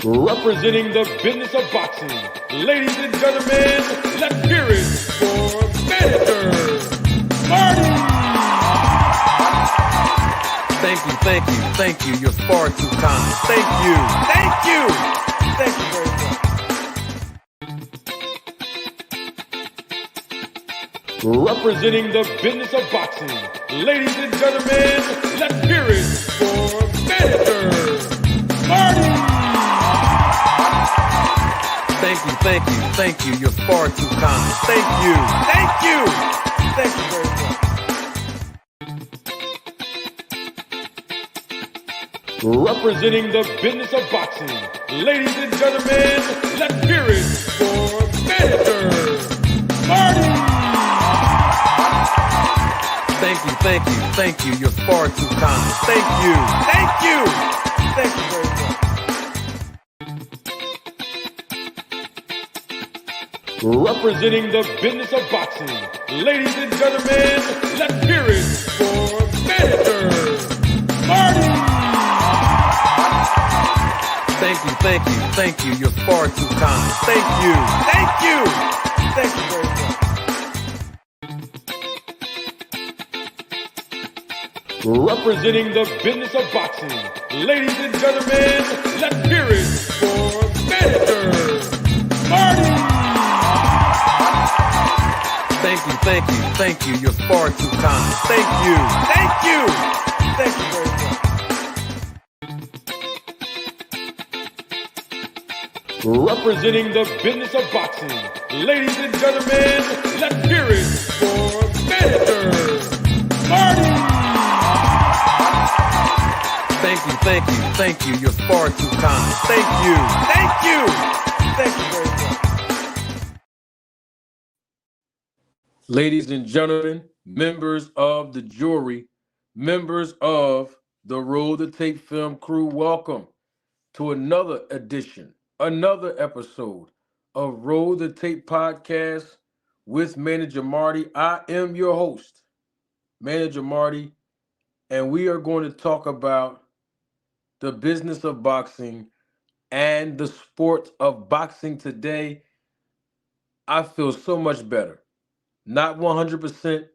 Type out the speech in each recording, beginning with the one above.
Representing the business of boxing, ladies and gentlemen, let's hear it for Manager Marty. Thank you. You're far too kind. Thank you very much. Representing the business of boxing, ladies and gentlemen, let's hear it for Manager Marty. Thank you. You're far too kind. Thank you very much. Representing the business of boxing, ladies and gentlemen, let's hear it for Manager Marty. Thank you. You're far too kind. Thank you very much. Representing the business of boxing, ladies and gentlemen, let's hear it for Manager Marty. Thank you. You're far too kind. Thank you very much. Representing the business of boxing, ladies and gentlemen, let's hear it for Manager Marty. Thank you. You're far too kind. Thank you very much. Representing the business of boxing, ladies and gentlemen, let's hear it for Manager Marty. Thank you. You're far too kind. Thank you very much. Ladies and gentlemen, members of the jury, members of the Roll the Tape Film crew, welcome to another edition, another episode of Roll the Tape Podcast with Manager Marty. I am your host, Manager Marty, and we are going to talk about the business of boxing and the sport of boxing today. I feel so much better. Not 100%.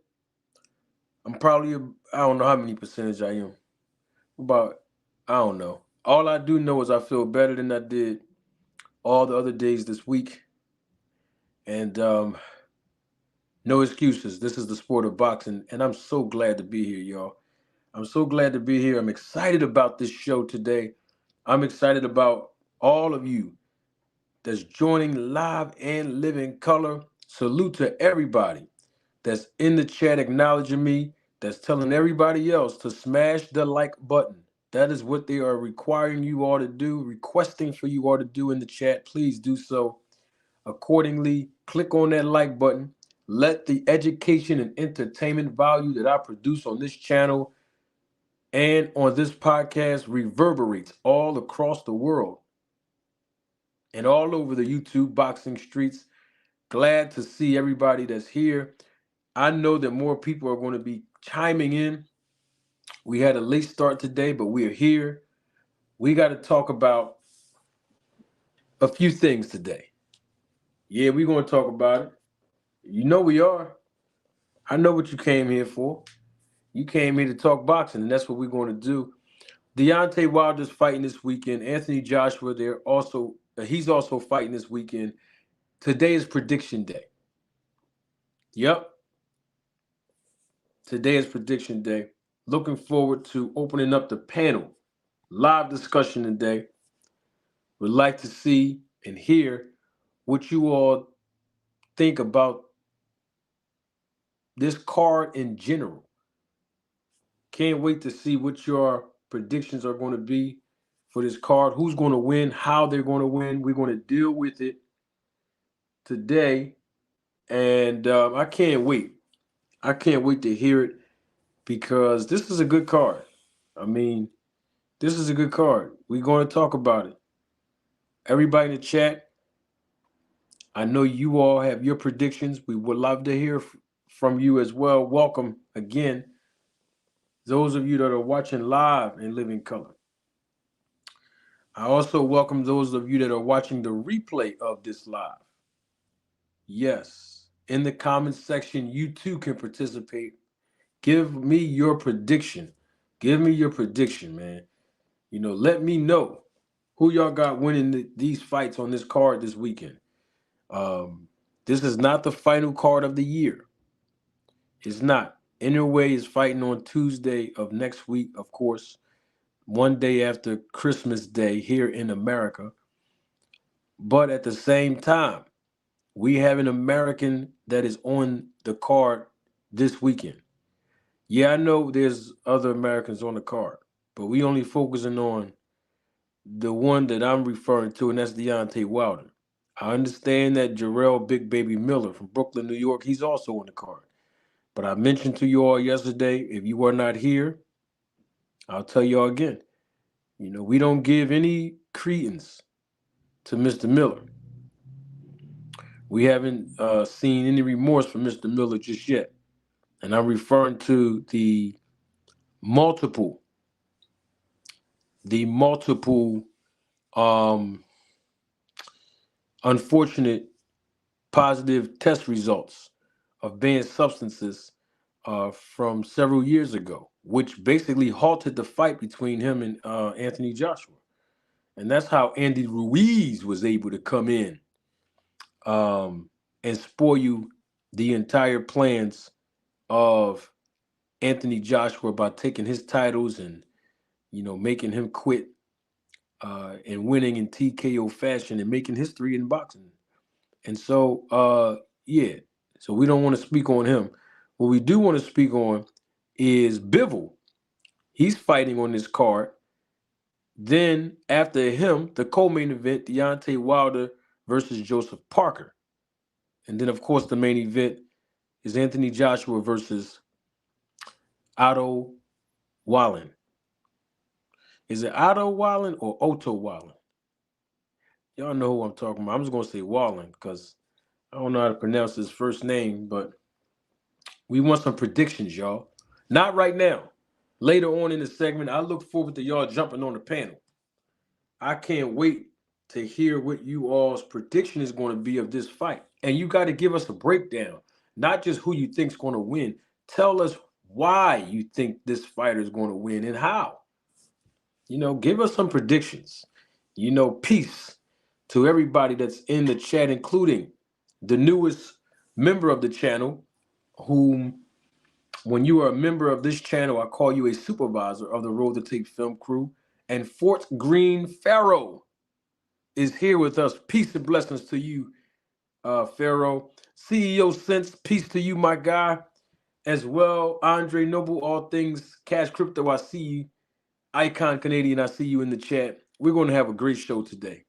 I'm probably, I don't know how many percentage I am. About, I don't know. All I do know is I feel better than I did all the other days this week. And no excuses. This is the sport of boxing. And I'm so glad to be here, y'all. I'm so glad to be here. I'm excited about this show today. I'm excited about all of you that's joining live and live in color. Salute to everybody that's in the chat acknowledging me, that's telling everybody else to smash the like button. That is what they are requiring you all to do, requesting for you all to do in the chat. Please do so accordingly. Click on that like button. Let the education and entertainment value that I produce on this channel and on this podcast reverberates all across the world and all over the YouTube boxing streets. Glad to see everybody that's here. I know that more people are going to be chiming in. We had a late start today, but we are here. We got to talk about a few things today. Yeah, we're going to talk about it. You know we are. I know what you came here for. You came here to talk boxing, and that's what we're going to do. Deontay Wilder's fighting this weekend. Anthony Joshua, he's also fighting this weekend. Today is prediction day. Yep. Today is prediction day. Looking forward to opening up the panel. Live discussion today. Would like to see and hear what you all think about this card in general. Can't wait to see what your predictions are going to be for this card. Who's going to win, how they're going to win. We're going to deal with it today. And I can't wait. I can't wait to hear it because this is a good card. I mean, this is a good card. We're going to talk about it. Everybody in the chat, I know you all have your predictions. We would love to hear from you as well. Welcome again. those of you that are watching live in living color. I also welcome those of you that are watching the replay of this live. Yes, in the comments section, you too can participate. Give me your prediction. Give me your prediction, man. Let me know who y'all got winning these fights on this card this weekend. Um, this is not the final card of the year. It's not. Inoue is fighting on Tuesday of next week, of course, one day after Christmas Day here in America. But at the same time, we have an American that is on the card this weekend. Yeah, I know there's other Americans on the card, but we only focusing on the one that I'm referring to, and that's Deontay Wilder. I understand that Jarrell Big Baby Miller from Brooklyn, New York, he's also on the card. But I mentioned to you all yesterday, if you were not here, I'll tell you all again. We don't give any credence to Mr. Miller. We haven't seen any remorse from Mr. Miller just yet. And I'm referring to multiple, the multiple um, unfortunate positive test results of banned substances from several years ago, which basically halted the fight between him and Anthony Joshua. And that's how Andy Ruiz was able to come in and spoil the entire plans of Anthony Joshua by taking his titles and making him quit and winning in TKO fashion and making history in boxing. And so, yeah, so we don't want to speak on him. What we do want to speak on is Bivol. He's fighting on this card. Then after him, the co-main event, Deontay Wilder versus Joseph Parker. And then, of course, the main event is Anthony Joshua versus Otto Wallin. Is it Otto Wallin or Otto Wallin? Y'all know who I'm talking about. I'm just going to say Wallin because I don't know how to pronounce his first name, but we want some predictions, y'all. Not right now. Later on in the segment, I look forward to y'all jumping on the panel. I can't wait to hear what you all's prediction is going to be of this fight. And you got to give us a breakdown, not just who you think's going to win. Tell us why you think this fighter is going to win and how. Give us some predictions. Peace to everybody that's in the chat, including the newest member of the channel, whom, when you are a member of this channel, I call you a supervisor of the Road to Tape Film crew. And Fort Greene Pharaoh is here with us. Peace and blessings to you, Pharaoh. CEO Sense, peace to you, my guy. As well, Andre Noble, all things Cash Crypto, I see you. Icon Canadian, I see you in the chat. We're going to have a great show today.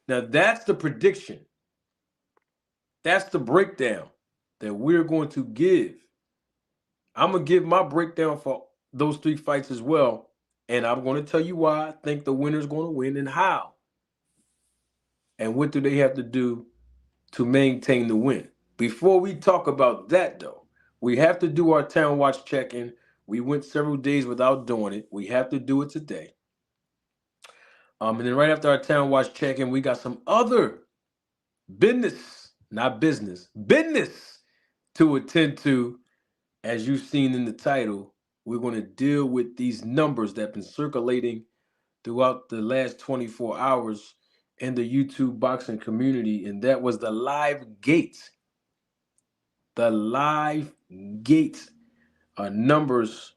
Now, that's the prediction. That's the breakdown that we're going to give. I'm going to give my breakdown for those three fights as well. And I'm going to tell you why I think the winner's going to win and how. And what do they have to do to maintain the win? Before we talk about that, though, we have to do our Town Watch check-in. We went several days without doing it. We have to do it today. And then right after our Town Watch check-in, we got some other business to attend to. As you've seen in the title, we're going to deal with these numbers that have been circulating throughout the last 24 hours in the YouTube boxing community, and that was the live gate numbers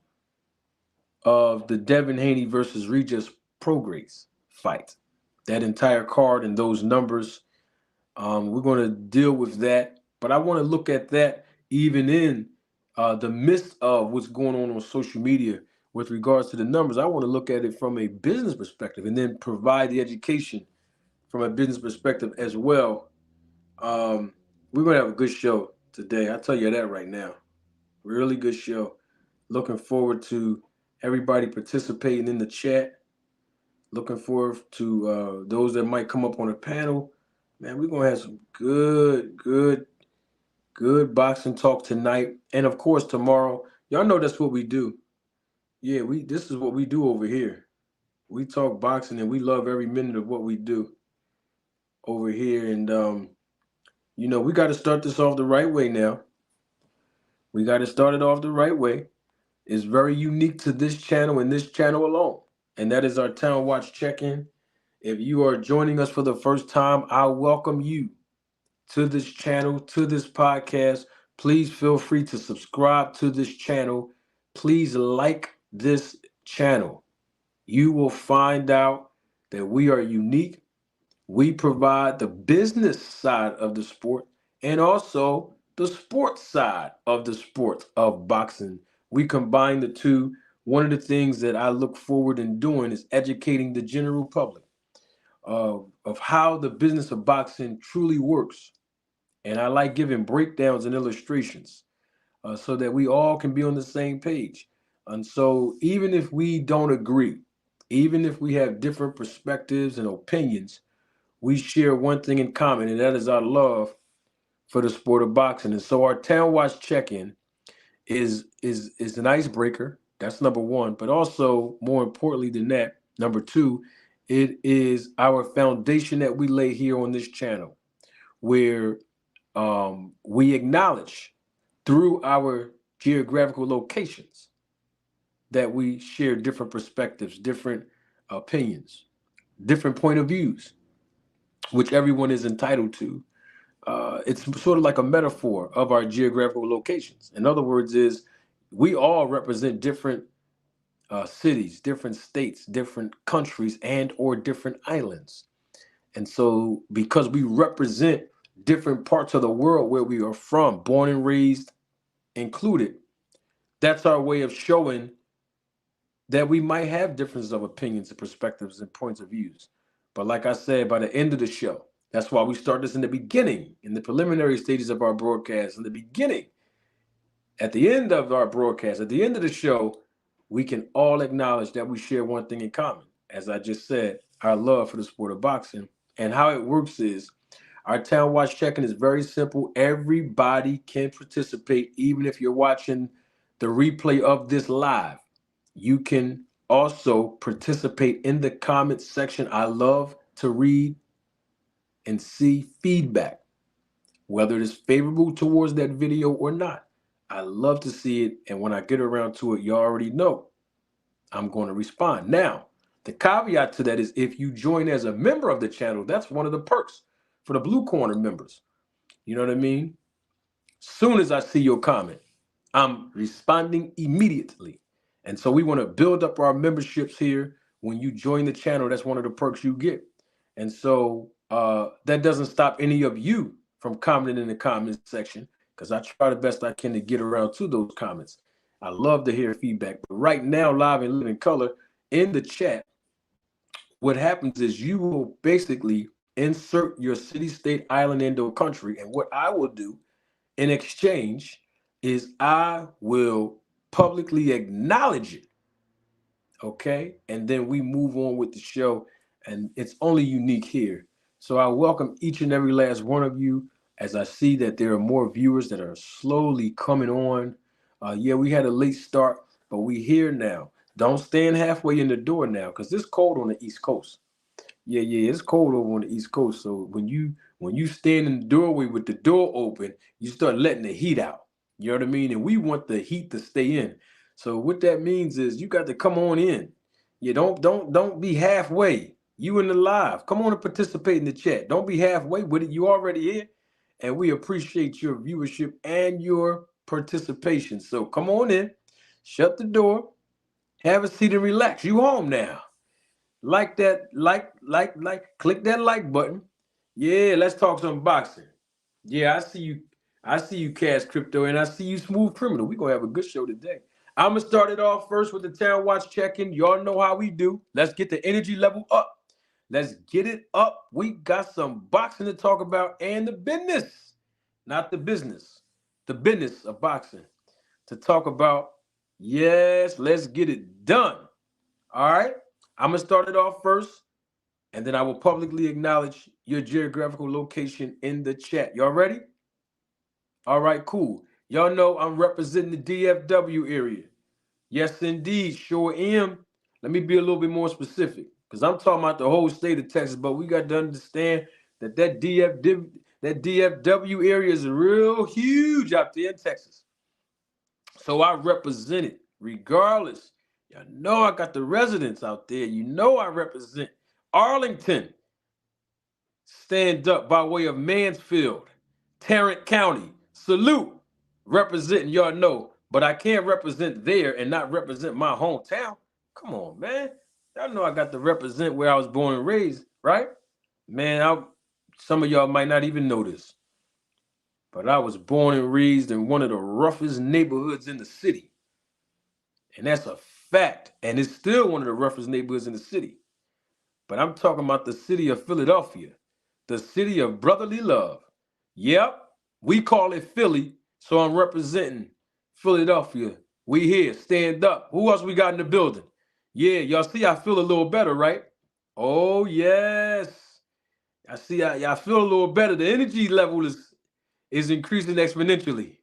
of the Devin Haney versus Regis Prograis fight. That entire card and those numbers, we're going to deal with that, but I want to look at that even in the midst of what's going on social media with regards to the numbers. I want to look at it from a business perspective and then provide the education from a business perspective as well. We're going to have a good show today. I'll tell you that right now. Really good show. Looking forward to everybody participating in the chat. Looking forward to those that might come up on the panel. Man, we're going to have some good boxing talk tonight. And, of course, tomorrow. Y'all know that's what we do. Yeah, this is what we do over here. We talk boxing and we love every minute of what we do over here. And we got to start this off the right way now. We got to start it off the right way. It's very unique to this channel and this channel alone. And that is our Town Watch check-in. If you are joining us for the first time, I welcome you to this channel, to this podcast. Please feel free to subscribe to this channel. Please like this channel. You will find out that we are unique. We provide the business side of the sport and also the sports side of the sport of boxing. We combine the two. One of the things that I look forward in doing is educating the general public of how the business of boxing truly works. And I like giving breakdowns and illustrations so that we all can be on the same page. And so, even if we don't agree, even if we have different perspectives and opinions, we share one thing in common, and that is our love for the sport of boxing. And so, our Town Watch check-in is an icebreaker. That's number one. But also, more importantly than that, number two, it is our foundation that we lay here on this channel, where we acknowledge through our geographical locations that we share different perspectives, different opinions, different point of views, which everyone is entitled to. It's sort of like a metaphor of our geographical locations. In other words, is we all represent different cities, different states, different countries, and or different islands. And so, because we represent different parts of the world where we are from, born and raised included, that's our way of showing that we might have differences of opinions and perspectives and points of views. But like I said, by the end of the show, that's why we start this in the beginning, in the preliminary stages of our broadcast, in the beginning, at the end of our broadcast, at the end of the show, we can all acknowledge that we share one thing in common. As I just said, our love for the sport of boxing. And how it works is our Town Watch check-in is very simple. Everybody can participate, even if you're watching the replay of this live. You can also participate in the comments section. I love to read and see feedback, whether it is favorable towards that video or not. I love to see it. And when I get around to it, you already know I'm going to respond. Now, the caveat to that is if you join as a member of the channel, that's one of the perks for the Blue Corner members. You know what I mean? Soon as I see your comment, I'm responding immediately. And so we want to build up our memberships here. When you join the channel, that's one of the perks you get. And so that doesn't stop any of you from commenting in the comments section, because I try the best I can to get around to those comments. I love to hear feedback. But right now, live and live in color in the chat, what happens is you will basically insert your city, state, island, and/or country. And what I will do in exchange is I will publicly acknowledge it. Okay. And then we move on with the show. And it's only unique here. So I welcome each and every last one of you as I see that there are more viewers that are slowly coming on. Yeah, we had a late start, but we here now. Don't stand halfway in the door now, because it's cold on the East Coast. Yeah, it's cold over on the East Coast. So when you stand in the doorway with the door open, you start letting the heat out. You know what I mean? And we want the heat to stay in. So what that means is you got to come on in. You don't be halfway. You in the live. Come on and participate in the chat. Don't be halfway with it. You already here. And we appreciate your viewership and your participation. So come on in, shut the door, have a seat and relax. You home now. Like that, click that like button. Yeah, let's talk some boxing. Yeah, I see you. I see you, Cash Crypto, and I see you, Smooth Criminal. We're gonna have a good show today. I'm gonna start it off first with the Town Watch check-in. Y'all know how we do. Let's get the energy level up. Let's get it up. We got some boxing to talk about and the business, not the business, the business of boxing to talk about. Yes, let's get it done. All right. I'm going to start it off first, and then I will publicly acknowledge your geographical location in the chat. Y'all ready? All right, cool. Y'all know I'm representing the DFW area. Yes, indeed, sure am. Let me be a little bit more specific because I'm talking about the whole state of Texas, but we got to understand that DFW area is real huge out there in Texas. So I represent it regardless. Y'all know I got the residents out there. You know I represent Arlington. Stand up by way of Mansfield, Tarrant County. Salute. Representing y'all know. But I can't represent there and not represent my hometown. Come on, man. Y'all know I got to represent where I was born and raised, right? Man, some of y'all might not even know this. But I was born and raised in one of the roughest neighborhoods in the city. And that's a fact. And it's still one of the roughest neighborhoods in the city. But I'm talking about the city of Philadelphia, the city of brotherly love. Yep, we call it Philly, so I'm representing Philadelphia. We here, stand up. Who else we got in the building? Yeah, y'all see I feel a little better, right? Oh, yes. I see I feel a little better. The energy level is increasing exponentially.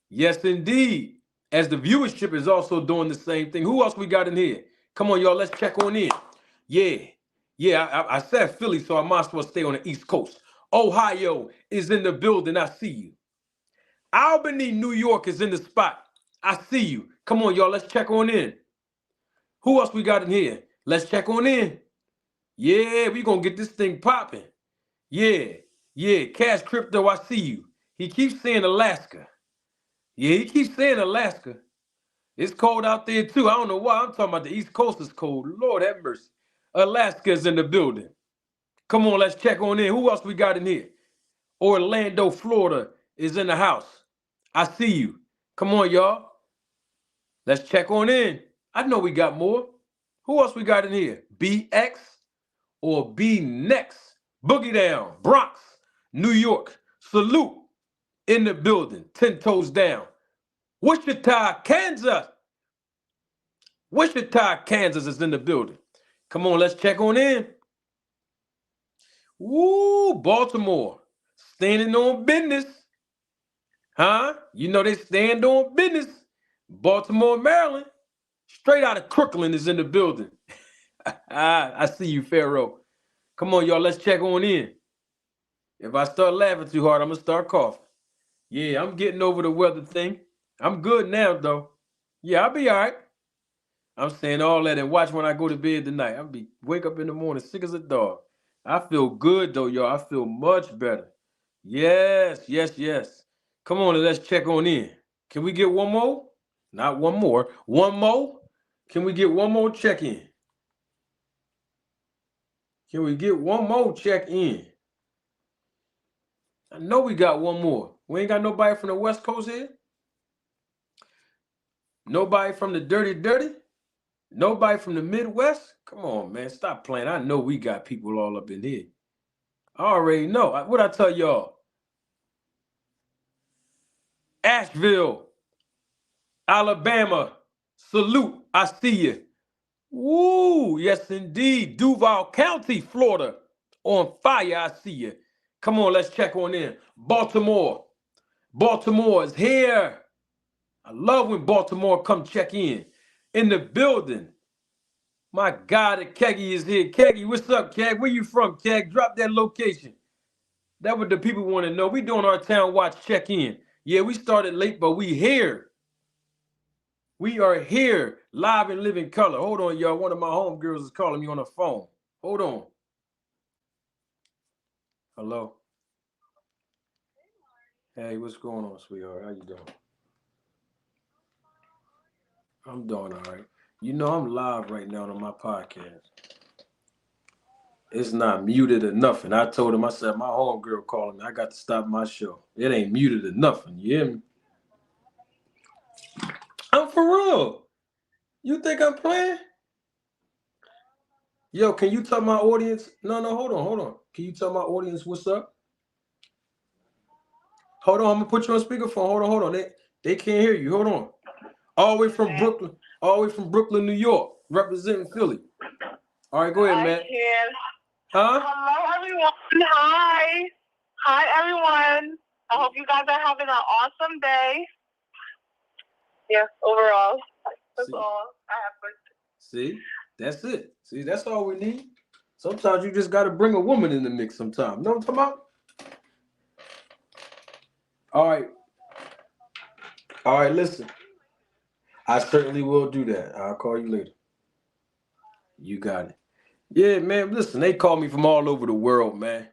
Yes, indeed. As the viewership is also doing the same thing. Who else we got in here? Come on, y'all, let's check on in. Yeah. Yeah, I said Philly, so I might as well stay on the East Coast. Ohio is in the building. I see you. Albany, New York is in the spot. I see you. Come on, y'all. Let's check on in. Who else we got in here? Let's check on in. Yeah, we going to get this thing popping. Yeah, yeah. Cash Crypto, I see you. He keeps saying Alaska. Yeah, he keeps saying Alaska. It's cold out there, too. I don't know why. I'm talking about the East Coast is cold. Lord have mercy. Alaska's in the building. Come on, let's check on in. Who else we got in here? Orlando, Florida is in the house. I see you. Come on, y'all. Let's check on in. I know we got more. Who else we got in here? BX or B Next? Boogie Down, Bronx, New York. Salute in the building. 10 toes down. Wichita, Kansas. Wichita, Kansas is in the building. Come on, let's check on in. Woo, Baltimore. Standing on business. Huh? You know they stand on business. Baltimore, Maryland. Straight out of Crooklyn is in the building. I see you, Pharaoh. Come on, y'all. Let's check on in. If I start laughing too hard, I'm going to start coughing. Yeah, I'm getting over the weather thing. I'm good now, though. Yeah, I'll be all right. I'm saying all that and watch when I go to bed tonight. I'll be wake up in the morning sick as a dog. I feel good, though, y'all. I feel much better. Yes, yes, yes. Come on and let's check on in. Can we get one more? Not one more. One more? Can we get one more check in? Can we get one more check in? I know we got one more. We ain't got nobody from the West Coast here? Nobody from the Dirty? Nobody from the Midwest? Come on, man. Stop playing. I know we got people all up in here. I already know. What I tell y'all? Asheville, Alabama. Salute. I see you. Woo, yes indeed. Duval County, Florida. On fire, I see you. Come on, let's check on in. Baltimore. Baltimore is here. I love when Baltimore come check in the building. My God, the Keggy is here. Keggy, what's up, Keg? Where you from, Keg? Drop that location. That's what the people want to know. We doing our town watch check in. Yeah, we started late, but we here. We are here, live and live in color. Hold on, y'all. One of my homegirls is calling me on the phone. Hold on. Hello. Hey, what's going on, sweetheart? How you doing? I'm doing all right. You know, I'm live right now on my podcast. It's not muted or nothing. I told him, I said, my homegirl calling me. I got to stop my show. It ain't muted or nothing. You hear me? I'm for real. You think I'm playing? Yo, can you tell my audience? No, hold on. Can you tell my audience what's up? Hold on, I'm gonna put you on speakerphone. Hold on. They can't hear you. Hold on. All the way from Brooklyn, New York, representing Philly. All right, go ahead, Matt. Huh? Hello, everyone. Hi, everyone. I hope you guys are having an awesome day. Yeah, overall. That's all I have for See, that's it. See, that's all we need. Sometimes you just got to bring a woman in the mix sometimes. Know what I'm talking about? All right. All right, listen. I certainly will do that. I'll call you later. You got it. Yeah, man. Listen, they call me from all over the world, man.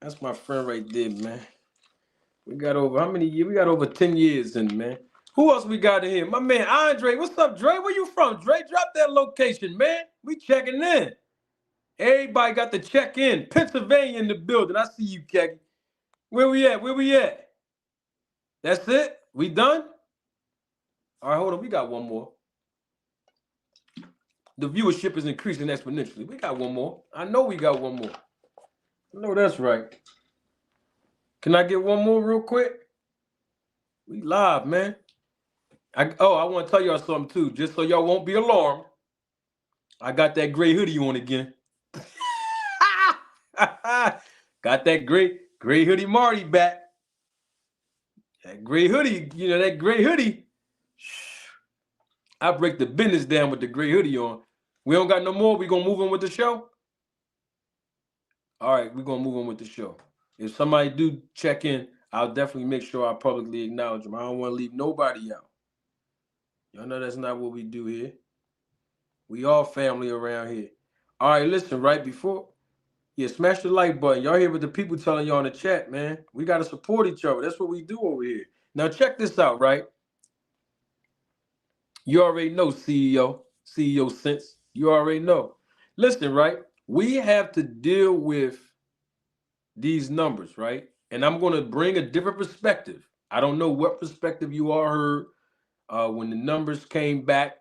That's my friend right there, man. We got over how many years? We got over 10 years in, man. Who else we got in here? My man Andre. What's up, Dre? Where you from, Dre? Drop that location, man. We checking in. Everybody got to check in. Pennsylvania in the building. I see you, Keggy. Where we at? Where we at? That's it? We done? All right, hold on. We got one more. The viewership is increasing exponentially. We got one more. I know we got one more. I know that's right. Can I get one more real quick? We live, man. I want to tell y'all something too, just so y'all won't be alarmed. I got that gray hoodie on again. Got that gray hoodie Marty back. That gray hoodie, that gray hoodie. I break the business down with the gray hoodie on. We don't got no more. We gonna move on with the show. All right, we're gonna move on with the show. If somebody do check in, I'll definitely make sure I publicly acknowledge them. I don't want to leave nobody out. Y'all know that's not what we do here. We all family around here. All right, listen, right before, smash the like button. Y'all hear what the people telling y'all in the chat, man. We got to support each other. That's what we do over here. Now, check this out, right? You already know, CEO Sense. You already know. Listen, right? We have to deal with these numbers, right? And I'm going to bring a different perspective. I don't know what perspective you all heard when the numbers came back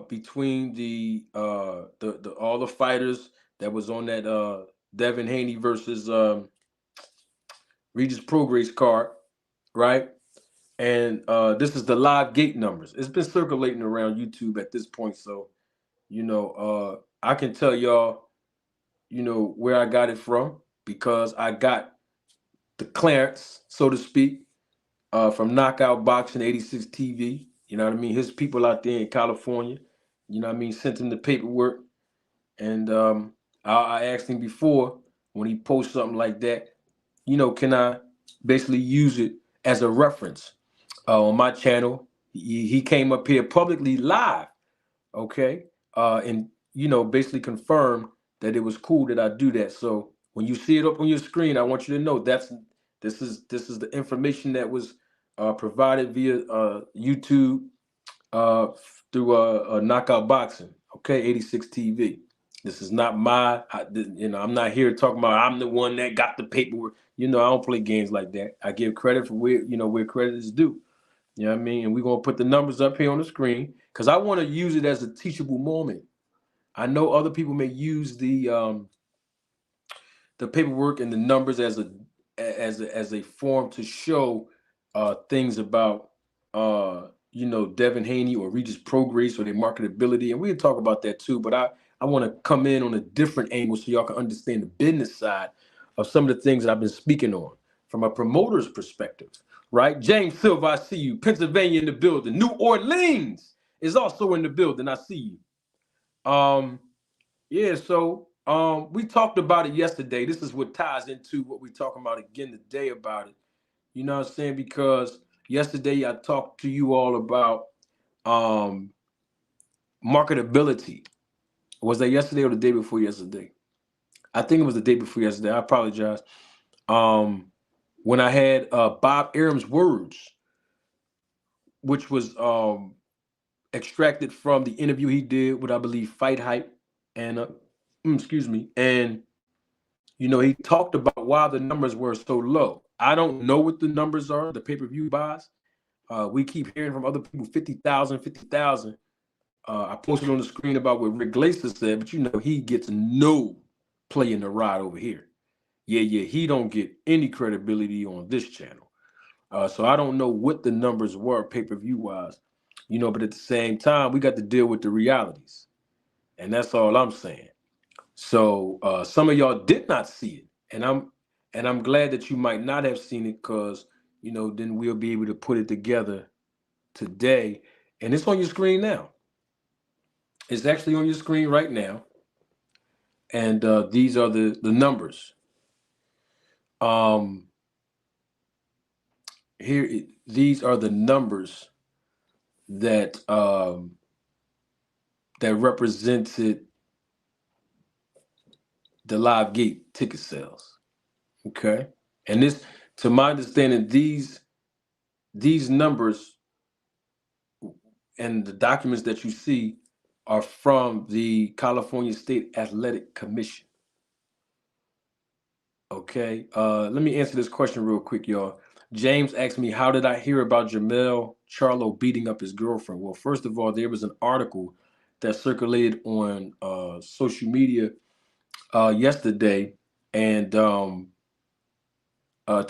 between the all the fighters that was on that Devin Haney versus Regis Prograis card, right? And this is the live gate numbers. It's been circulating around YouTube at this point, so I can tell y'all, where I got it from because I got the clearance, so to speak, from Knockout Boxing 86 TV. You know what I mean? His people out there in California, sent him the paperwork. And I asked him before when he posts something like that, can I basically use it as a reference on my channel? He came up here publicly live, okay, and basically confirmed that it was cool that I do that. So when you see it up on your screen, I want you to know this is the information that was provided via YouTube through Knockout Boxing, okay, 86 TV. This is not I'm not here talking about I'm the one that got the paperwork. I don't play games like that. I give credit for where credit is due. You know what I mean? And we're going to put the numbers up here on the screen because I want to use it as a teachable moment. I know other people may use the paperwork and the numbers as a form to show things about Devin Haney or Regis Prograis or their marketability, and we'll talk about that too. But I want to come in on a different angle so y'all can understand the business side of some of the things that I've been speaking on from a promoter's perspective, right? James Silva, I see you. Pennsylvania in the building. New Orleans is also in the building. I see you. So we talked about it yesterday. This is what ties into what we're talking about again today about it. You know what I'm saying? Because yesterday I talked to you all about marketability. Was that yesterday or the day before yesterday? I think it was the day before yesterday. I apologize. When I had Bob Arum's words, which was extracted from the interview he did with, I believe, Fight Hype, and excuse me, and he talked about why the numbers were so low. I don't know what the numbers are, the pay-per-view buys. We keep hearing from other people 50,000, 50,000. I posted on the screen about what Rick Glaser said, but he gets no play in the ride over here. Yeah, he don't get any credibility on this channel. So I don't know what the numbers were pay-per-view wise, but at the same time, we got to deal with the realities. And that's all I'm saying. So some of y'all did not see it. And I'm glad that you might not have seen it because, then we'll be able to put it together today And it's on your screen now. It's actually on your screen right now. And these are the numbers. Um, these are the numbers that that represented the live gate ticket sales. Okay, and this, to my understanding, these numbers and the documents that you see are from the California State Athletic Commission. Okay, let me answer this question real quick, y'all. James asked me, how did I hear about Jamel Charlo beating up his girlfriend? Well, first of all, there was an article that circulated on social media yesterday, and to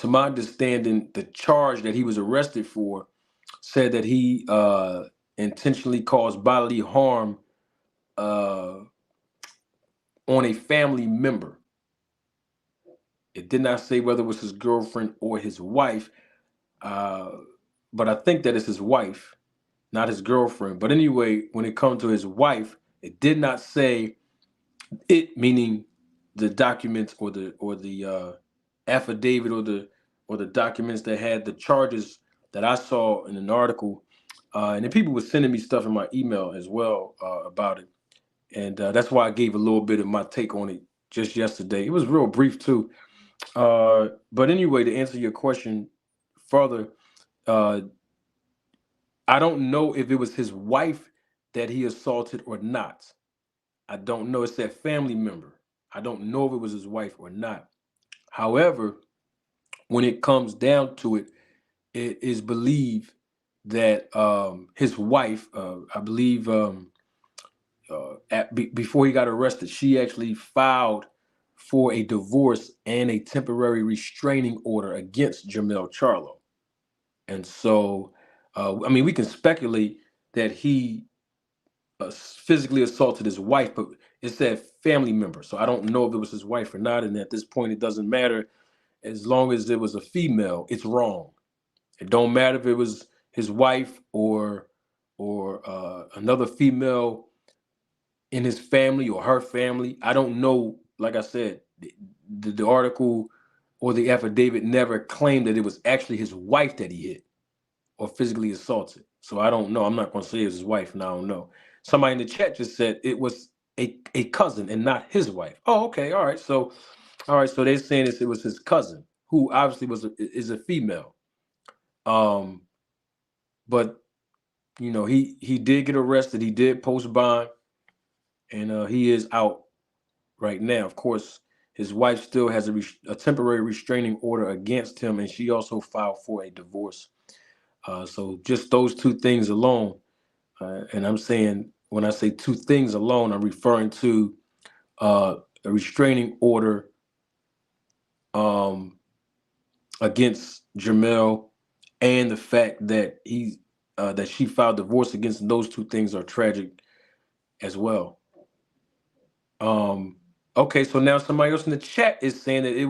my understanding, the charge that he was arrested for said that he intentionally caused bodily harm uh, on a family member. It did not say whether it was his girlfriend or his wife, uh, but I think that it's his wife, not his girlfriend. But anyway, when it comes to his wife, it did not say it, meaning the documents or the affidavit or the documents that had the charges that I saw in an article. And then people were sending me stuff in my email as well about it, and that's why I gave a little bit of my take on it just yesterday. It was real brief too. But anyway, to answer your question further, uh, I don't know if it was his wife that he assaulted or not. I don't know. It's that family member. I don't know if it was his wife or not. However, when it comes down to it, it is believed that his wife, I believe, before he got arrested, she actually filed for a divorce and a temporary restraining order against Jamel Charlo. And so, I mean, we can speculate that he physically assaulted his wife, but it said family member. So I don't know if it was his wife or not. And at this point, it doesn't matter. As long as it was a female, it's wrong. It don't matter if it was his wife or another female in his family or her family. I don't know. Like I said, the article or the affidavit never claimed that it was actually his wife that he hit or physically assaulted. So I don't know. I'm not going to say it was his wife, and I don't know. Somebody in the chat just said it was a cousin and not his wife. Oh, okay, all right. So, all right. So they're saying it was his cousin, who obviously is a female. Um, but he did get arrested. He did post bond, and he is out right now. Of course, his wife still has a temporary restraining order against him, and she also filed for a divorce. So just those two things alone, and I'm saying when I say two things alone, I'm referring to a restraining order um, against Jamel, and the fact that that she filed divorce against him. Those two things are tragic as well. Um, okay, so now somebody else in the chat is saying that it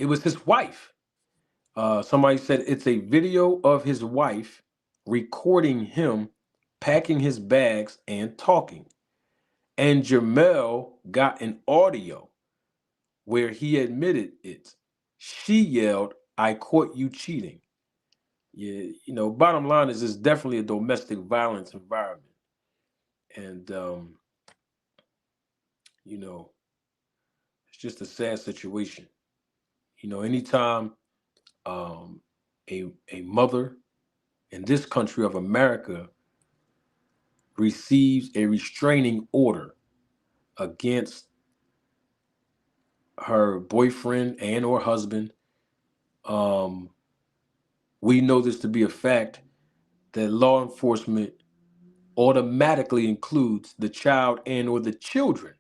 was his wife. Somebody said it's a video of his wife recording him packing his bags and talking. And Jamel got an audio where he admitted it. She yelled, "I caught you cheating." Yeah, bottom line is it's definitely a domestic violence environment. And you know, it's just a sad situation. Anytime um a mother in this country of America receives a restraining order against her boyfriend and or husband, um, we know this to be a fact that law enforcement automatically includes the child and or the children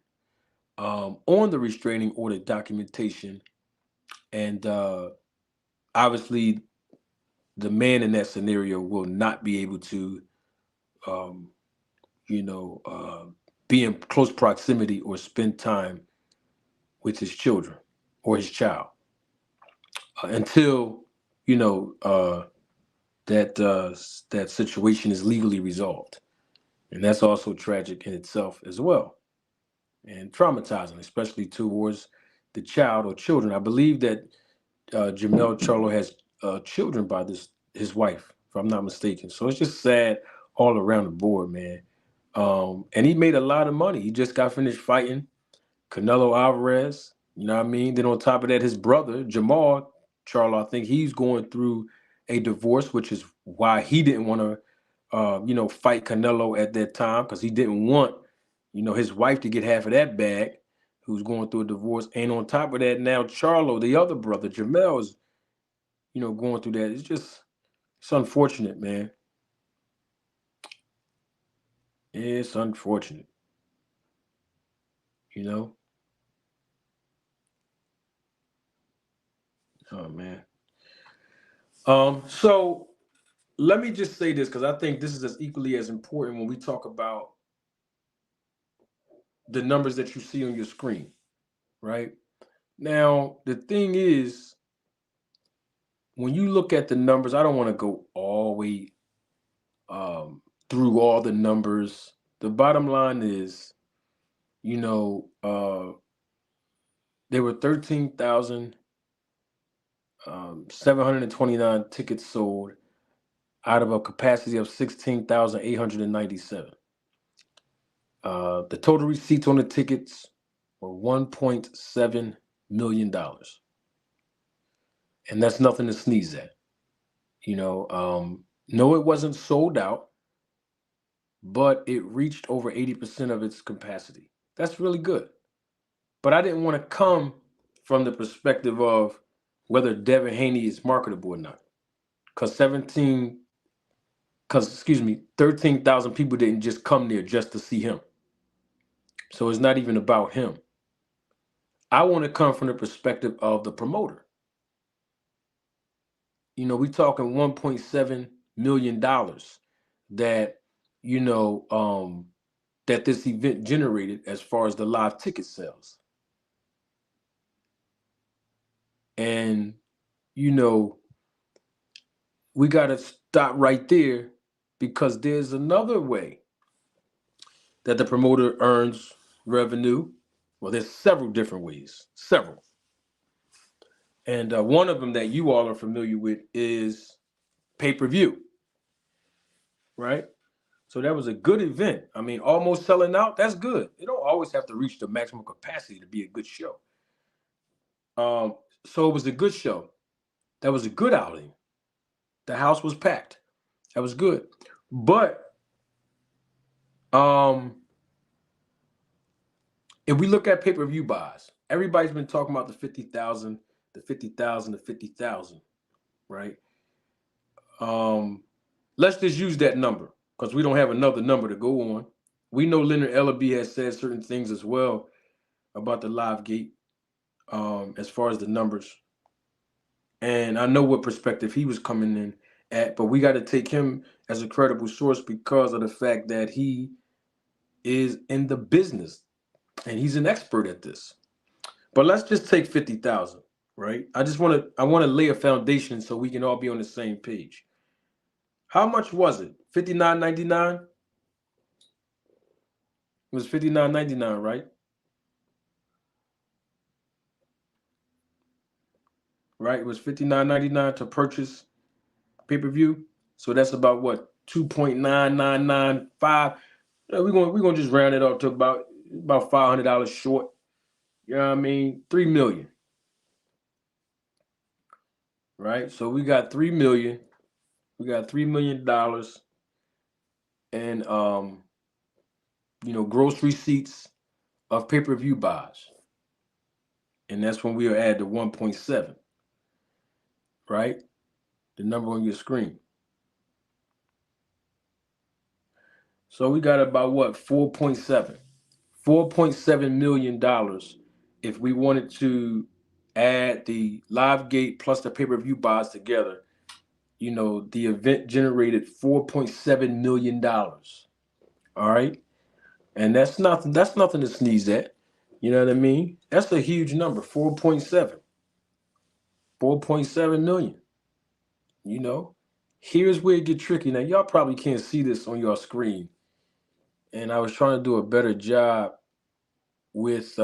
on the restraining order documentation. And obviously, the man in that scenario will not be able to, um, you know, uh, be in close proximity or spend time with his children or his child until you know uh, that situation is legally resolved, and that's also tragic in itself as well, and traumatizing, especially towards the child or children. I believe that Jamel Charlo has children by this his wife, if I'm not mistaken. So it's just sad all around the board, man. And he made a lot of money. He just got finished fighting Canelo Alvarez. You know what I mean? Then on top of that, his brother Jamal Charlo, I think he's going through a divorce, which is why he didn't want to, fight Canelo at that time because he didn't want, his wife to get half of that bag. Who's going through a divorce, and on top of that, now Charlo, the other brother, Jamel, is going through that. It's unfortunate, man. It's unfortunate, you know. Oh man. So let me just say this because I think this is as equally as important when we talk about the numbers that you see on your screen, right? Now, the thing is, when you look at the numbers, I don't want to go all the way through all the numbers. The bottom line is, there were 13,729 tickets sold out of a capacity of 16,897. The total receipts on the tickets were $1.7 million. And that's nothing to sneeze at. No, it wasn't sold out, but it reached over 80% of its capacity. That's really good. But I didn't want to come from the perspective of whether Devin Haney is marketable or not. Because 13,000 people didn't just come there just to see him. So it's not even about him. I want to come from the perspective of the promoter. We talking $1.7 million that, that this event generated as far as the live ticket sales. And, we got to stop right there because there's another way that the promoter earns revenue. Well, there's several different ways, several. And one of them that you all are familiar with is pay-per-view, right? So that was a good event. I mean, almost selling out, that's good. You don't always have to reach the maximum capacity to be a good show. So it was a good show. That was a good outing. The house was packed. That was good. But if we look at pay-per-view buys, everybody's been talking about the 50,000, the 50,000, the 50,000, right? Let's just use that number because we don't have another number to go on. We know Leonard Ellaby has said certain things as well about the live gate as far as the numbers. And I know what perspective he was coming in at, but we got to take him as a credible source because of the fact that he is in the business and he's an expert at this. But let's just take 50,000, right? I want to lay a foundation so we can all be on the same page. How much was it? $59.99? It was $59.99, right? Right? It was $59.99 to purchase pay-per-view. So that's about what? 2.9995. We're gonna just round it up to about $500 short. You know what I mean? 3 million. Right? So we got 3 million. We got $3 million and gross receipts of pay-per-view buys. And that's when we'll add the 1.7, right? The number on your screen. So we got about what? 4.7. $4.7 million if we wanted to add the live gate plus the pay-per-view buys together. The event generated $4.7 million. All right. And that's nothing to sneeze at. You know what I mean? That's a huge number, 4.7. 4.7 million. here's where it get tricky. Now y'all probably can't see this on your screen, and I was trying to do a better job with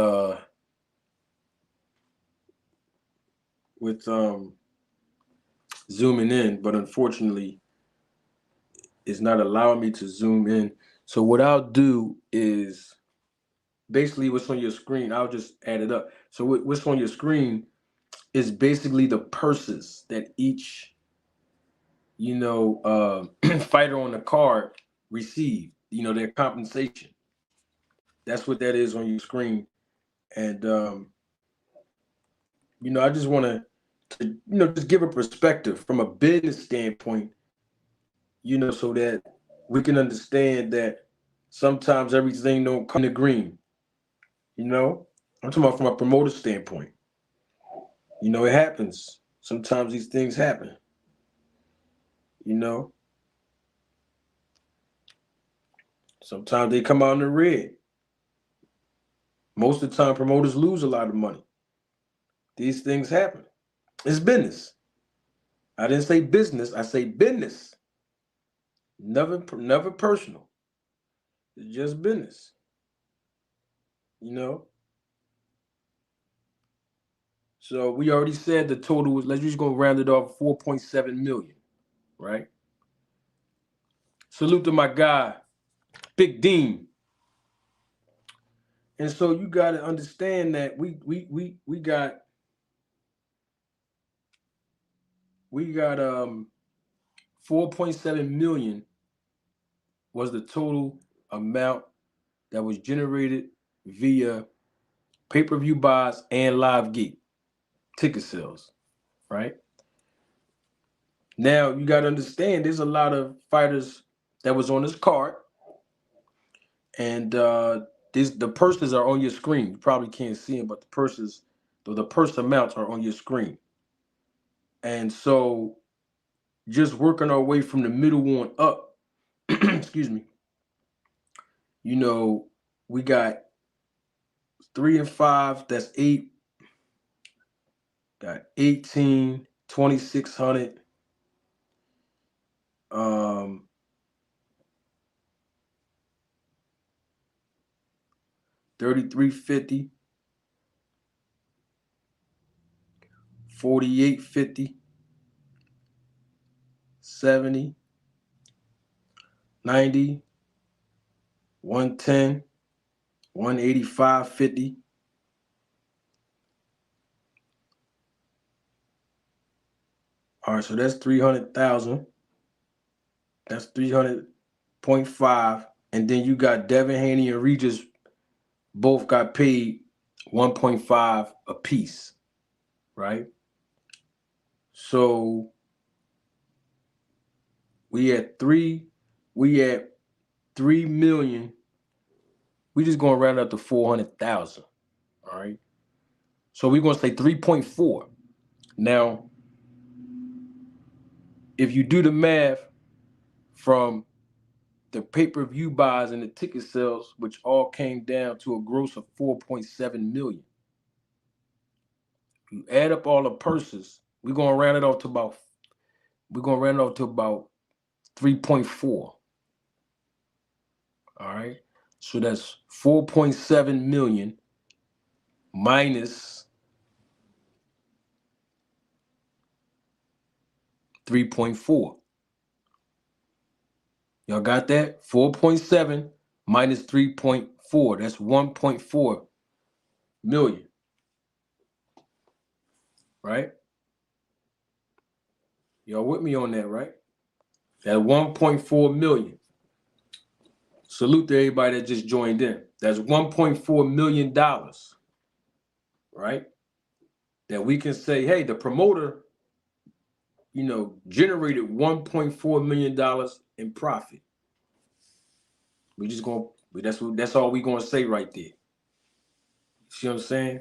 zooming in, but unfortunately, it's not allowing me to zoom in. So what I'll do is basically what's on your screen. I'll just add it up. So what's on your screen is basically the purses that each fighter on the card received. Their compensation. That's what that is on your screen. And I just want to just give a perspective from a business standpoint, so that we can understand that sometimes everything don't come in the green. I'm talking about from a promoter standpoint. It happens. Sometimes these things happen. You know, sometimes they come out in the red. Most of the time, promoters lose a lot of money. These things happen. It's business. I didn't say business. I say business. Never personal. It's just business. You know. So we already said the total was. Let's just go round it off 4.7 million. Right. Salute to my guy, Big Dean. And so you got to understand that we got 4.7 million was the total amount that was generated via pay-per-view buys and live gate ticket sales, right? Now you got to understand there's a lot of fighters that was on this card, and the purses are on your screen. You probably can't see them, but the purse amounts are on your screen. And so just working our way from the middle one up, excuse me, we got 3 and 5, that's 8, got 18, 2,600, 3350, 4850, 70, 90, 110, 185.50. All right, so that's 300,000. That's 300.5. And then you got Devin Haney and Regis both got paid 1.5 a piece, right? So we had 3 million. We just going to round up to 400,000. All right. So we're going to say 3.4. Now, if you do the math from the pay-per-view buys and the ticket sales, which all came down to a gross of 4.7 million. You add up all the purses, we're going to round it off to about 3.4. All right. So that's 4.7 million minus 3.4. Y'all got that? 4.7 minus 3.4. That's 1.4 million. Right? Y'all with me on that, right? That's 1.4 million. Salute to everybody that just joined in. That's $1.4 million, right? That we can say, hey, the promoter, generated $1.4 million in profit. We just gonna that's all we gonna say right there. See what I'm saying?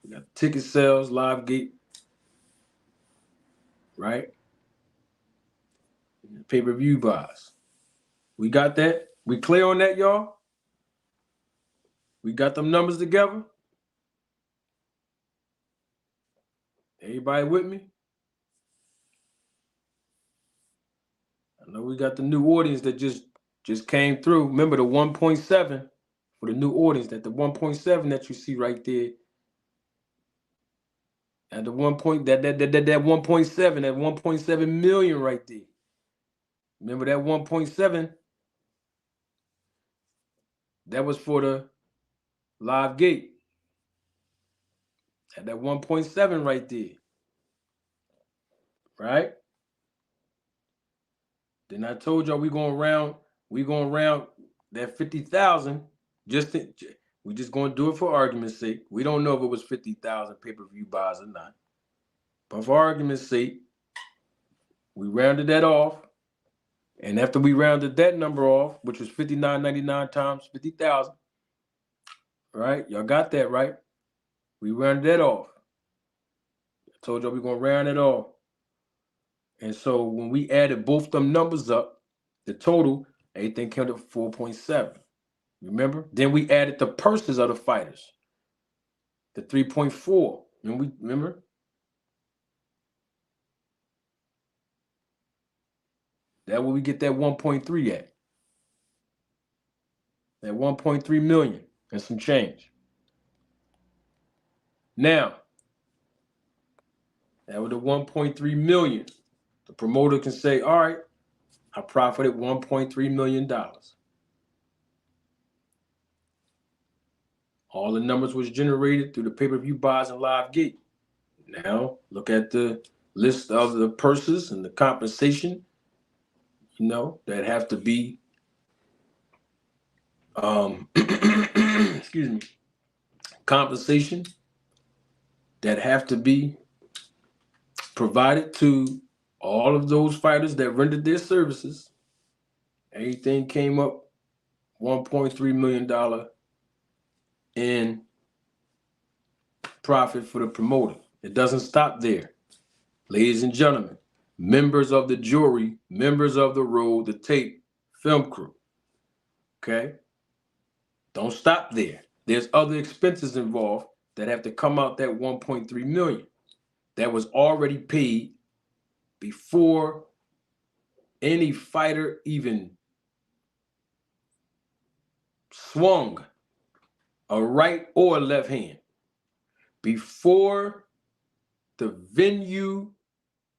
We got ticket sales, live gate, right? Pay-per-view buys. We got that? We clear on that, y'all? We got them numbers together? Everybody with me? I know we got the new audience that just came through. Remember the 1.7 for the new audience, that the 1.7 that you see right there. At the 1 that 1.7, that 1.7 million right there. Remember that 1.7? That was for the live gate. At that 1.7 right there. Right? Then I told y'all we going around that 50,000. We just gonna do it for argument's sake. We don't know if it was 50,000 pay-per-view buys or not. But for argument's sake, we rounded that off. And after we rounded that number off, which was $59.99 times 50,000, right? Y'all got that, right? We rounded that off. I told y'all we're going to round it off. And so when we added both them numbers up, the total, everything came to 4.7. Remember? Then we added the purses of the fighters, the 3.4. Remember? That's where we get that 1.3 at. That 1.3 million and some change. Now, that was the 1.3 million. The promoter can say, all right, I profited $1.3 million. All the numbers was generated through the pay-per-view buys and live gate. Now, look at the list of the purses and the compensation, that have to be, excuse me, compensation that have to be provided to all of those fighters that rendered their services. Everything came up $1.3 million in profit for the promoter. It doesn't stop there. Ladies and gentlemen, members of the jury, members of the road, the tape, film crew. Okay? Don't stop there. There's other expenses involved that have to come out that 1.3 million that was already paid before any fighter even swung a right or a left hand. Before the venue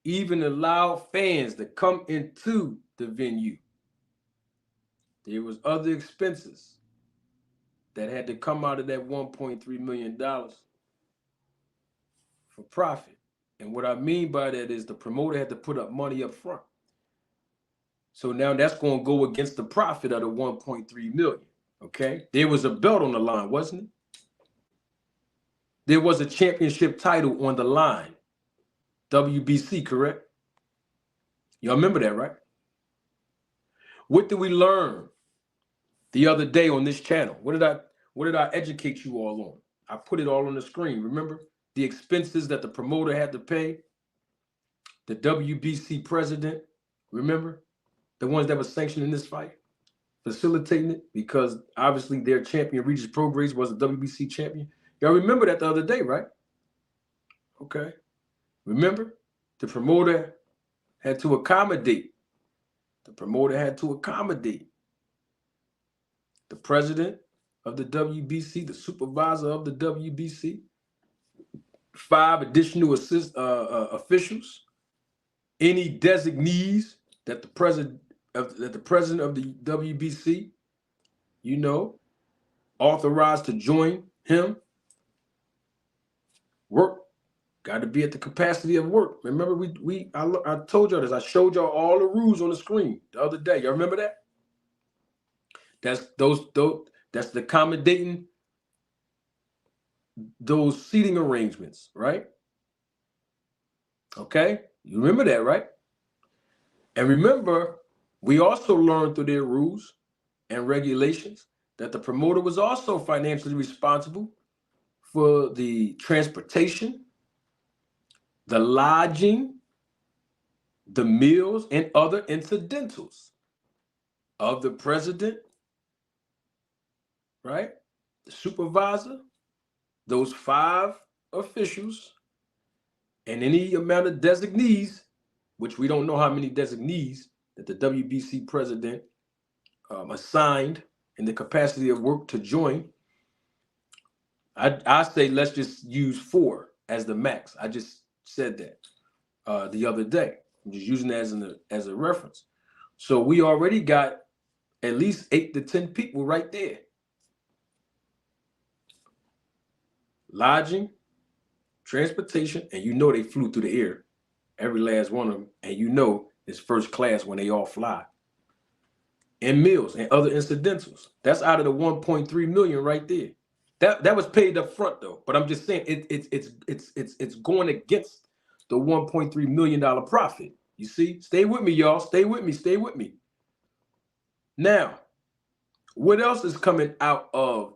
even allowed fans to come into the venue, there was other expenses that had to come out of that $1.3 million for profit. And what I mean by that is the promoter had to put up money up front. So now that's going to go against the profit of the 1.3 million. Okay? There was a belt on the line, wasn't it? There was a championship title on the line. WBC, correct? Y'all remember that, right? What did we learn the other day on this channel? What did I educate you all on? I put it all on the screen. Remember the expenses that the promoter had to pay? The WBC president, remember? The ones that were sanctioning this fight, facilitating it, because obviously their champion, Regis Prograis, was a WBC champion. Y'all remember that the other day, right? Okay. Remember? The promoter had to accommodate. The promoter had to accommodate the president of the WBC, the supervisor of the WBC, 5 additional officials, any designees that the president of the WBC, authorized to join him. Work got to be at the capacity of work. Remember, I told y'all this. I showed y'all all the rules on the screen the other day. Y'all remember that? That's that's the accommodating those seating arrangements, right? Okay, you remember that, right? And remember, we also learned through their rules and regulations that the promoter was also financially responsible for the transportation, the lodging, the meals, and other incidentals of the president, right? The supervisor, those 5 officials, and any amount of designees, which we don't know how many designees that the WBC president assigned in the capacity of work to join, I say let's just use 4 as the max. I just said that the other day. I'm just using that as a reference. So we already got at least 8 to 10 people right there. Lodging, transportation, and you know they flew through the air, every last one of them, and you know it's first class when they all fly. And meals and other incidentals. That's out of the 1.3 million right there. That was paid up front though. But I'm just saying it's going against the 1.3 million dollar profit. You see? Stay with me, y'all. Stay with me. Stay with me. Now, what else is coming out of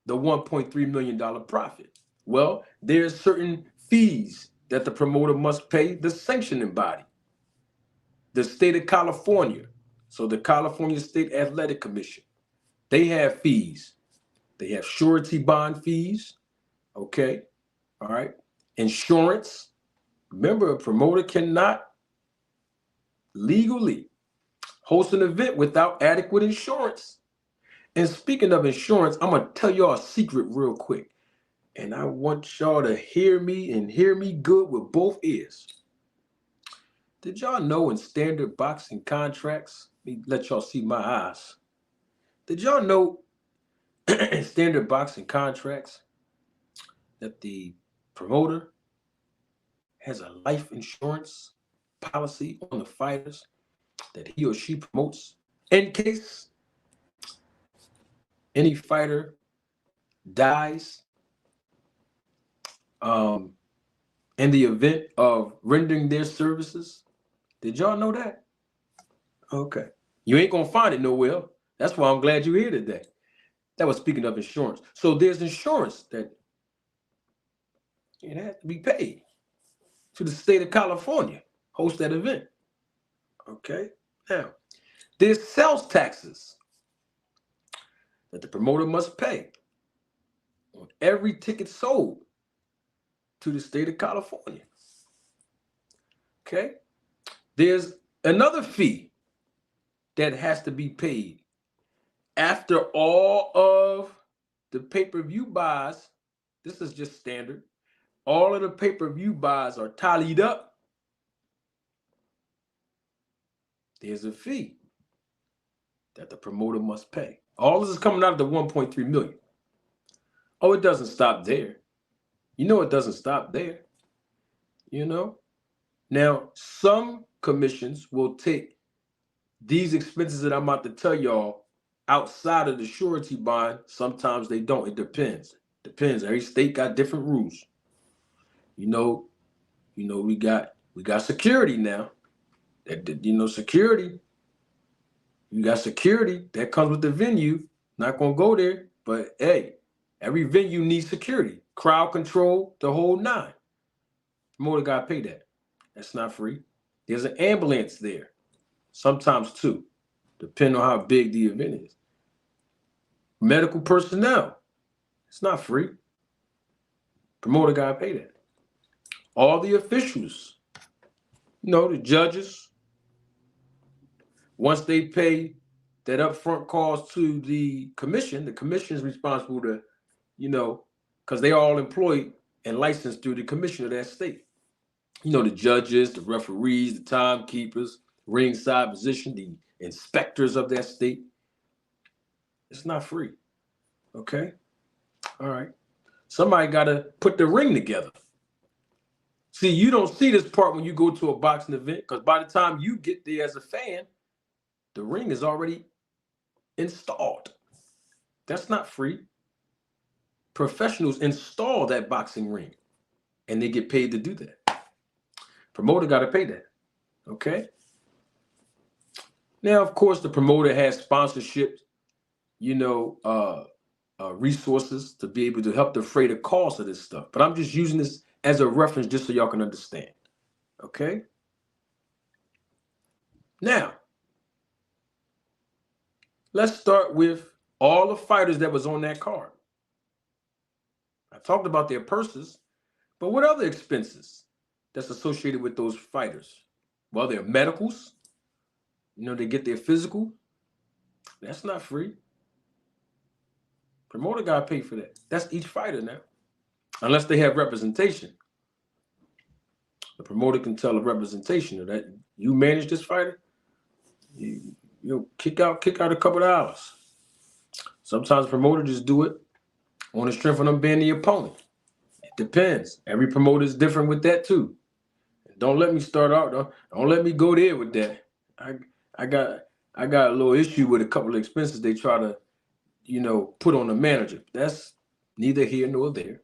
the 1.3 million dollar profit? Well, there's certain fees that the promoter must pay the sanctioning body, the state of California. So the California State Athletic Commission, they have fees. They have surety bond fees. Okay. All right. Insurance. Remember, a promoter cannot legally host an event without adequate insurance. And speaking of insurance, I'm going to tell y'all a secret real quick. And I want y'all to hear me and hear me good with both ears. Did y'all know in standard boxing contracts, let me let y'all see my eyes. Did y'all know in standard boxing contracts that the promoter has a life insurance policy on the fighters that he or she promotes in case any fighter dies in the event of rendering their services? Did y'all know that? Okay. You ain't gonna find it nowhere. That's why I'm glad you're here today. That was speaking of insurance. So there's insurance that it has to be paid to the state of California, host that event. Okay. Now, there's sales taxes that the promoter must pay on every ticket sold to the state of California. Okay. There's another fee that has to be paid after all of the pay-per-view buys. This is just standard. All of the pay-per-view buys are tallied up. There's a fee that the promoter must pay. All this is coming out of the 1.3 million. Oh, it doesn't stop there. You know it doesn't stop there. You know? Now, some commissions will take these expenses that I'm about to tell y'all outside of the surety bond. Sometimes they don't. It depends. Depends. Every state got different rules. You know, we got security now. Security. You got security that comes with the venue. Not gonna go there, but hey, every venue needs security, crowd control, the whole 9. Promoter gotta pay that. That's not free. There's an ambulance there, sometimes 2, depending on how big the event is. Medical personnel, it's not free. Promoter gotta pay that. All the officials, the judges, once they pay that upfront cost to the commission is responsible to, because they are all employed and licensed through the commission of that state. The judges, the referees, the timekeepers, ringside position, the inspectors of that state. It's not free. Okay? All right. Somebody got to put the ring together. See, you don't see this part when you go to a boxing event, because by the time you get there as a fan, the ring is already installed. That's not free. Professionals install that boxing ring, and they get paid to do that. Promoter got to pay that. Okay? Now, of course, the promoter has sponsorship, resources to be able to help defray the cost of this stuff. But I'm just using this as a reference just so y'all can understand. Okay? Now, let's start with all the fighters that was on that card. I talked about their purses, but what other expenses that's associated with those fighters? Well, their medicals, they get their physical. That's not free. Promoter got to pay for that. That's each fighter now. Unless they have representation. The promoter can tell the representation that you manage this fighter, you kick out a couple of dollars. Sometimes the promoter just do it on the strength of them being the opponent. It depends. Every promoter is different with that too. Don't let me start out. Don't let me go there with that. I got a little issue with a couple of expenses they try to, put on the manager. That's neither here nor there.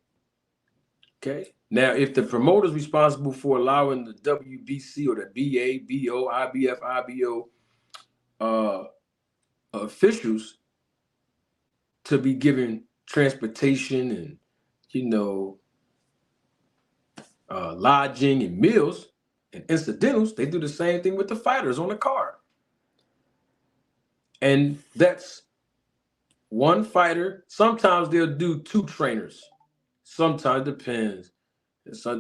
Okay. Now, if the promoter is responsible for allowing the WBC or the BA, BO, IBF, IBO officials to be given transportation and, lodging and meals and incidentals, they do the same thing with the fighters on the card. And that's one fighter. Sometimes they'll do two trainers. Sometimes it depends.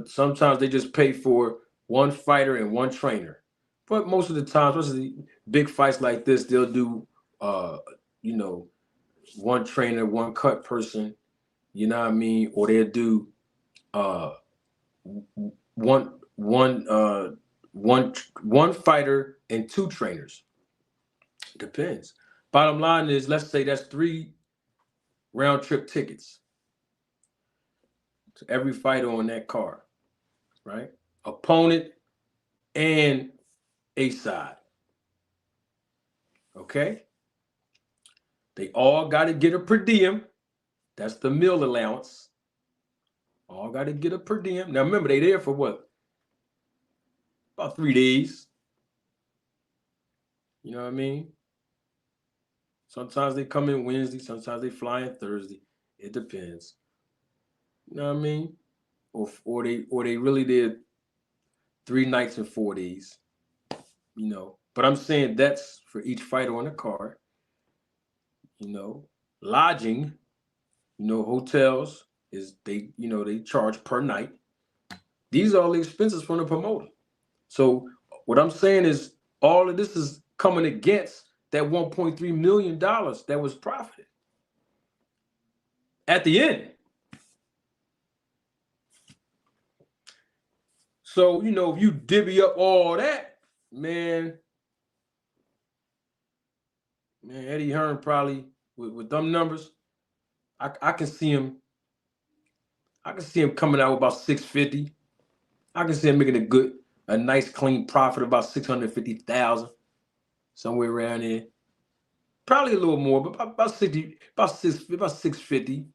Sometimes they just pay for one fighter and one trainer. But most of the time, especially big fights like this, they'll do, one trainer, one cut person, you know what I mean? Or they'll do one fighter and two trainers. Depends. Bottom line is, let's say that's 3 round trip tickets to every fighter on that card, right? Opponent and a side. Okay? They all got to get a per diem. That's the meal allowance. All got to get a per diem. Now remember, they there for what? About 3 days. You know what I mean? Sometimes they come in Wednesday. Sometimes they fly in Thursday. It depends. You know what I mean? Or they really did 3 nights and 4 days. But I'm saying that's for each fighter on the card. Lodging, hotels is they charge per night. These are all the expenses from the promoter. So what I'm saying is all of this is coming against that $1.3 million that was profited at the end. So, if you divvy up all that, man, Eddie Hearn probably with them numbers, I can see him. I can see him coming out with about 650. I can see him making a nice clean profit of about 650,000, somewhere around there. Probably a little more, but about 650.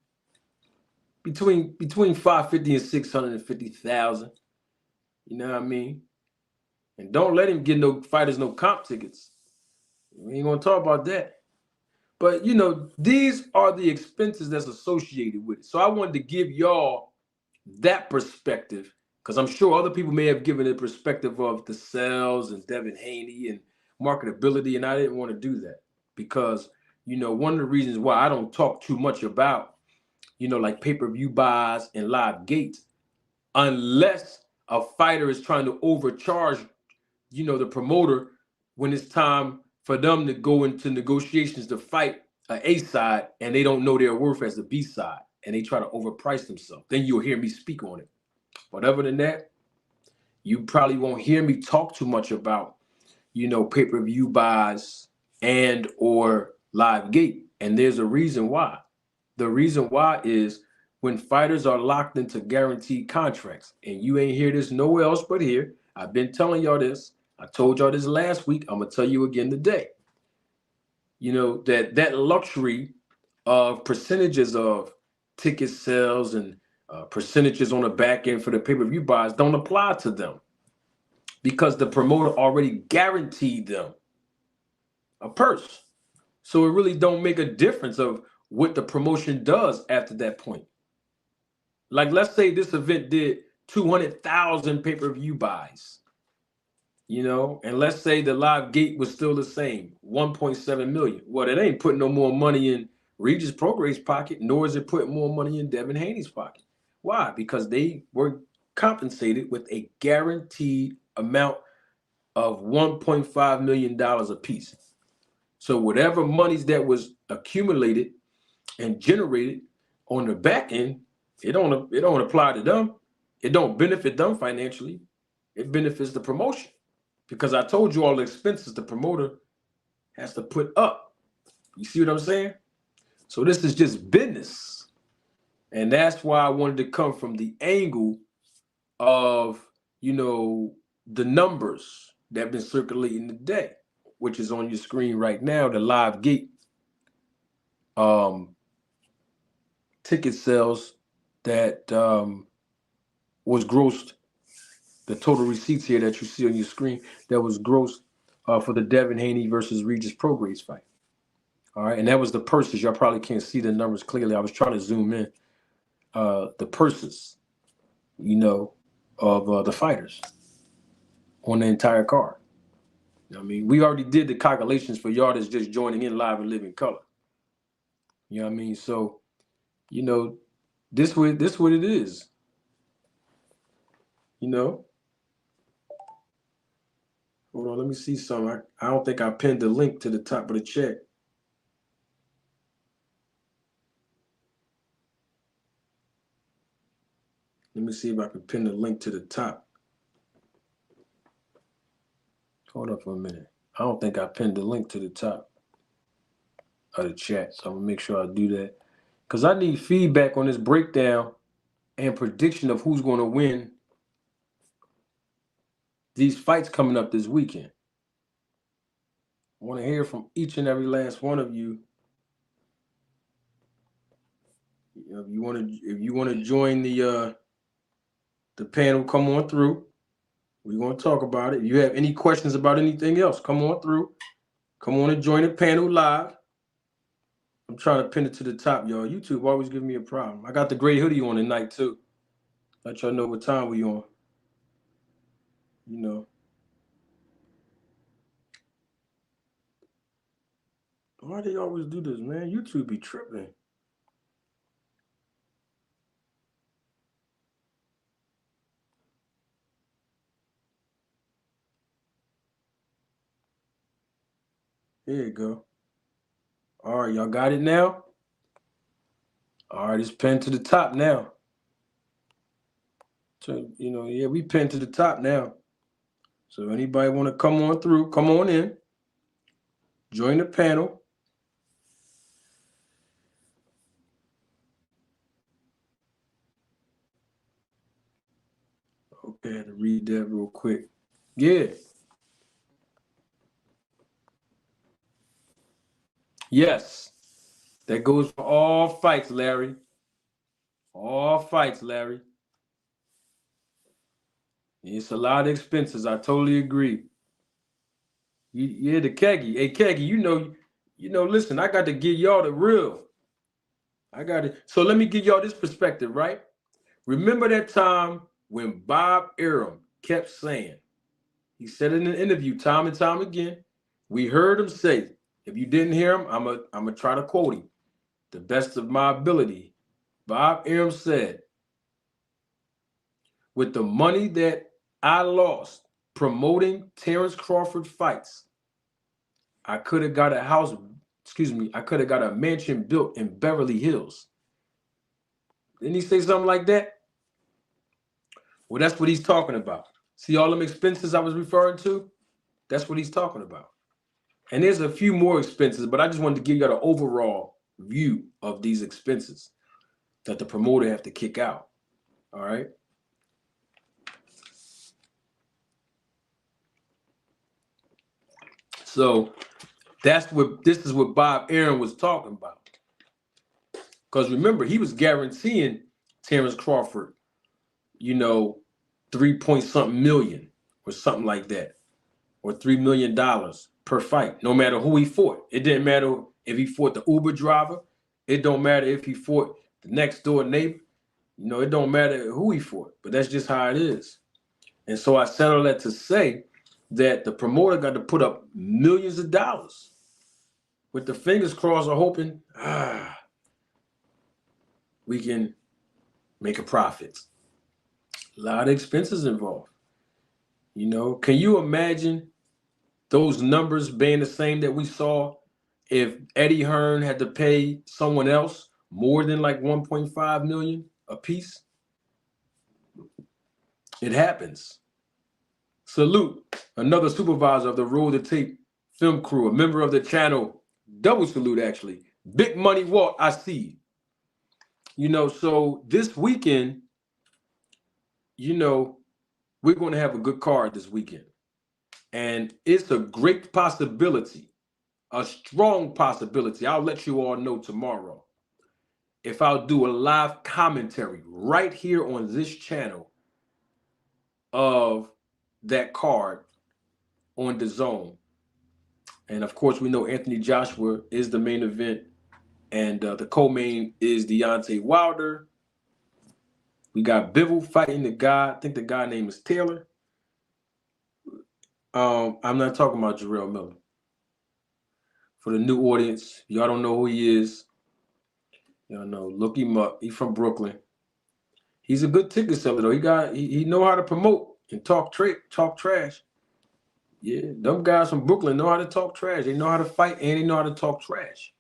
Between 550 and 650,000. You know what I mean? And don't let him get no fighters no comp tickets. We ain't gonna talk about that. But these are the expenses that's associated with it. So I wanted to give y'all that perspective, because I'm sure other people may have given a perspective of the sales and Devin Haney and marketability, and I didn't want to do that because one of the reasons why I don't talk too much about like pay-per-view buys and live gates, unless a fighter is trying to overcharge the promoter when it's time for them to go into negotiations to fight A side and they don't know their worth as the B side and they try to overprice themselves. Then you'll hear me speak on it. But other than that, you probably won't hear me talk too much about, pay-per-view buys and or live gate. And there's a reason why. The reason why is when fighters are locked into guaranteed contracts, and you ain't hear this nowhere else but here. I've been telling y'all this. I told y'all this last week. I'm going to tell you again today. That luxury of percentages of ticket sales and percentages on the back end for the pay-per-view buys don't apply to them because the promoter already guaranteed them a purse. So it really don't make a difference of what the promotion does after that point. Like, let's say this event did 200,000 pay-per-view buys, and let's say the live gate was still the same, 1.7 million. Well, it ain't putting no more money in Regis Prograve's pocket, nor is it putting more money in Devin Haney's pocket. Why? Because they were compensated with a guaranteed amount of $1.5 million apiece. So whatever monies that was accumulated and generated on the back end, it don't apply to them. It don't benefit them financially. It benefits the promotion. Because I told you all the expenses the promoter has to put up. You see what I'm saying? So this is just business. And that's why I wanted to come from the angle of, the numbers that have been circulating today, which is on your screen right now, the live gate ticket sales that was grossed, the total receipts here that you see on your screen that was grossed for the Devin Haney versus Regis Prograis fight. All right, and that was the purses. Y'all probably can't see the numbers clearly. I was trying to zoom in. The purses, of the fighters on the entire card. I mean, we already did the calculations for y'all that's just joining in live and living color. You know what I mean? So, this what it is. Hold on, let me see something. I don't think I pinned the link to the top of the chat. Let me see if I can pin the link to the top. Hold up for a minute. I don't think I pinned the link to the top of the chat, so I'm gonna make sure I do that. Because I need feedback on this breakdown and prediction of who's going to win these fights coming up this weekend. I want to hear from each and every last one of you. If you want to join the panel, come on through. We're going to talk about it. If you have any questions about anything else, come on through. Come on and join the panel live. I'm trying to pin it to the top, y'all. YouTube always give me a problem. I got the gray hoodie on tonight too. Let y'all know what time we on. Why they always do this, man? YouTube be tripping. Here you go. All right, y'all got it now? All right, it's pinned to the top now. So, we pinned to the top now. So anybody want to come on through, come on in. Join the panel. Okay, I had to read that real quick. Yeah. Yes. That goes for all fights, Larry. All fights, Larry. It's a lot of expenses. I totally agree. Yeah, the Keggy. Hey, Keggy, listen, I got to give y'all the real. I got it. So let me give y'all this perspective, right? Remember that time when Bob Arum kept saying, he said in an interview time and time again, we heard him say, if you didn't hear him, I'm gonna try to quote him. The best of my ability. Bob Arum said, with the money that I lost promoting Terrence Crawford fights, I could have got I could have got a mansion built in Beverly Hills. Didn't he say something like that? Well, that's what he's talking about. See all them expenses I was referring to? That's what he's talking about. And there's a few more expenses, but I just wanted to give you the overall view of these expenses that the promoter have to kick out. All right. So this is what Bob Arum was talking about. Because remember, he was guaranteeing Terrence Crawford, 3-point-something million or something like that, or $3 million per fight, no matter who he fought. It didn't matter if he fought the Uber driver. It don't matter if he fought the next door neighbor. It don't matter who he fought, but that's just how it is. And so I said all that to say that the promoter got to put up millions of dollars with the fingers crossed, are hoping we can make a profit. A lot of expenses involved. You know, can you imagine those numbers being the same that we saw if Eddie Hearn had to pay someone else more than like 1.5 million a piece? It happens. Salute another supervisor of the Roll the Tape film crew, a member of the channel. Double salute, actually. Big Money Walk, I see. You know, so this weekend, you know, we're going to have a good card this weekend. And it's a great possibility, a strong possibility. I'll let you all know tomorrow if I'll do a live commentary right here on this channel of that card on the zone. And of course, we know Anthony Joshua is the main event, and the co-main is Deontay Wilder. We got Bivol fighting the guy. I think the guy name is Taylor. I'm not talking about Jarrell Miller. For the new audience, y'all don't know who he is. Y'all know, look him up. He's from Brooklyn. He's a good ticket seller though. He know how to promote and talk trash. Yeah, them guys from Brooklyn know how to talk trash. They know how to fight and they know how to talk trash.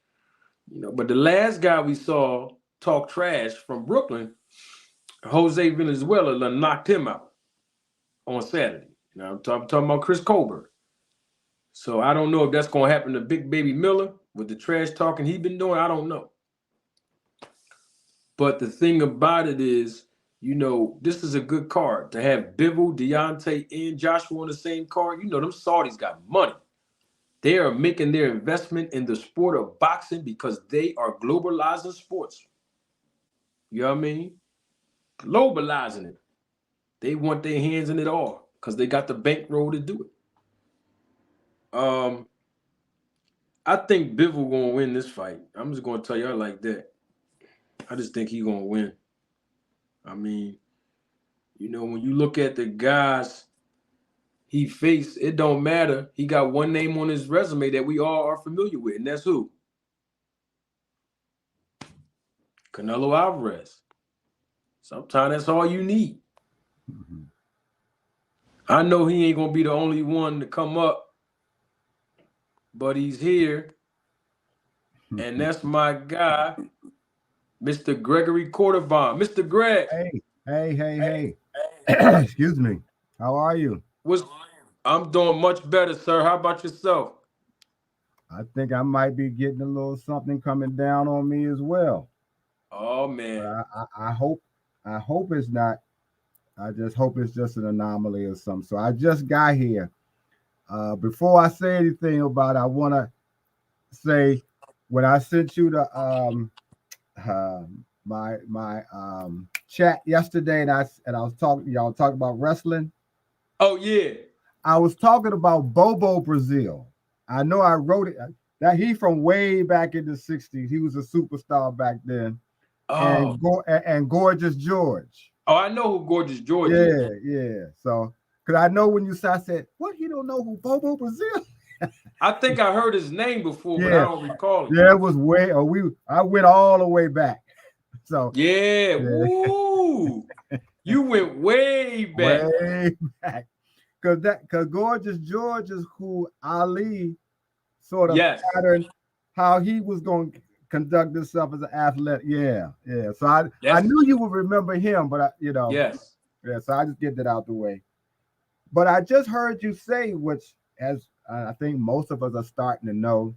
You know, but the last guy we saw talk trash from Brooklyn, Jose Valenzuela, knocked him out on Saturday. You know, I'm talking about Chris Colbert. So I don't know if that's going to happen to Big Baby Miller with the trash talking he's been doing. I don't know. But the thing about it is, you know, this is a good card to have Bivol, Deontay, and Joshua on the same card. You know, them Saudis got money. They are making their investment in the sport of boxing because they are globalizing sports. You know what I mean? Globalizing it. They want their hands in it all because they got the bankroll to do it. I think Bivol gonna win this fight. I'm just gonna tell y'all like that. I just think he's gonna win. I mean, you know, when you look at the guys he faced, it don't matter. He got one name on his resume that we all are familiar with, and that's who? Canelo Alvarez. Sometimes that's all you need. Mm-hmm. I know he ain't gonna be the only one to come up, but he's here, and that's my guy, Mr. Gregory Cordovan. Mr. Greg. Hey. Excuse me. How are you? I'm doing much better, sir. How about yourself? I think I might be getting a little something coming down on me as well. Oh man. I hope it's not. I just hope it's just an anomaly or something. So I just got here. Before I say anything about it, I want to say when I sent you the my chat yesterday, and I was talking, y'all talking about wrestling. Oh yeah, I was talking about Bobo Brazil. I know I wrote it. That he from way back in the '60s. He was a superstar back then. Oh. And Gorgeous George. Oh, I know who Gorgeous George is. Yeah. So, because I know when you said, I said, what? He don't know who Bobo Brazil? I think I heard his name before, but I don't recall it. Yeah, it was I went all the way back. So yeah. Woo. You went way back. Way back. Because Gorgeous George is who Ali sort of patterned how he was going to conduct himself as an athlete. Yeah. So I knew you would remember him, but Yes. Yeah, so I just get that out the way. But I just heard you say, which as I think most of us are starting to know,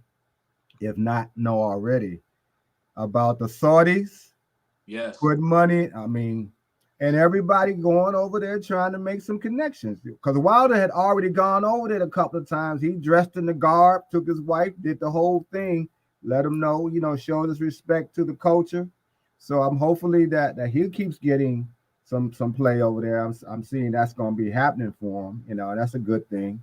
if not know already, about the Saudis. Yes. Putting money, and everybody going over there trying to make some connections. Because Wilder had already gone over there a couple of times. He dressed in the garb, took his wife, did the whole thing, let him know, showing his respect to the culture. So I'm hopefully that he keeps getting some play over there. I'm seeing that's going to be happening for him, and that's a good thing.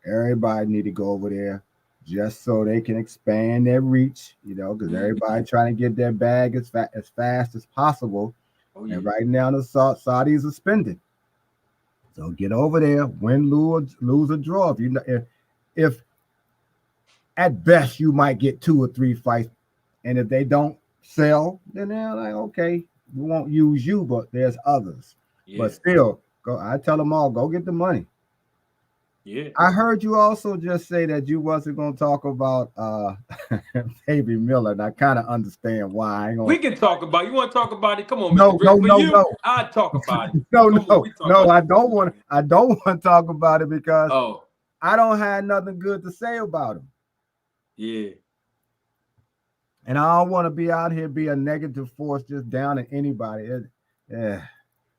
Everybody need to go over there just so they can expand their reach, because everybody trying to get their bag as fast as possible. Oh, yeah. And right now the Saudis are spending. So get over there, win, lose or draw. If at best you might get 2 or 3 fights, and if they don't sell, then they're like, okay, we won't use you, but there's others. Yeah. But still, Go. I tell them all, go get the money. Yeah. I heard you also just say that you wasn't gonna talk about Baby Miller, and I kind of understand why. I ain't gonna. We can talk about it. You want to talk about it? Come on, Mr. No, no, Griff. For no, you, no, I'd talk about it. no, Come on, no, we talk no. about I that. don't want. I don't want to talk about it because Oh, I don't have nothing good to say about him, yeah. and I don't want to be out here be a negative force just down at anybody. Yeah. So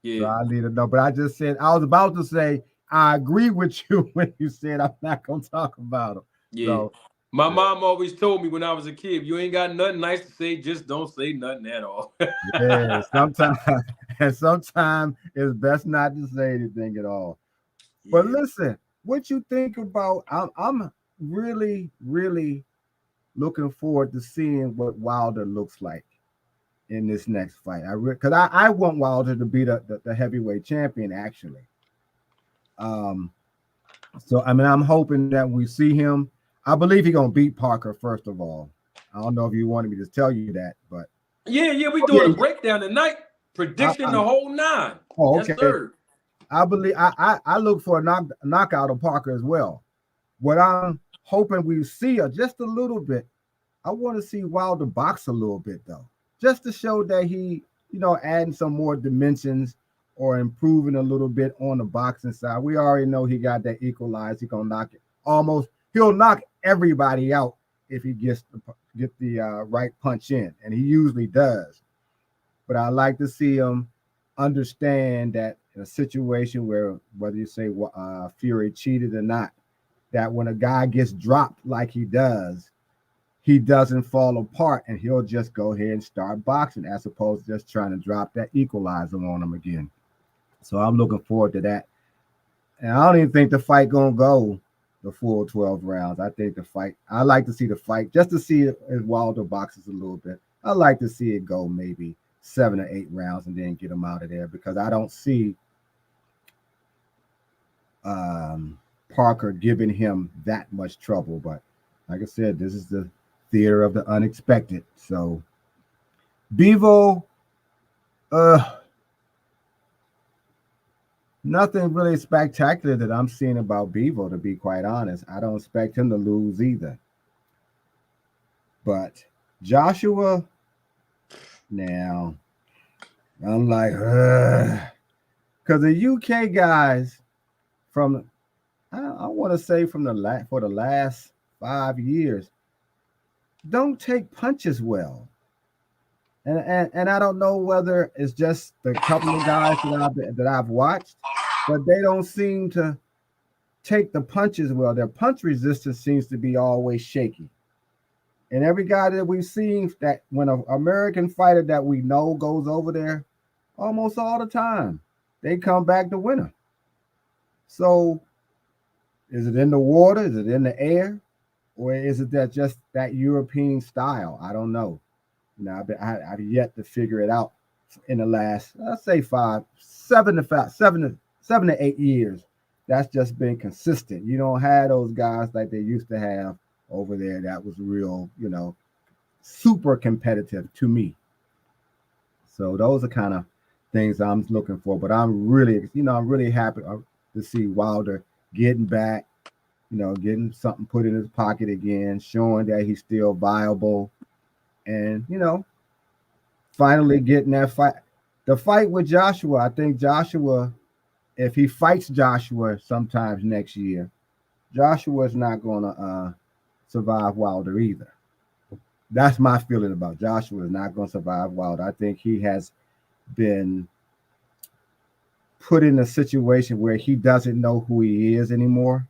Yeah. I need to know. But I just said I was about to say I agree with you when you said I'm not gonna talk about him. Yeah. So My mom always told me when I was a kid, you ain't got nothing nice to say, just don't say nothing at all. yeah, sometimes and sometimes it's best not to say anything at all. But Yeah. listen, what you think about? I'm really, really looking forward to seeing what Wilder looks like in this next fight. Because I want Wilder to be the heavyweight champion actually. Um, so I mean, I'm hoping that we see him. I believe he's gonna beat Parker first of all. I don't know if you wanted me to tell you that, but Yeah, we oh, yeah, doing a yeah. breakdown tonight. Prediction I, the whole nine. oh, Yes, okay. sir. I believe I look for a knockout of Parker as well. What I'm hoping we see just a little bit. I want to see Wilder box a little bit though, just to show that he, adding some more dimensions or improving a little bit on the boxing side. We already know he got that equalizer. He gonna knock it almost. He'll knock everybody out if he get the right punch in, and he usually does. But I like to see him understand that in a situation where whether you say Fury cheated or not, that when a guy gets dropped like he doesn't fall apart and he'll just go ahead and start boxing as opposed to just trying to drop that equalizer on him again. So I'm looking forward to that. And I don't even think the fight gonna go the full 12 rounds. I like to see the fight just to see if Wilder boxes a little bit. I like to see it go maybe 7 or 8 rounds and then get him out of there because I don't see Parker giving him that much trouble. But like I said, this is the theater of the unexpected. So Bevo, nothing really spectacular that I'm seeing about Bevo, to be quite honest. I don't expect him to lose either. But Joshua, now, I'm like, because the UK guys from, I want to say for the last 5 years, don't take punches well. And I don't know whether it's just the couple of guys that I've watched, but they don't seem to take the punches well. Their punch resistance seems to be always shaky. And every guy that we've seen, that when an American fighter that we know goes over there, almost all the time, they come back the winner. So is it in the water? Is it in the air? Or is it that just that European style? I don't know. I've yet to figure it out in the last, let's say 7 to 8 years. That's just been consistent. You don't have those guys like they used to have over there. That was real, super competitive to me. So those are kind of things I'm looking for. But I'm really happy to see Wilder getting back, getting something put in his pocket again, showing that he's still viable. And finally getting that fight. The fight with Joshua, I think Joshua, if he fights Joshua sometimes next year, Joshua is not going to survive Wilder either. That's my feeling about Joshua is not going to survive Wilder. I think he has been put in a situation where he doesn't know who he is anymore.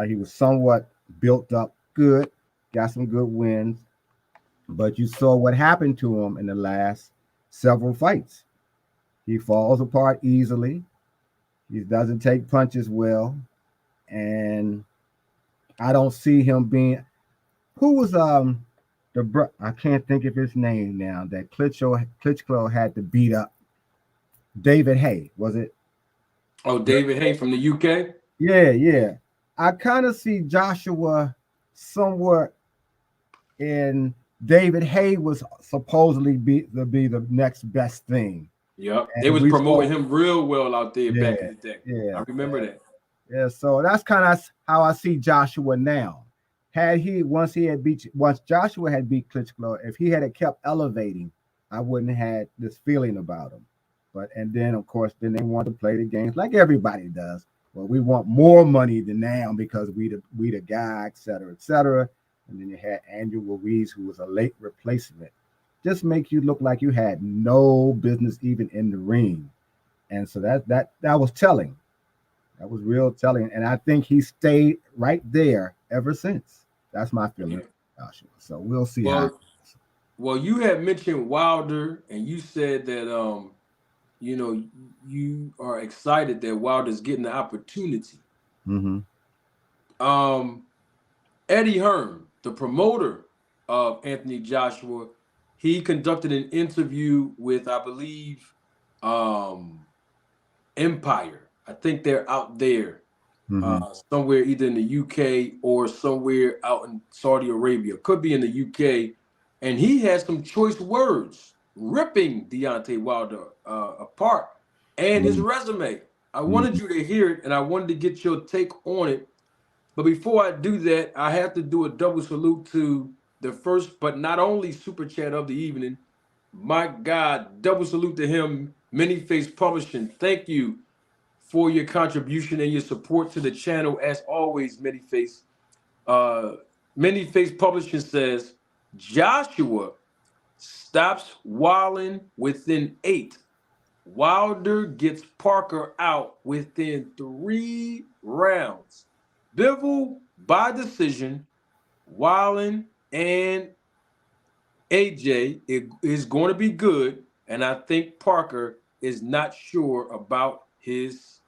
He was somewhat built up good, got some good wins. But you saw what happened to him in the last several fights. He falls apart easily. He doesn't take punches well. And I don't see him being who was I can't think of his name now that Klitschko had to beat up. David Hay, was it? Oh, David Haney from the UK? Yeah. I kind of see Joshua somewhat in David Hay was supposedly be the next best thing. Yep. They And was we promoting spoke. him real well out there Yeah, back in the day. yeah, I remember that. yeah. So that's kind of how I see Joshua now. Once Joshua had beat Klitschko, if he had kept elevating, I wouldn't have had this feeling about him. But and then of course, then they want to play the games like everybody does. Well, we want more money than now because we the guy, et cetera, et cetera. And then you had Andrew Ruiz, who was a late replacement. Just make you look like you had no business even in the ring. And so that was telling. That was real telling. And I think he stayed right there ever since. That's my feeling, Joshua. So we'll see how. Well, well, you had mentioned Wilder, and you said that you know, you are excited that Wilder's getting the opportunity. Mm-hmm. Um, Eddie Hearn, the promoter of Anthony Joshua, he conducted an interview with, I believe, um, Empire. I think they're out there Mm-hmm. somewhere either in the UK or somewhere out in Saudi Arabia. Could be in the UK. And he has some choice words ripping Deontay Wilder apart and his resume. I wanted Mm-hmm. you to hear it and I wanted to get your take on it. But before I do that, I have to do a double salute to the first, but not only super chat of the evening. My God, double salute to him, Many Face Publishing. Thank you for your contribution and your support to the channel. As always, Manyface. Manyface Publishing says Joshua stops Wallin within 8. Wilder gets Parker out within 3 rounds. Bivol by decision. Wallin and AJ is going to be good, and I think Parker is not sure about his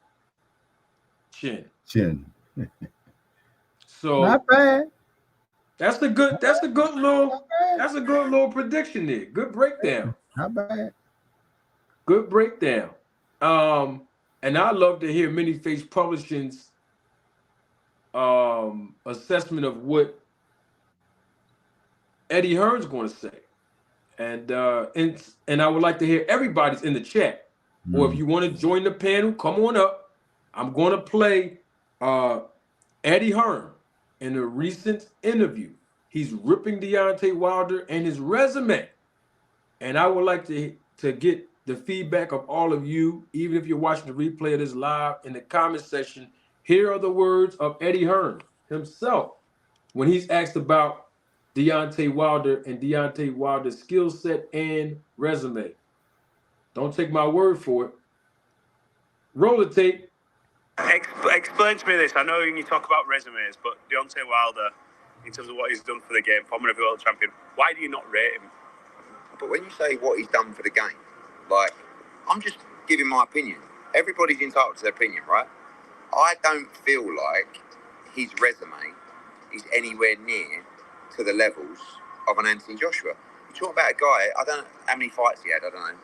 chin. Chin. So Not bad. Not bad. that's a good little prediction there. Good breakdown. Not bad. Good breakdown. And I love to hear Many Face Publishing's assessment of what Eddie Hearn's going to say. And I would like to hear everybody's in the chat. Or if Mm. you want to join the panel, come on up. I'm going to play Eddie Hearn in a recent interview. He's ripping Deontay Wilder and his resume. And I would like to get the feedback of all of you, even if you're watching the replay of this live, in the comment section. Here are the words of Eddie Hearn himself when he's asked about Deontay Wilder and Deontay Wilder's skill set and resume. Don't take my word for it. Roll the tape. Explain to me this. I know you talk about resumes, but Deontay Wilder, in terms of what he's done for the game, former world champion, why do you not rate him? But when you say what he's done for the game, like, I'm just giving my opinion. Everybody's entitled to their opinion, right? I don't feel like his resume is anywhere near to the levels of an Anthony Joshua. You talk about a guy, I don't know how many fights he had, I don't know,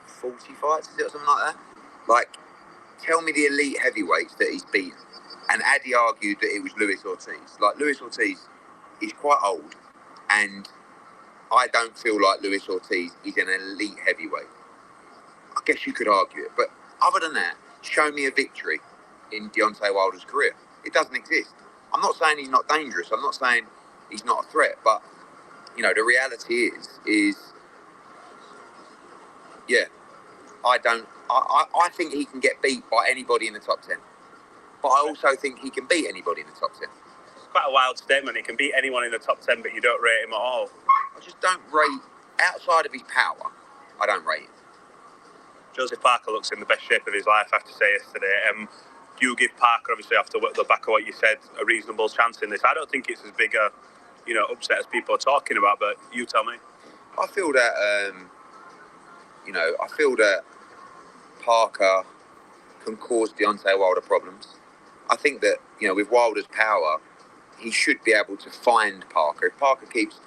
40 fights, is it, or something like that? Like, tell me the elite heavyweights that he's beaten. And Addy argued that it was Luis Ortiz. Like, Luis Ortiz is quite old, and I don't feel like Luis Ortiz is an elite heavyweight. I guess you could argue it. But other than that, show me a victory in Deontay Wilder's career. It doesn't exist. I'm not saying he's not dangerous. I'm not saying he's not a threat. But, you know, the reality is yeah, I think he can get beat by anybody in the top 10. But I also think he can beat anybody in the top 10. It's quite a wild statement. He can beat anyone in the top 10, but you don't rate him at all. I just don't rate, outside of his power, I don't rate him. Joseph Parker looks in the best shape of his life, I have to say, yesterday. Do you give Parker, obviously, after the back of what you said, a reasonable chance in this? I don't think it's as big a, upset as people are talking about, but you tell me. I feel that, I feel that Parker can cause Deontay Wilder problems. I think that, with Wilder's power, he should be able to find Parker. If Parker keeps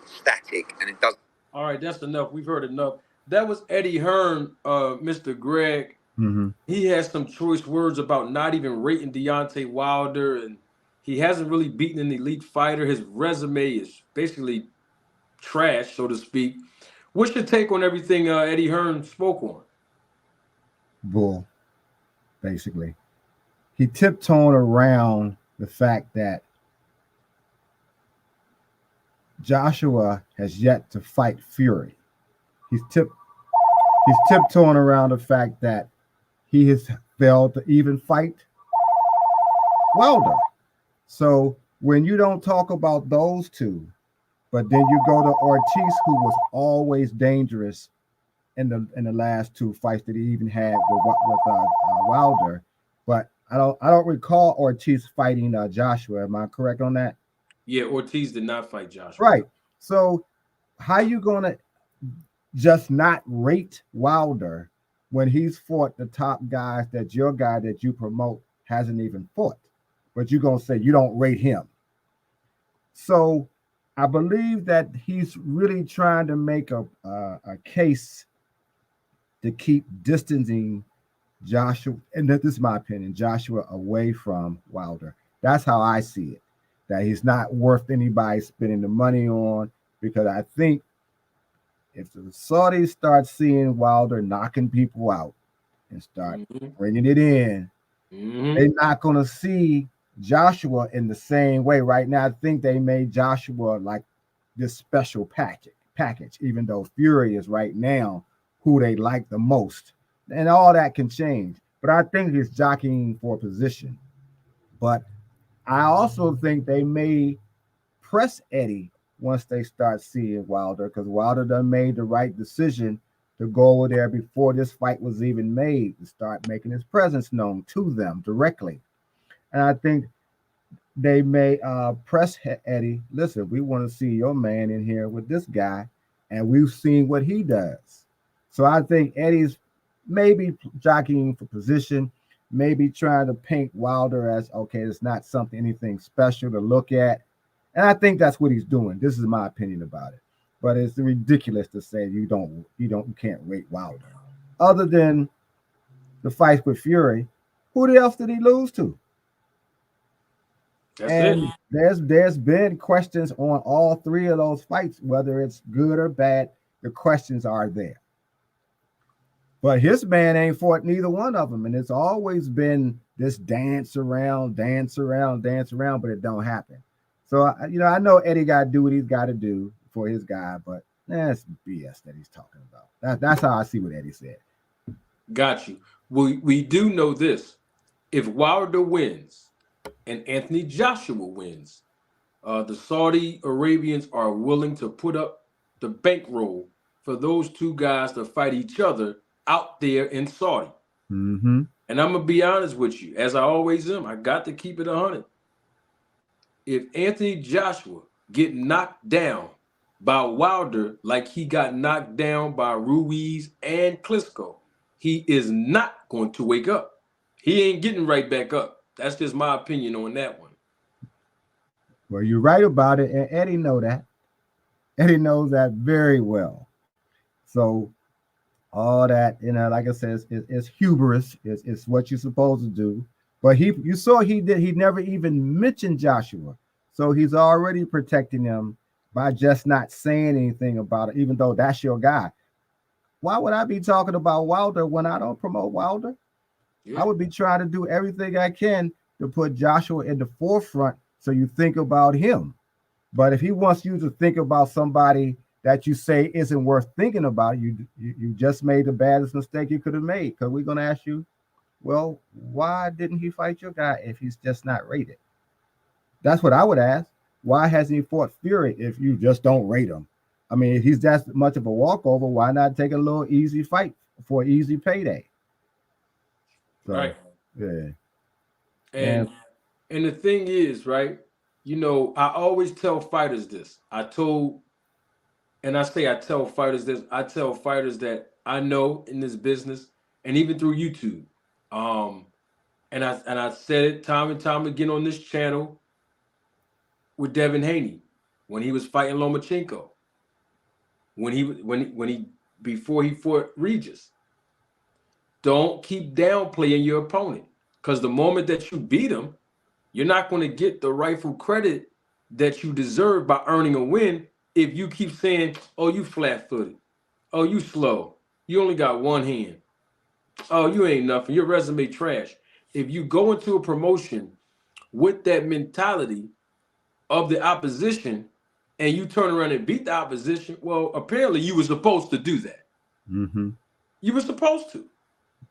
static and it doesn't. All right, that's enough. We've heard enough. That was Eddie Hearn, Mr. Greg. Mm-hmm. He has some choice words about not even rating Deontay Wilder, and he hasn't really beaten an elite fighter. His resume is basically trash, so to speak. What's your take on everything Eddie Hearn spoke on? bull, basically. He tiptoed around the fact that Joshua has yet to fight Fury. He's tip he's tiptoeing around the fact that he has failed to even fight Wilder. So when you don't talk about those two, but then you go to Ortiz, who was always dangerous in the last two fights that he even had with Wilder, but I don't recall Ortiz fighting Joshua. Am I correct on that? Yeah, Ortiz did not fight Joshua. Right. So how you gonna just not rate Wilder when he's fought the top guys that your guy that you promote hasn't even fought? But you're gonna say you don't rate him. So I believe that he's really trying to make a case to keep distancing Joshua, and this is my opinion, Joshua away from Wilder. That's how I see it. That he's not worth anybody spending the money on, because I think if the Saudis start seeing Wilder knocking people out and start bringing it in, they're not going to see Joshua in the same way. Right now, I think they made Joshua like this special package, even though Fury is right now who they like the most. And all that can change. But I think he's jockeying for position. But I also think they may press Eddie once they start seeing Wilder, because Wilder done made the right decision to go over there before this fight was even made, to start making his presence known to them directly. And I think they may press Eddie, listen, we want to see your man in here with this guy, and we've seen what he does. So I think Eddie's maybe jockeying for position, maybe trying to paint Wilder as, okay, it's not anything special to look at. And I think that's what he's doing. This is my opinion about it. But it's ridiculous to say you can't rate Wilder. Other than the fight with Fury, who else did he lose to? That's and it. there's been questions on all three of those fights, whether it's good or bad. The questions are there. But his man ain't fought neither one of them. And it's always been this dance around, but it don't happen. So, I know Eddie got to do what he's got to do for his guy, but that's BS that he's talking about. That's how I see what Eddie said. Got you. We do know this. If Wilder wins and Anthony Joshua wins, the Saudi Arabians are willing to put up the bankroll for those two guys to fight each other out there in Saudi. Mm-hmm. And I'm going to be honest with you, as I always am, I got to keep it 100. If Anthony Joshua get knocked down by Wilder like he got knocked down by Ruiz and Klitschko, he is not going to wake up. He ain't getting right back up. That's just my opinion on that one. Well, you're right about it, and Eddie knows that. Eddie knows that very well. So all that, like I said, it's hubris. It's what you're supposed to do. But you saw he never even mentioned Joshua. So he's already protecting him by just not saying anything about it, even though that's your guy. Why would I be talking about Wilder when I don't promote Wilder? Yeah. I would be trying to do everything I can to put Joshua in the forefront so you think about him. But if he wants you to think about somebody that you say isn't worth thinking about, you just made the baddest mistake you could have made. Because we're going to ask you, well, why didn't he fight your guy if he's just not rated? That's what I would ask. Why hasn't he fought Fury if you just don't rate him? I mean, if he's that much of a walkover, why not take a little easy fight for an easy payday? So, right. Yeah. And the thing is, right, I always tell fighters this. I tell fighters this. I tell fighters that I know in this business, and even through YouTube. And I said it time and time again on this channel with Devin Haney when he was fighting Lomachenko. Before he fought Regis. Don't keep downplaying your opponent, because the moment that you beat him, you're not going to get the rightful credit that you deserve by earning a win if you keep saying, oh, you flat-footed, oh, you slow, you only got one hand. oh, you ain't nothing. Your resume trash. If you go into a promotion with that mentality of the opposition and you turn around and beat the opposition, well, apparently you were supposed to do that. Mm-hmm. You were supposed to.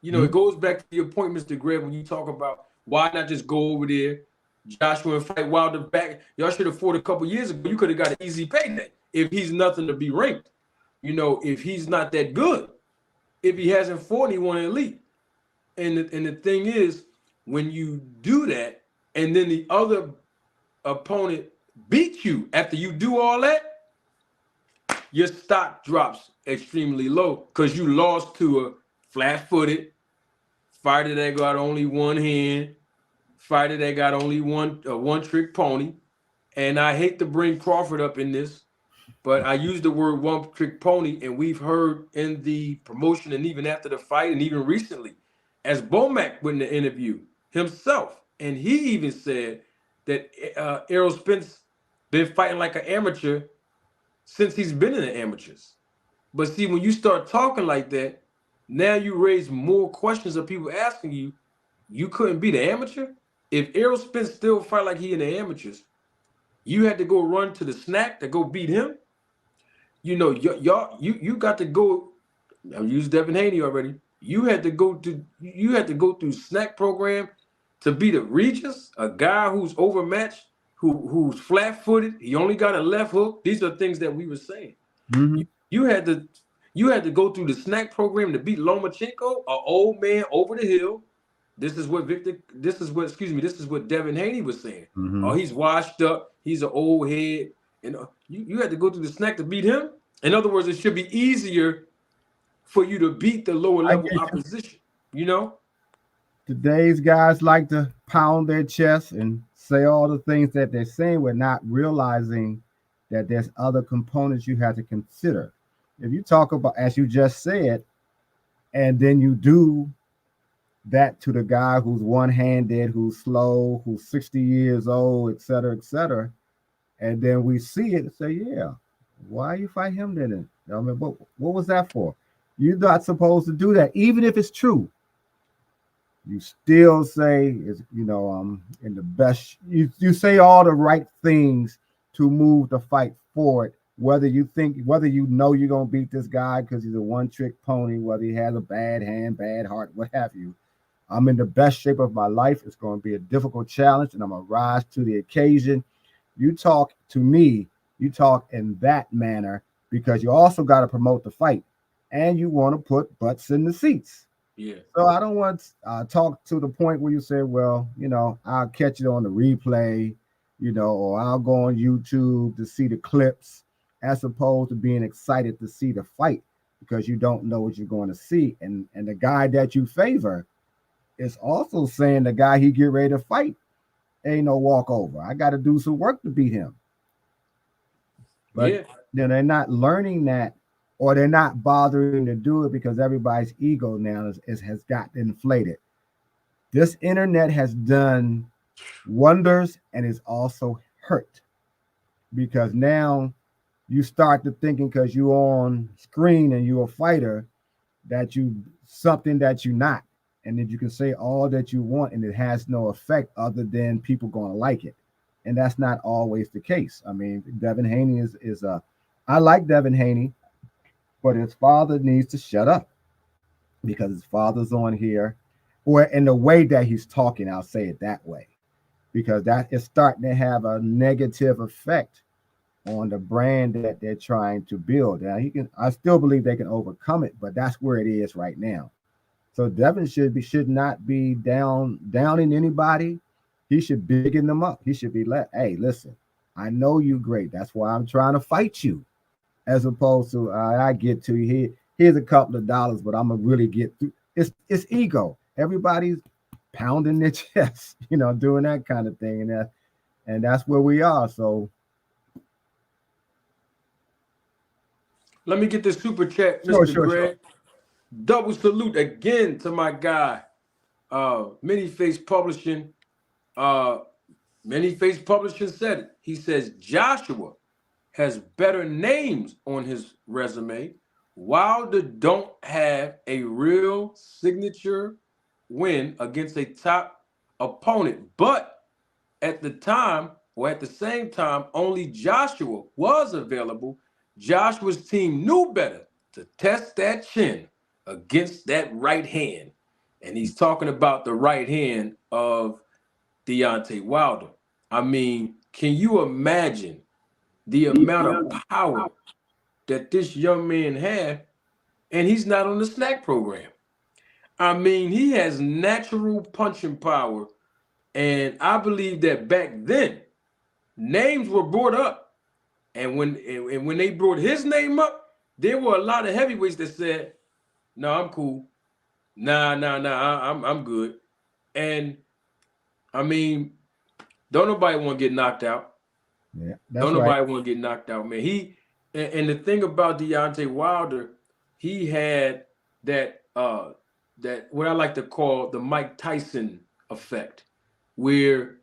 You know, it goes back to your point, Mr. Greg, when you talk about why not just go over there, Joshua, and fight Wilder back. Y'all should have fought a couple years ago. You could have got an easy payday if he's nothing to be ranked. You know, if he's not that good, if he hasn't fought anyone elite. And the thing is, when you do that, and then the other opponent beats you after you do all that, your stock drops extremely low because you lost to a flat-footed fighter that got only one hand, fighter that got only one-trick pony. And I hate to bring Crawford up in this, but I use the word one-trick pony, and we've heard in the promotion and even after the fight and even recently, as Bomac went in the interview himself, and he even said that Errol Spence been fighting like an amateur since he's been in the amateurs. But see, when you start talking like that, now you raise more questions of people asking you, you couldn't be the amateur? If Errol Spence still fight like he in the amateurs, you had to go run to the SNAC to go beat him? You know, you got to go. I used Devin Haney already. You had to go through SNAC program to beat a Regis, a guy who's overmatched, who's flat-footed. He only got a left hook. These are things that we were saying. Mm-hmm. You had to go through the SNAC program to beat Lomachenko, an old man over the hill. This is what Devin Haney was saying. Mm-hmm. Oh, he's washed up. He's an old head. And you had to go through the SNAC to beat him. In other words, it should be easier for you to beat the lower level opposition. You know? Today's guys like to pound their chest and say all the things that they're saying, we're not realizing that there's other components you have to consider. If you talk about, as you just said, and then you do that to the guy who's one-handed, who's slow, who's 60 years old, et cetera, and then we see it and say, yeah, why you fight him then? I mean, what was that for? You're not supposed to do that, even if it's true. You still say, in the best, you say all the right things to move the fight forward, whether you know you're going to beat this guy because he's a one-trick pony, whether he has a bad hand, bad heart, what have you. I'm in the best shape of my life. It's going to be a difficult challenge, and I'm going to rise to the occasion. You talk to me, you talk in that manner because you also got to promote the fight, and you want to put butts in the seats. Yeah. So I don't want to talk to the point where you say, well, I'll catch it on the replay, or I'll go on YouTube to see the clips, as opposed to being excited to see the fight because you don't know what you're going to see. And the guy that you favor is also saying the guy he get ready to fight ain't no walkover. I got to do some work to beat him. But then they're not learning that, or they're not bothering to do it because everybody's ego now has got inflated. This internet has done wonders and is also hurt because now you start to thinking because you're on screen and you're a fighter that you something that you're not, and that you can say all that you want and it has no effect other than people going to like it. And that's not always the case. I mean, Devin Haney I like Devin Haney, but his father needs to shut up because his father's on here, or in the way that he's talking, I'll say it that way, because that is starting to have a negative effect on the brand that they're trying to build. Now I still believe they can overcome it, but that's where it is right now. So Devin should not be downing anybody. He should bigging them up. He should be hey, listen, I know you great. That's why I'm trying to fight you. As opposed to I get to you here's a couple of dollars, but I'm gonna really get through. It's ego. Everybody's pounding their chest, doing that kind of thing, and that's where we are. So let me get this super chat, Mr. Greg. Sure. Double salute again to my guy, Many Face Publishing. Many Face Publishing said it. He says Joshua has better names on his resume. Wilder don't have a real signature win against a top opponent, but at the time, or at the same time, only Joshua was available. Joshua's team knew better to test that chin against that right hand. And he's talking about the right hand of Deontay Wilder. I mean, can you imagine the amount of power that this young man had? And he's not on the SNAC program. I mean, he has natural punching power. And I believe that back then, names were brought up. And when they brought his name up, there were a lot of heavyweights that said, "No, I'm cool. Nah, I'm good." And I mean, don't nobody want to get knocked out. Yeah, that's Don't right. nobody want to get knocked out, man. And the thing about Deontay Wilder, he had that that what I like to call the Mike Tyson effect, where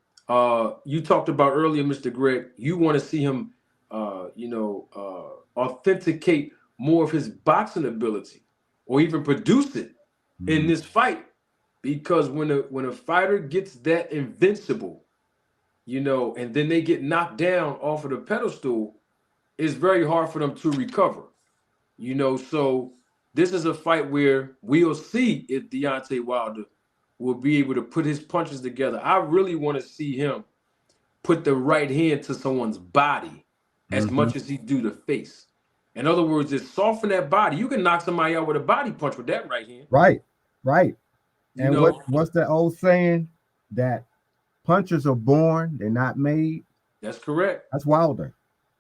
you talked about earlier, Mr. Greg. You want to see him, authenticate more of his boxing ability, or even produce it in this fight, because when a fighter gets that invincible, and then they get knocked down off of the pedestal, it's very hard for them to recover. So this is a fight where we'll see if Deontay Wilder will be able to put his punches together. I really want to see him put the right hand to someone's body as much as he do the face. In other words, just soften that body. You can knock somebody out with a body punch with that right hand. Right. And You know, what's the old saying? That punchers are born, they're not made. that's correct. That's Wilder.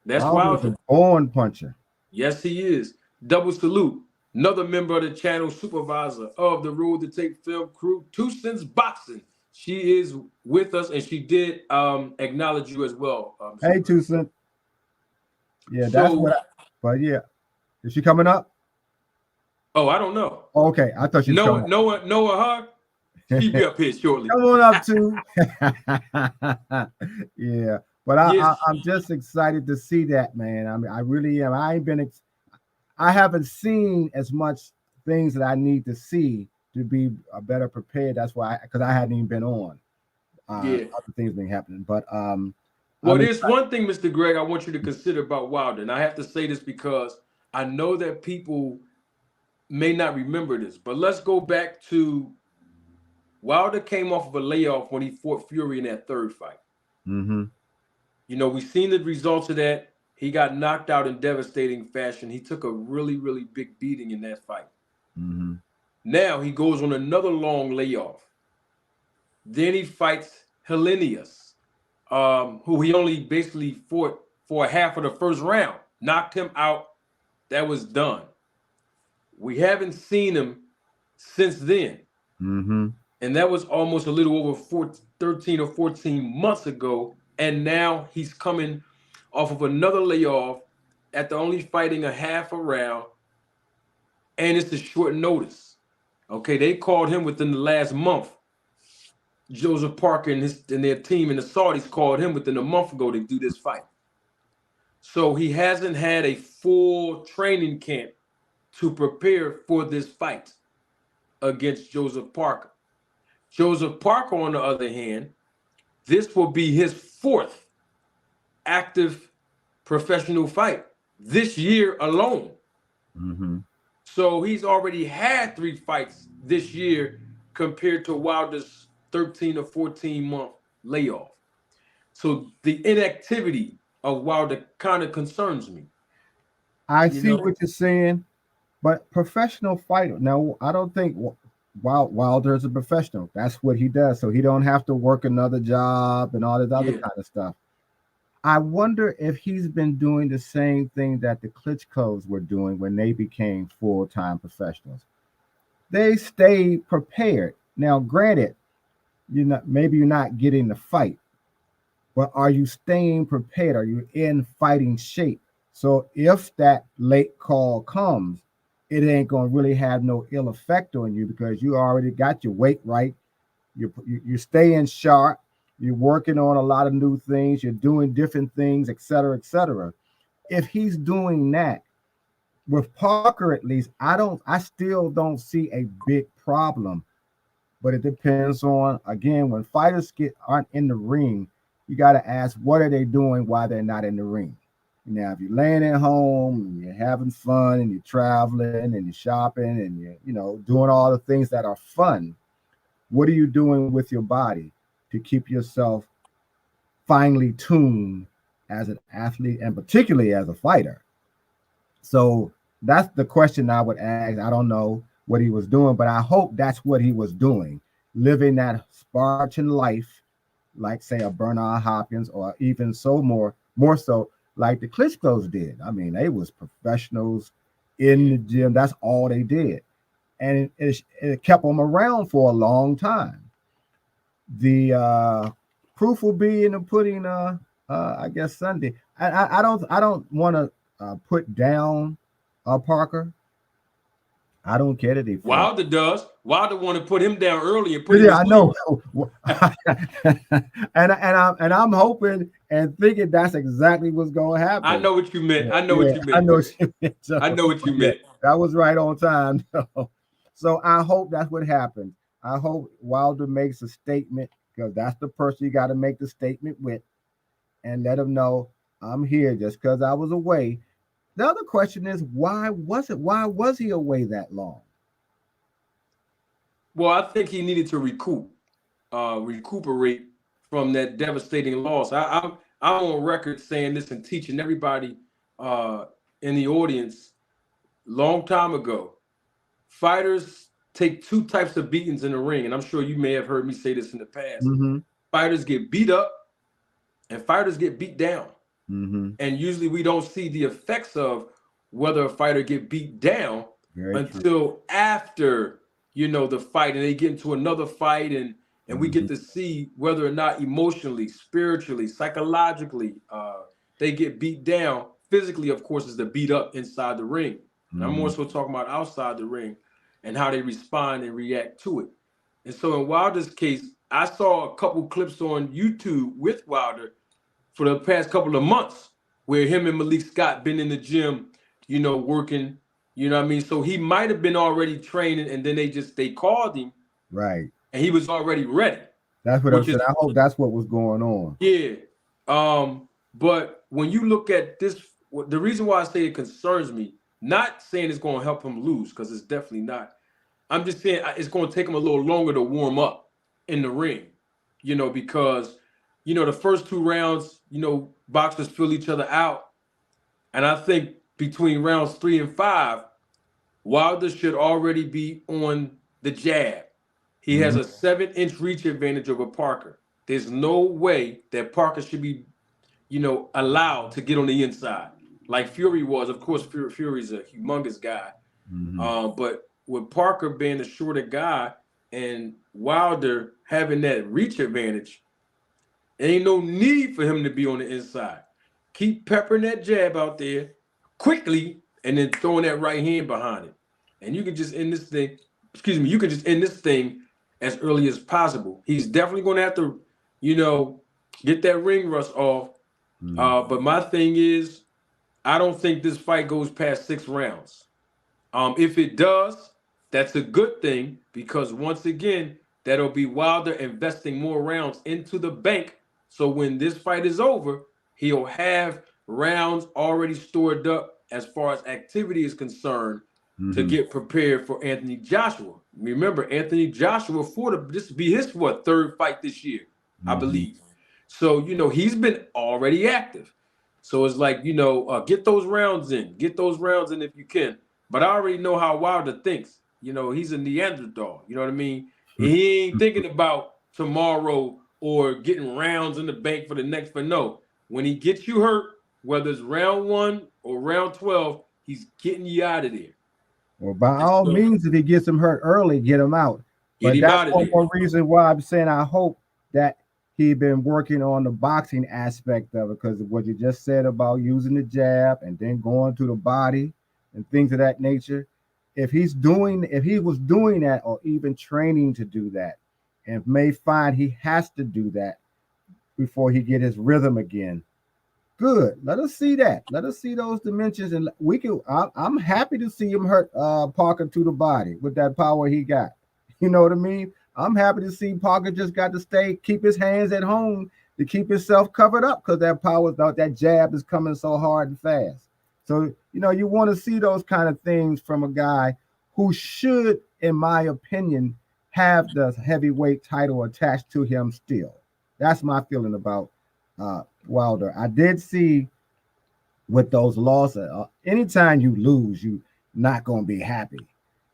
That's Wilder's Wilder. a born puncher. Yes, he is. Double salute. Another member of the channel, supervisor of the Rule to Take Film crew, 2 Cents Boxing. She is with us, and she did acknowledge you as well. Hey, 2 Cents. Yeah, that's what. But yeah, is she coming up? Oh, I don't know. Okay, I thought she was coming up. Noah, she be up here shortly. Come on up, too. Yeah, but I'm just excited to see that, man. I mean, I really am. I haven't seen as much things that I need to see to be better prepared. That's why, because I hadn't even been on. Other things been happening, but well, there's one thing, Mr. Greg, I want you to consider about Wilder, and I have to say this because I know that people may not remember this, but let's go back to Wilder came off of a layoff when he fought Fury in that third fight. We've seen the results of that. He got knocked out in devastating fashion. He took a really, really big beating in that fight. Now he goes on another long layoff. Then he fights Helenius, who he only basically fought for half of the first round. Knocked him out. That was done. We haven't seen him since then. And that was almost a little over 13 or 14 months ago. And now he's coming off of another layoff after only fighting a half a round. And it's a short notice. Okay, they called him within the last month. Joseph Parker and their team and the Saudis called him within a month ago to do this fight. So he hasn't had a full training camp to prepare for this fight against Joseph Parker. Joseph Parker, on the other hand, this will be his 4th active professional fight this year alone. So he's already had 3 fights this year compared to Wilder's 13 or 14 month layoff. So the inactivity of Wilder kind of concerns me. I see what you're saying, but professional fighter. Now, I don't think Wilder is a professional. That's what he does. So he don't have to work another job and all this other kind of stuff. I wonder if he's been doing the same thing that the Klitschko's were doing when they became full-time professionals. They stayed prepared. Now, granted, maybe you're not getting the fight, but are you staying prepared? Are you in fighting shape? So if that late call comes, it ain't gonna really have no ill effect on you because you already got your weight right. You're staying sharp. You're working on a lot of new things. You're doing different things, et cetera, et cetera. If he's doing that, with Parker, at least, I still don't see a big problem. But it depends on, again, when fighters aren't in the ring, you got to ask, what are they doing while they're not in the ring? Now, if you're laying at home and you're having fun and you're traveling and you're shopping and you're doing all the things that are fun, what are you doing with your body to keep yourself finely tuned as an athlete and particularly as a fighter? So that's the question I would ask. I don't know what he was doing, but I hope that's what he was doing, living that Spartan life, like say a Bernard Hopkins, or even more so like the Klitschko's did. I mean, they was professionals in the gym. That's all they did, and it kept them around for a long time. The proof will be in the pudding. I guess Sunday. I don't want to put down Parker. I don't care that he fought. Wilder does. Wilder want to put him down early and put him. Yeah, I know. and I'm hoping and thinking that's exactly what's going to happen. I know what you meant. I know what you meant. I know what you meant. So, I know what you meant. That was right on time. So I hope that's what happens. I hope Wilder makes a statement, because that's the person you got to make the statement with, and let him know I'm here just because I was away. The other question is, why was he away that long? Well, I think he needed to recuperate from that devastating loss. I'm on record saying this and teaching everybody in the audience long time ago. Fighters take two types of beatings in the ring, and I'm sure you may have heard me say this in the past. Mm-hmm. Fighters get beat up and fighters get beat down. Mm-hmm. And usually we don't see the effects of whether a fighter get beat down until after, the fight, and they get into another fight, and we get to see whether or not emotionally, spiritually, psychologically, they get beat down. Physically, of course, is the beat up inside the ring. And I'm also talking about outside the ring and how they respond and react to it. And so in Wilder's case, I saw a couple clips on YouTube with Wilder for the past couple of months where him and Malik Scott been in the gym, working, what I mean? So he might have been already training, and then they called him. Right. And he was already ready. That's what I said. I hope that's what was going on. Yeah. But when you look at this, the reason why I say it concerns me, not saying it's going to help him lose, because it's definitely not. I'm just saying it's going to take him a little longer to warm up in the ring, because the first two rounds, boxers fill each other out. And I think between rounds 3 and 5, Wilder should already be on the jab. He has a 7-inch reach advantage over Parker. There's no way that Parker should be, allowed to get on the inside like Fury was. Of course, Fury's a humongous guy. But with Parker being the shorter guy and Wilder having that reach advantage, ain't no need for him to be on the inside. Keep peppering that jab out there quickly and then throwing that right hand behind it. And you can just end this thing, you can just end this thing as early as possible. He's definitely going to have to, get that ring rust off. But my thing is, I don't think this fight goes past 6 rounds. If it does, that's a good thing, because once again, that'll be Wilder investing more rounds into the bank. So when this fight is over, he'll have rounds already stored up as far as activity is concerned to get prepared for Anthony Joshua. Remember, Anthony Joshua this will be his third fight this year, I believe. So, he's been already active. So it's like, get those rounds in. Get those rounds in if you can. But I already know how Wilder thinks. He's a Neanderthal. You know what I mean? He ain't thinking about tomorrow or getting rounds in the bank for the next fight. No. When he gets you hurt, whether it's round 1 or round 12, he's getting you out of there. Well, by all means, if he gets him hurt early, get him out. But that's one more reason why I'm saying I hope that he's been working on the boxing aspect of it, because of what you just said about using the jab and then going to the body and things of that nature. If he was doing that, or even training to do that, and may find he has to do that before he get his rhythm again, Good. Let us see that. Let us see those dimensions, and we can. I'm happy to see him hurt Parker to the body with that power he got. You know what I mean? I'm happy to see Parker just got to keep his hands at home to keep himself covered up because that power, that jab is coming so hard and fast. So you want to see those kind of things from a guy who should, in my opinion, have the heavyweight title attached to him still. That's my feeling about Wilder. I did see with those losses, anytime you lose, you not going to be happy.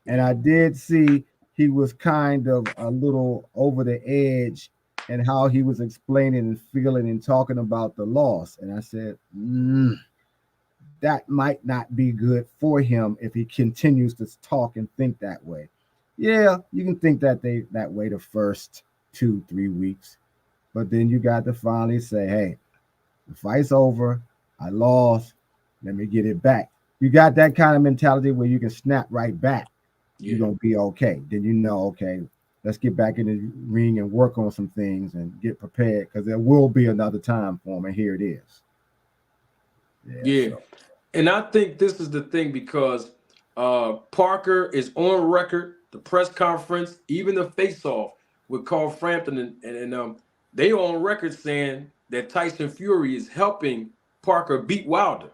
And I did see he was kind of a little over the edge and how he was explaining and feeling and talking about the loss. And I said, that might not be good for him if he continues to talk and think that way. Yeah, you can think that way the first 2-3 weeks, but then you got to finally say, hey, the fight's over. I lost. Let me get it back. You got that kind of mentality where you can snap right back. Yeah. You're going to be okay. Then okay, let's get back in the ring and work on some things and get prepared because there will be another time for him, and here it is. Yeah. So. And I think this is the thing because Parker is on record, the press conference, even the face-off with Carl Frampton, and they on record saying that Tyson Fury is helping Parker beat Wilder.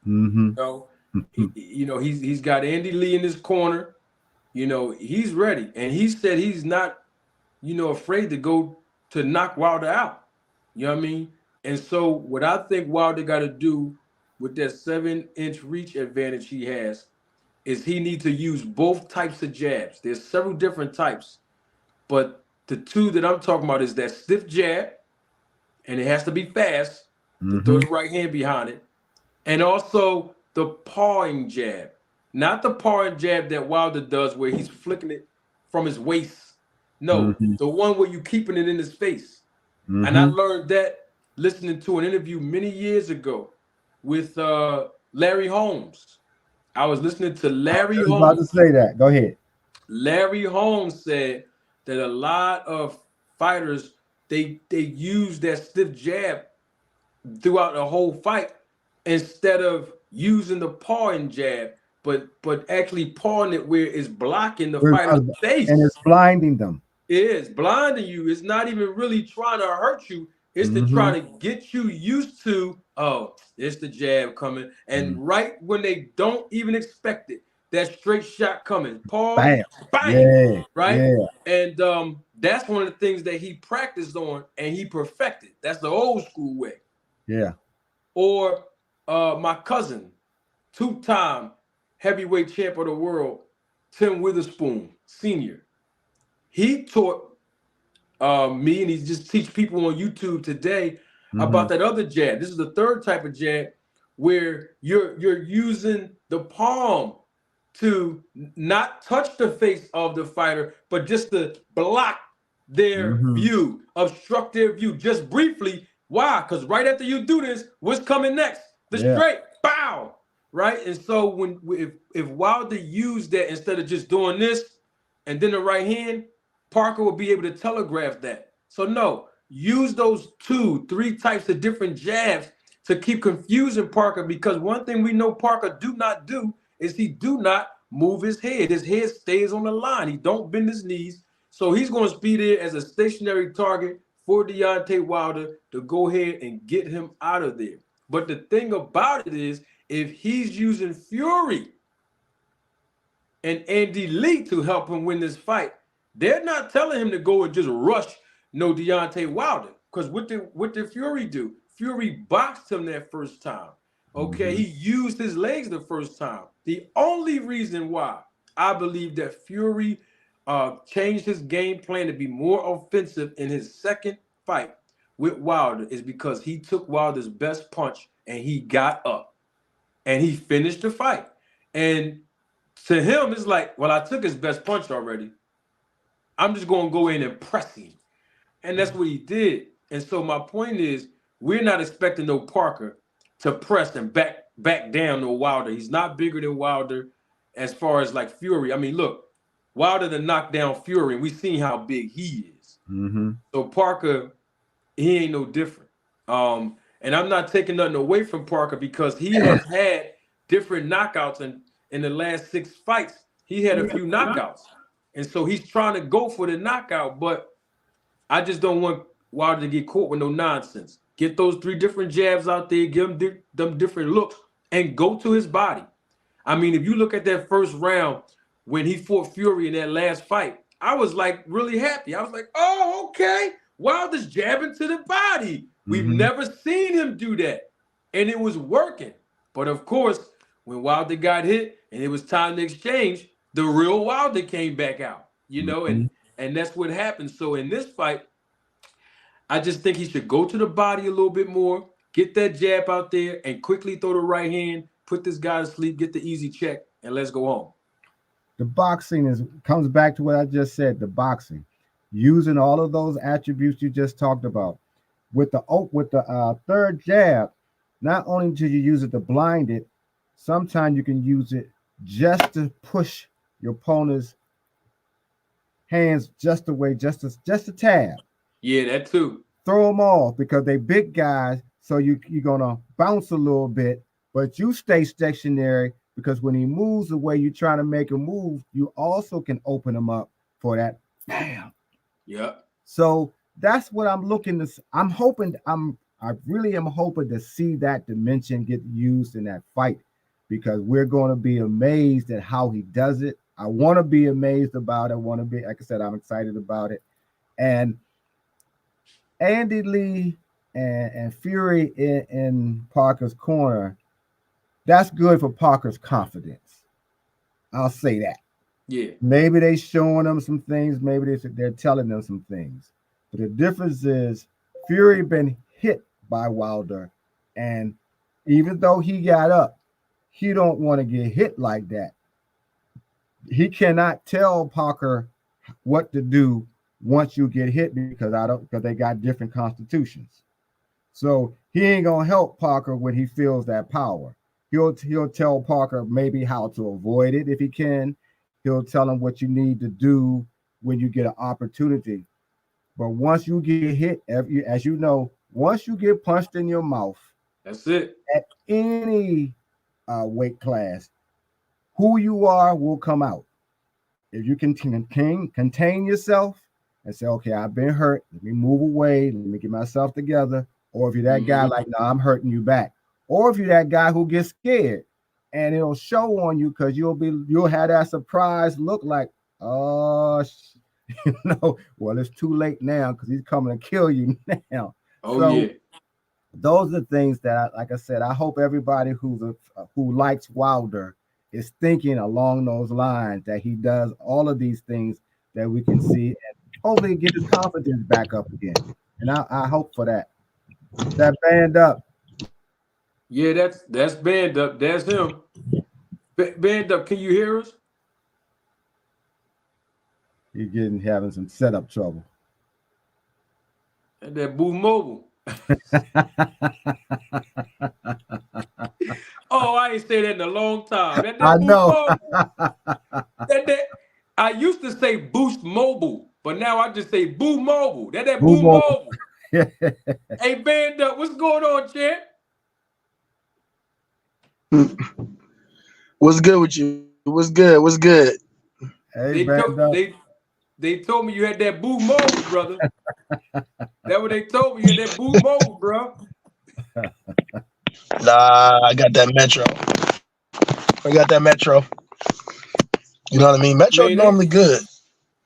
Mm-hmm. He's got Andy Lee in his corner. He's ready, and he said he's not, afraid to go to knock Wilder out. You know what I mean? And so what I think Wilder got to do with that 7-inch reach advantage he has is he needs to use both types of jabs. There's several different types, but the two that I'm talking about is that stiff jab, and it has to be fast to throw the right hand behind it, and also the pawing jab. Not the pawing jab that Wilder does where he's flicking it from his waist. No, the one where you keeping it in his face. And I learned that listening to an interview many years ago with Larry Holmes. I was listening to Larry Holmes. I was about to say that. Go ahead. Larry Holmes said that a lot of fighters, they use that stiff jab throughout the whole fight instead of using the pawing jab, but actually pawing it where it's blocking the fighter's face. And it's blinding them. It is blinding you. It's not even really trying to hurt you. It's to try to get you used to, oh, it's the jab coming. And right when they don't even expect it, that straight shot coming. Pause, bam, yeah, right? Yeah. And that's one of the things that he practiced on and he perfected. That's the old school way. Yeah. Or my cousin, 2-time heavyweight champ of the world, Tim Witherspoon, Sr. He taught me, and he just teach people on YouTube today about that other jab. This is the third type of jab where you're using the palm to not touch the face of the fighter, but just to block their view, obstruct their view just briefly. Why? Because right after you do this, what's coming next? The straight, bow, right? And so if Wilder used that instead of just doing this and then the right hand, Parker will be able to telegraph that. So no, use those 2-3 types of different jabs to keep confusing Parker, because one thing we know Parker do not do is he do not move his head. His head stays on the line. He don't bend his knees. So he's going to be there as a stationary target for Deontay Wilder to go ahead and get him out of there. But the thing about it is, if he's using Fury and Andy Lee to help him win this fight, they're not telling him to go and just rush Deontay Wilder. Because what did Fury do? Fury boxed him that first time. Okay, he used his legs the first time. The only reason why I believe that Fury changed his game plan to be more offensive in his second fight with Wilder is because he took Wilder's best punch and he got up and he finished the fight. And to him, it's like, well, I took his best punch already. I'm just going to go in and press him. And that's what he did. And so my point is, we're not expecting no Parker to press and back down no Wilder. He's not bigger than Wilder as far as like Fury. I mean, look, Wilder to knock down Fury, and we've seen how big he is. So Parker, he ain't no different. And I'm not taking nothing away from Parker because he has had different knockouts in the last 6 fights. He had a few knockouts. And so he's trying to go for the knockout, but I just don't want Wilder to get caught with no nonsense. Get those 3 different jabs out there, give him them different looks, and go to his body. I mean, if you look at that first round when he fought Fury in that last fight, I was like really happy. I was like, oh, okay. Wilder's jabbing to the body. We've never seen him do that. And it was working. But of course, when Wilder got hit and it was time to exchange, the real Wilder came back out, you know, and that's what happened. So in this fight, I just think he should go to the body a little bit more, get that jab out there, and quickly throw the right hand, put this guy to sleep, get the easy check, and let's go home. The boxing comes back to what I just said. The boxing, using all of those attributes you just talked about, with the third jab. Not only do you use it to blind it, sometimes you can use it just to push your opponent's hands just away, just a tab. Yeah, that too. Throw them off because they big guys, so you're gonna bounce a little bit, but you stay stationary because when he moves the way you're trying to make him move, you also can open him up for that. Bam. Yeah. So that's what I'm looking to. I really am hoping to see that dimension get used in that fight because we're going to be amazed at how he does it. I want to be amazed about it. I want to be, like I said, I'm excited about it. And Andy Lee and Fury in Parker's corner, that's good for Parker's confidence. I'll say that. Yeah. Maybe they're showing them some things. Maybe they're telling them some things. But the difference is Fury been hit by Wilder, and even though he got up, he don't want to get hit like that. He cannot tell Parker what to do once you get hit because they got different constitutions. So he ain't gonna help Parker when he feels that power. He'll tell Parker maybe how to avoid it if he can. He'll tell him what you need to do when you get an opportunity. But once you get hit, as you know, once you get punched in your mouth, that's it. At any weight class, who you are will come out. If you can contain yourself and say, okay, I've been hurt, let me move away, let me get myself together. Or if you're that guy like, no, I'm hurting you back. Or if you're that guy who gets scared and it'll show on you because you'll have that surprise look like, oh, well, it's too late now because he's coming to kill you now. Oh, so, yeah. Those are things that, like I said, I hope everybody who likes Wilder is thinking along those lines, that he does all of these things that we can see and hopefully get his confidence back up again. And I hope for that. That band up. Yeah, that's band up. That's him. Band up. Can you hear us? He's having some setup trouble. And that Boo Mobile. Oh, I ain't said that in a long time. I know. I used to say Boost Mobile, but now I just say Boo Mobile. That Boo Boo Mobile. Hey, band up. What's going on, champ? What's good with you? What's good? What's good? Hey, they told me you had that Boo Mobile, brother. That's what they told me. You had that Boo Mobile, bro. Nah, I got that Metro. You know what I mean? Metro normally good.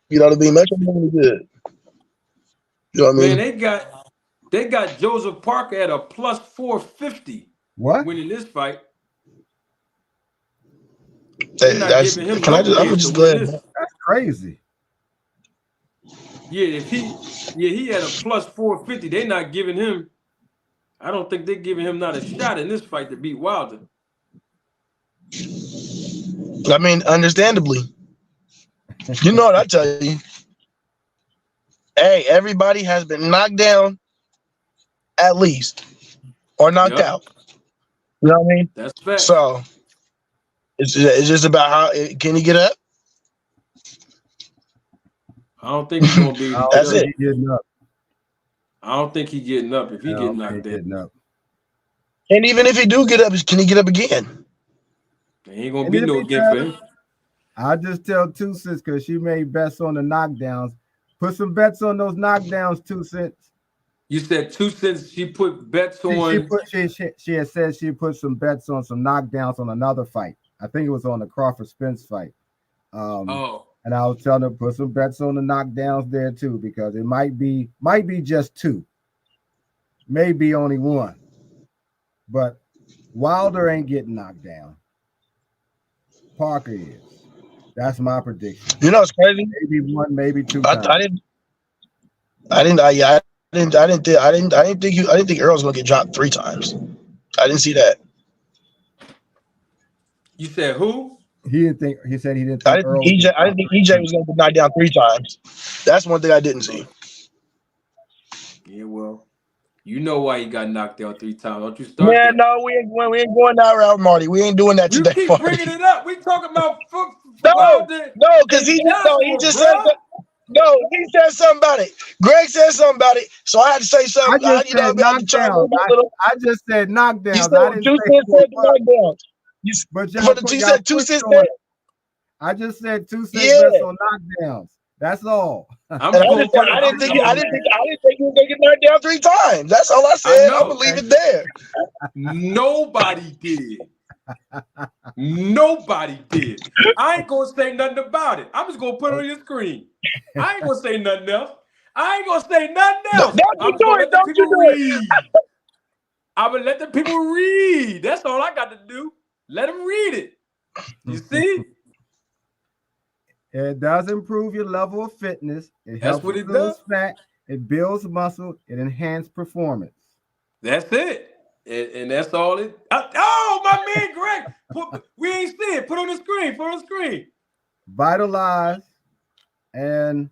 You know what I mean? Metro normally good. You know what I mean? Man, they got Joseph Parker at a plus 450. What? Winning this fight. I'm just glad. That's crazy. Yeah, he had a plus 450. They're not giving him. I don't think they're giving him not a shot in this fight to beat Wilder. I mean, understandably. You know what I tell you? Hey, everybody has been knocked down at least, or knocked out. You know what I mean? That's fact. So it's just about how can he get up? I don't think he's gonna be. That's it. Getting up. I don't think he's getting up if he get knocked down. And even if he do get up, can he get up again? Ain't gonna be no again for him. I'll just tell 2 cents because she made bets on the knockdowns. Put some bets on those knockdowns, 2 cents. You said 2 cents. She put bets on. She had said she put some bets on some knockdowns on another fight. I think it was on the Crawford Spence fight. And I was telling her put some bets on the knockdowns there too, because it might be just 2, maybe only 1. But Wilder ain't getting knocked down. Parker is. That's my prediction. You know what's crazy? Maybe 1, maybe 2 times. I didn't think Earl was gonna get dropped 3 times. I didn't see that. You said who? He didn't think. He said he didn't I think didn't think EJ was gonna get knocked down 3 times. That's one thing I didn't see. Yeah, well, you know why he got knocked down 3 times. Don't you start? Man, no, we ain't going that route, Marty. We ain't doing that today. You keep Marty. bringing it up. We talking about no, because he just said. No, he said something about it. Greg said something about it, so I had to say something. I just said knockdown. I just said knockdowns. I didn't say knockdowns. You said 2 cents. I just said 2 cents bets on knockdowns. That's all. I didn't think you were gonna get knocked down 3 times. That's all I said. I'm gonna leave it there. Nobody did. Nobody did. I ain't gonna say nothing about it. I'm just gonna put it on your screen. I ain't gonna say nothing else. I'm gonna let the people read. I'm gonna let the people read. That's all I got to do. Let them read it. You see? It does improve your level of fitness. That's what it does. Fat. It builds muscle. It enhances performance. That's it. And that's all it. Oh, my man, Greg. We ain't see it. Put on the screen. Put on the screen. Vitalize and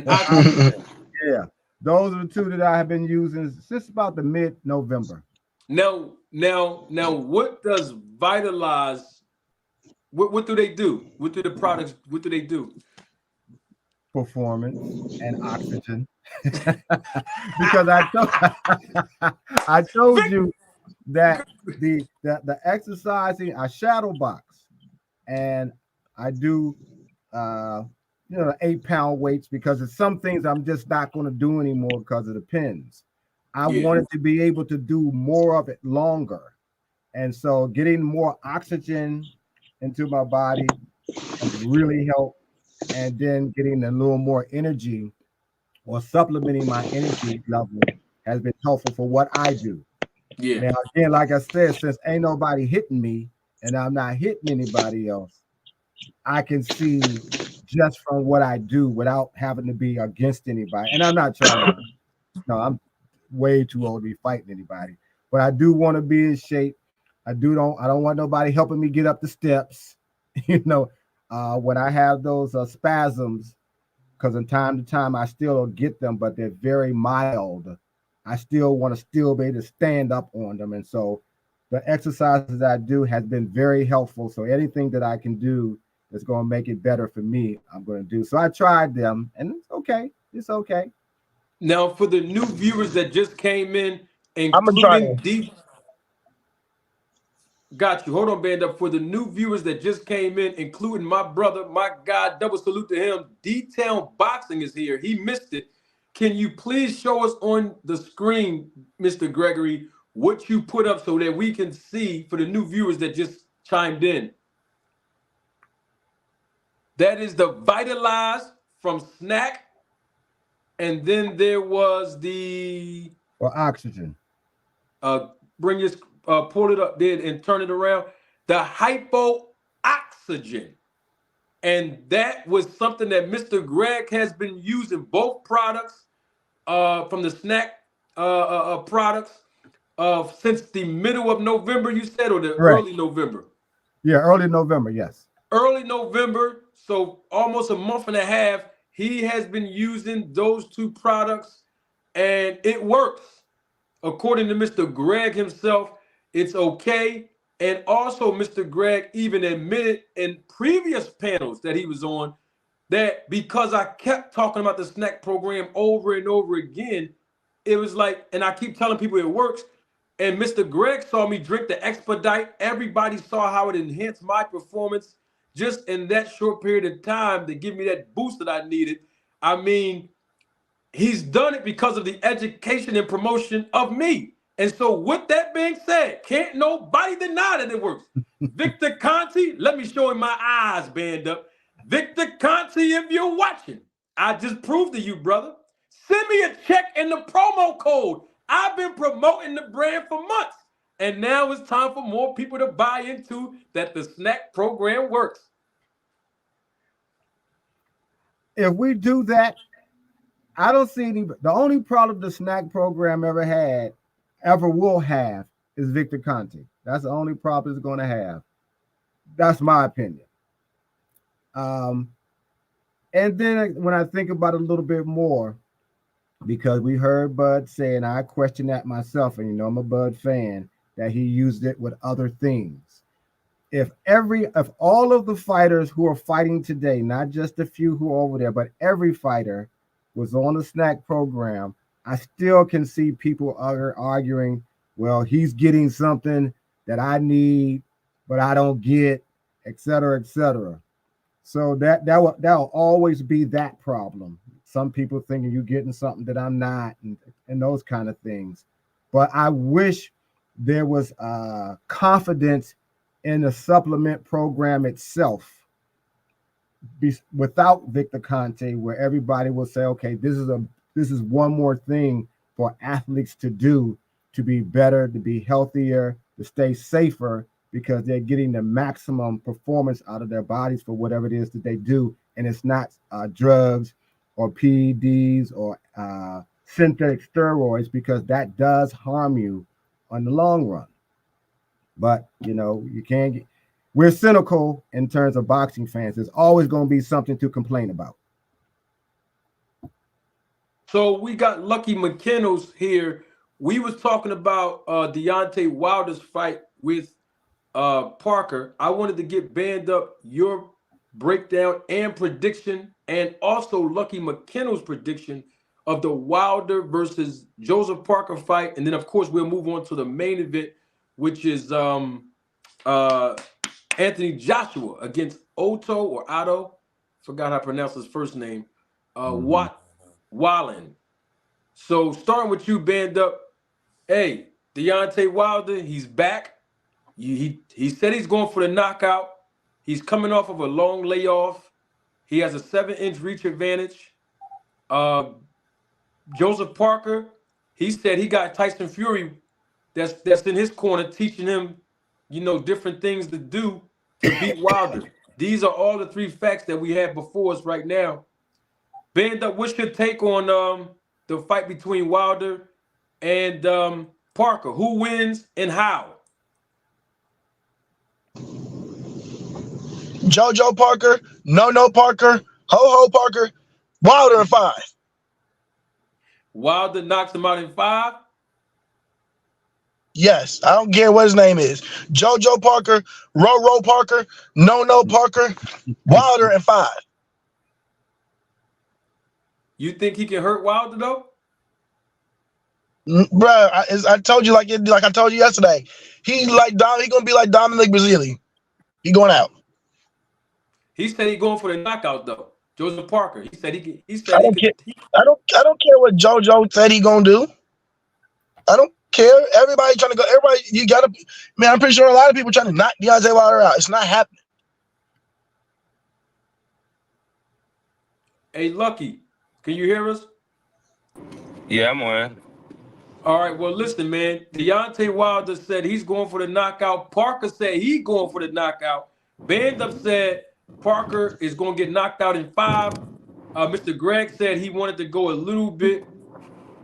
oxygen. Yeah. Those are the 2 that I have been using since about the mid-November. Now, what does Vitalize? What do they do? What do the products? What do they do? Performance and oxygen. Because I told you that the exercising, I shadow box, and I do 8-pound weights because it's some things I'm just not going to do anymore because of the pins. I wanted to be able to do more of it longer, and so getting more oxygen into my body has really helped, and then getting a little more energy or supplementing my energy level has been helpful for what I do. Yeah. Now, again, like I said, since ain't nobody hitting me and I'm not hitting anybody else, I can see just from what I do without having to be against anybody. And I'm not trying to, I'm way too old to be fighting anybody, but I do want to be in shape. I don't want nobody helping me get up the steps. When I have those spasms, because from time to time I still get them, but they're very mild. I still want to still be able to stand up on them. And so the exercises I do has been very helpful. So anything that I can do that's going to make it better for me, I'm going to do. So I tried them and it's okay. It's okay. Now, for the new viewers that just came in, including deep. Got you. Hold on, band up. For the new viewers that just came in, including my brother, my guy, double salute to him. D-Town Boxing is here. He missed it. Can you please show us on the screen, Mr. Gregory, what you put up so that we can see for the new viewers that just chimed in? That is the Vitalize from SNAC. And then there was the... Or oxygen. Bring your... pull it up there and turn it around. The Hypothetical. And that was something that Mr. Greg has been using, both products from the SNAC products since the middle of November, you said, or the early November? Yeah, early November, yes. Early November, so almost a month and a half, he has been using those 2 products, and it works. According to Mr. Greg himself, it's okay. And also, Mr. Greg even admitted in previous panels that he was on that because I kept talking about the SNAC program over and over again, it was like, and I keep telling people it works. And Mr. Greg saw me drink the Expedite. Everybody saw how it enhanced my performance just in that short period of time to give me that boost that I needed. I mean, he's done it because of the education and promotion of me. And so with that being said, can't nobody deny that it works. Victor Conti, let me show him my eyes band up. Victor Conti, if you're watching, I just proved to you, brother. Send me a check in the promo code. I've been promoting the brand for months. And now it's time for more people to buy into that the SNAC program works. If we do that, I don't see any. The only problem the SNAC program ever will have, is Victor Conti. That's the only problem it's going to have. That's my opinion. And then when I think about it a little bit more, because we heard Bud say, and I question that myself, and I'm a Bud fan, that he used it with other things. If all of the fighters who are fighting today, not just a few who are over there, but every fighter was on the SNAC program, I still can see people arguing, well, he's getting something that I need, but I don't get, et cetera, et cetera. So that'll always be that problem. Some people thinking you're getting something that I'm not, and those kind of things. But I wish there was confidence in the supplement program itself, without Victor Conti, where everybody will say, okay, this is one more thing for athletes to do to be better, to be healthier, to stay safer, because they're getting the maximum performance out of their bodies for whatever it is that they do. And it's not drugs or PEDs or synthetic steroids, because that does harm you on the long run. But, you can't get, we're cynical in terms of boxing fans. There's always going to be something to complain about. So we got Lucky McKinnell's here. We was talking about Deontay Wilder's fight with Parker. I wanted to get banned up your breakdown and prediction, and also Lucky McKinnell's prediction of the Wilder versus Joseph Parker fight. And then, of course, we'll move on to the main event, which is Anthony Joshua against Otto. Forgot how to pronounce his first name. Wallin. So starting with you, band up. Hey, Deontay Wilder, he's back. He said he's going for the knockout. He's coming off of a long layoff. He has a 7-inch reach advantage. Joseph Parker, he said he got Tyson Fury that's in his corner teaching him, different things to do to beat Wilder. These are all the three facts that we have before us right now. Band up, what's your take on the fight between Wilder and Parker? Who wins and how? JoJo Parker, No Parker, Ho Parker, Wilder in 5. Wilder knocks him out in 5? Yes, I don't care what his name is. JoJo Parker, Ro Parker, No Parker, Wilder in 5. You think he can hurt Wilder though? Bruh, I told you like I told you yesterday. He gonna be like Dominic Breazeale. He going out. He said he going for the knockout though. Joseph Parker. He said he could. I don't care what JoJo said he gonna do. I don't care. Everybody trying to go. You gotta. Man, I'm pretty sure a lot of people trying to knock Deontay Wilder out. It's not happening. Hey, Lucky, can you hear us? Yeah, I'm on. All right. Well, listen, man. Deontay Wilder said he's going for the knockout. Parker said he going for the knockout. Band up said Parker is going to get knocked out in 5. Mr. Greg said he wanted to go a little bit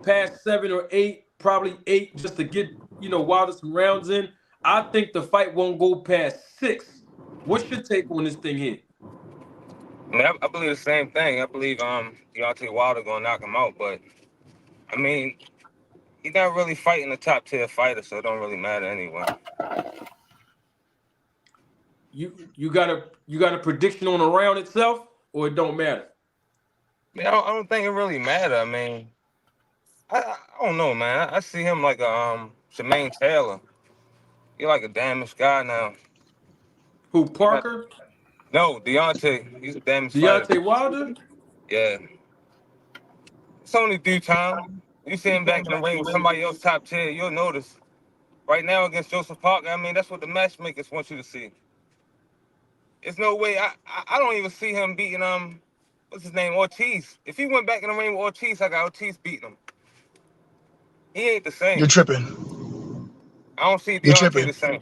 past 7 or 8, probably 8, just to get Wilder some rounds in. I think the fight won't go past 6. What's your take on this thing here? I believe the same thing. I believe Deontay Wilder gonna knock him out, but I mean, he's not really fighting a top tier fighter, so it don't really matter anyway. You got a prediction on the round itself, or it don't matter? I don't think it really matter. I mean, I don't know, man. I see him like a Jermaine Taylor. He like a damaged guy now. Who, Parker? No, Deontay. He's a damaged fighter. Deontay Wilder? Yeah. It's only due time. You see him back in the ring with somebody else top tier, you'll notice. Right now against Joseph Parker, I mean, that's what the matchmakers want you to see. There's no way. I don't even see him beating what's his name, Ortiz. If he went back in the ring with Ortiz, I got Ortiz beating him. He ain't the You're same. tripping. I don't see You're Deontay tripping. the same.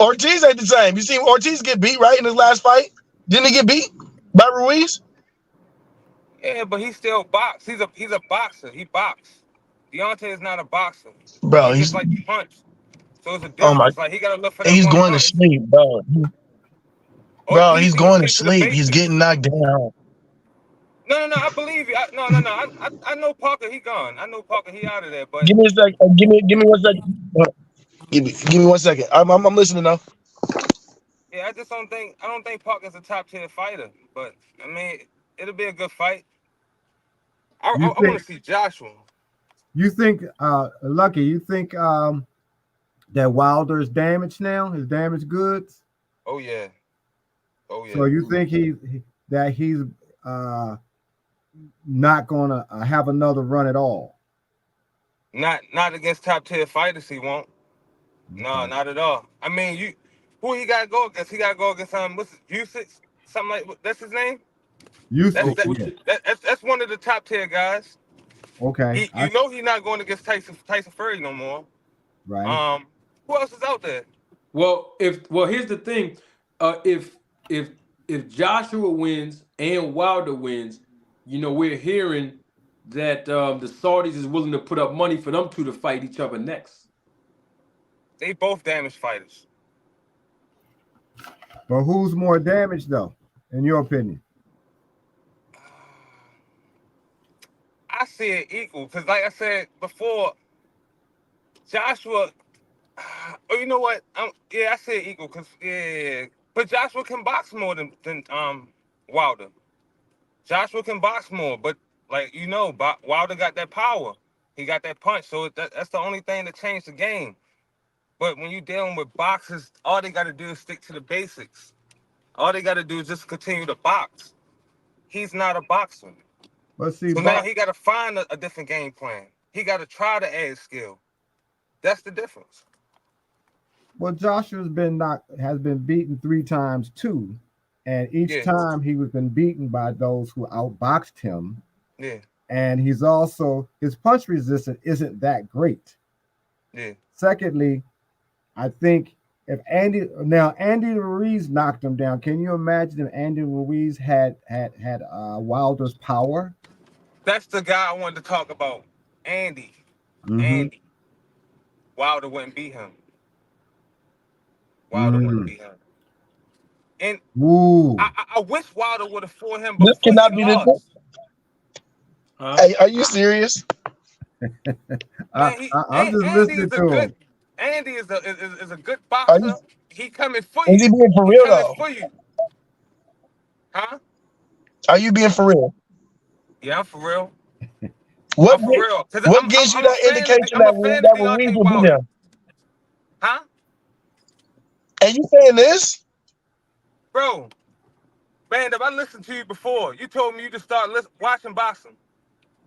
Ortiz ain't the same. You see Ortiz get beat right in his last fight? Didn't he get beat by Ruiz? Yeah, but he still box. He's a boxer. He box. Deontay is not a boxer. Bro, He just he's like to punch. So it's a oh my, difference. Like he gotta look for that he's one going to punch. sleep, bro. Bro, Ortiz, he's he can going to stick to the sleep. He's basics. getting knocked down. No, I believe you. No. I know Parker, he gone. I know Parker, he out of there. But Give me a sec. Give me 1 second. Give me 1 second. I'm listening now. yeah, I don't think Parker's a top tier fighter. But I mean, it'll be a good fight. I You want think to see Joshua. Lucky, you think that Wilder is damaged now? His damaged goods? Oh yeah. So you think he's not gonna have another run at all? Not against top tier fighters, he won't. No, not at all. I mean, who he got to go against? He got to go against what's it, Usyk? Something like that's his name. Usyk, That's one of the top tier guys. okay. You know he's not going against Tyson Fury no more. Right. Who else is out there? Well, here's the thing. If Joshua wins and Wilder wins, we're hearing that the Saudis is willing to put up money for them two to fight each other next. They both damaged fighters. But who's more damaged though, in your opinion? I see it equal because, like I said before, Joshua. Oh, you know what? I see it equal because but Joshua can box more than Wilder. Joshua can box more, but Wilder got that power. He got that punch, so that's the only thing that changed the game. But when you're dealing with boxers, all they got to do is stick to the basics. All they got to do is just continue to box. He's not a boxer. Let's see. So now he got to find a different game plan. He got to try to add skill. That's the difference. Well, Joshua's has been beaten 3 times too, and each time he was been beaten by those who outboxed him. Yeah. And his punch resistance isn't that great. Yeah. Secondly, I think if Andy Ruiz knocked him down, can you imagine if Andy Ruiz had Wilder's power? That's the guy I wanted to talk about. Andy. Mm-hmm. Andy. Wilder wouldn't beat him. Wouldn't beat him. And I wish Wilder would have fought him before This cannot be lost. the. Hey, are you serious? I'm just listening to him. Andy is a good boxer. He coming for you. Is he being for real though? For you. Huh? Are you being for real? Yeah, I'm for real. What gives you that indication that Ruiz will beat him? Huh? And you saying this? Bro, man, if I listened to you before, you told me you just start watching boxing.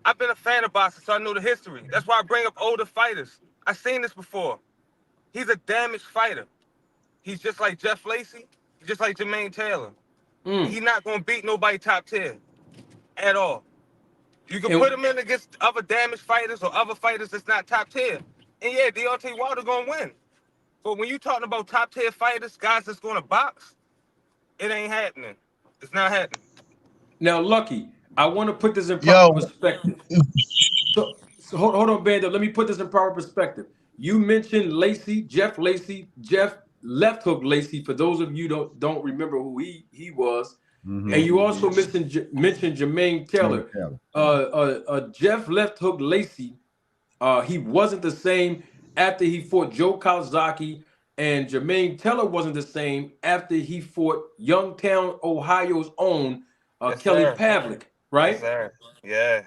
I've been a fan of boxing, so I know the history. That's why I bring up older fighters. I've seen this before. He's a damaged fighter. He's just like Jeff Lacey. He's just like Jermaine Taylor. He's not going to beat nobody top tier at all. You can put him in against other damaged fighters or other fighters that's not top tier. And yeah, Deontay Wilder going to win. But when you're talking about top tier fighters, guys that's going to box, it ain't happening. It's not happening. Now, Lucky, I want to put this in proper perspective. So hold on, Bando. Let me put this in proper perspective. You mentioned Jeff Left Hook Lacey. For those of you don't remember who he was, and you also mentioned Jermaine Taylor. Jeff Left Hook Lacey, he wasn't the same after he fought Joe Kawasaki, and Jermaine Taylor wasn't the same after he fought Youngstown, Ohio's own Kelly Pavlik. right? Yes, sir. Yeah.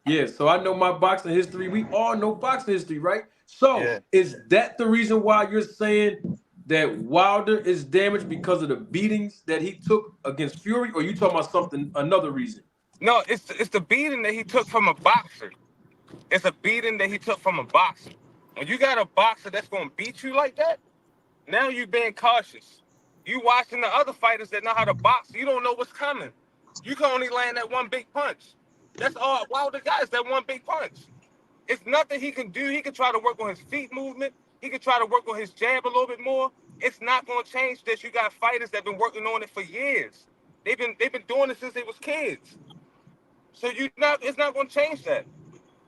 Yeah, so I know my boxing history. We all know boxing history, right? So Yeah. is that the reason why you're saying that Wilder is damaged because of the beatings that he took against Fury, or you talking about something another reason? No, it's the beating that he took from a boxer. It's a beating that he took from a boxer. When you got a boxer that's gonna beat you like that, now you being cautious. You watching the other fighters that know how to box. You don't know what's coming. You can only land that one big punch. That's all Wilder got is that one big punch. It's nothing he can do. He can try to work on his feet movement. He can try to work on his jab a little bit more. It's not going to change this. You got fighters that have been working on it for years. They've been doing it since they was kids. So it's not going to change that.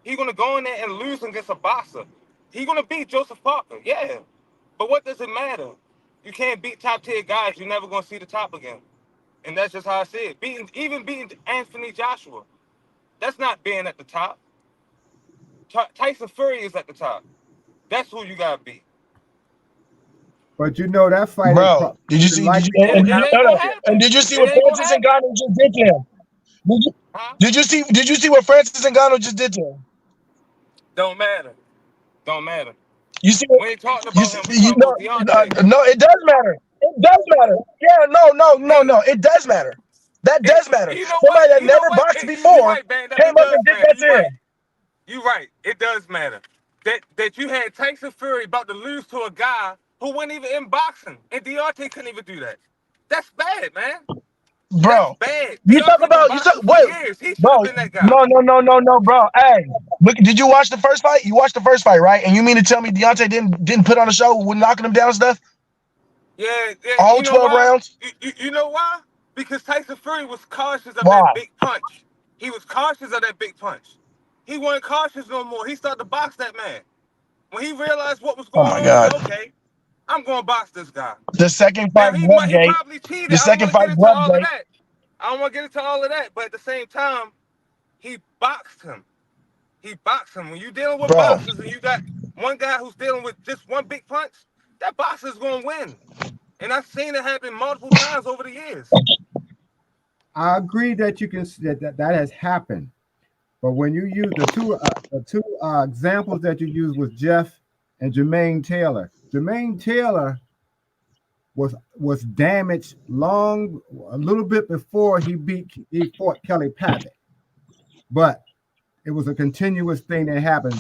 He's going to go in there and lose against a boxer. He's going to beat Joseph Parker, yeah. But what does it matter? You can't beat top tier guys. You're never going to see the top again. And that's just how I see it. Even beating Anthony Joshua, that's not being at the top. Tyson Fury is at the top. That's who you got to beat. But you know that fight is Bro, did you see? Did you It ain't going to and happen. did you see It what ain't going to Francis happen. Ngannou just did to him? Huh? Did you see what Francis Ngannou just did to him? Don't matter. Don't matter. You see We what ain't talking you about see? him. We talking about Deontay. No, it does matter. It does matter. Yeah, no. It does matter. That does matter. You know Somebody what? that You know never what? boxed You're before right, man. came It up does and did matter. that to You're him. right. You're right. It does matter. That you had Tyson Fury about to lose to a guy who wasn't even in boxing, and Deontay couldn't even do that. That's bad, man. That's Bro, bad. you talk Deontay been about boxing for wait, years. He should bro. have been that guy. No, bro. Hey, look, did you watch the first fight? You watched the first fight, right? And you mean to tell me Deontay didn't put on a show with knocking him down and stuff? Yeah. All You know 12 why? rounds? You know why? Because Tyson Fury was cautious of that Why? big punch. He was cautious of that big punch. He wasn't cautious no more. He started to box that man. When he realized what was Oh going my on, he said, God. okay, I'm going to box this guy. The second Now, fight, he Bloodgate. probably cheated. The I don't second want to fight, get into all of Bloodgate. that. I don't want to get into all of that. But at the same time, he boxed him. He boxed him. When you're dealing with Bro, boxers and you got one guy who's dealing with just one big punch, that boxer's going to win. And I've seen it happen multiple times over the years. I agree that you can that has happened. But when you use the two examples that you used was Jeff and Jermaine Taylor. Jermaine Taylor was damaged a little bit before he fought Kelly Pavitt, but it was a continuous thing that happened.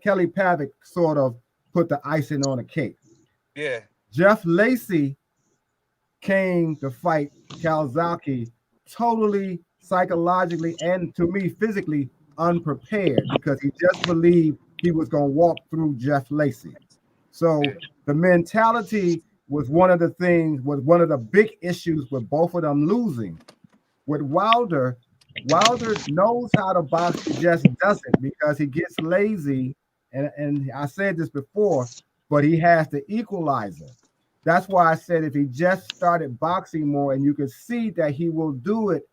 Kelly Pavitt sort of put the icing on the cake. Yeah. Jeff Lacey came to fight Calzaghe totally psychologically and to me physically unprepared because he just believed he was going to walk through Jeff Lacey. So the mentality was one of the big issues with both of them losing. With Wilder knows how to box, he just doesn't because he gets lazy. And I said this before, but he has the equalizer. That's why I said if he just started boxing more, and you could see that he will do it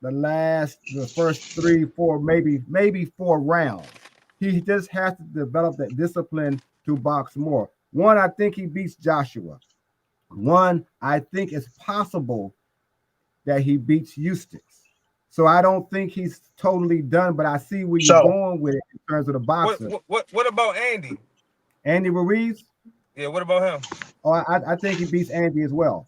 the first 3, 4, maybe 4 rounds. He just has to develop that discipline to box more. One, I think he beats Joshua. One, I think it's possible that he beats Eustace. So I don't think he's totally done, but I see where you're going with it in terms of the boxer. What about Andy? Andy Ruiz? Yeah, what about him? Oh, I think he beats Andy as well.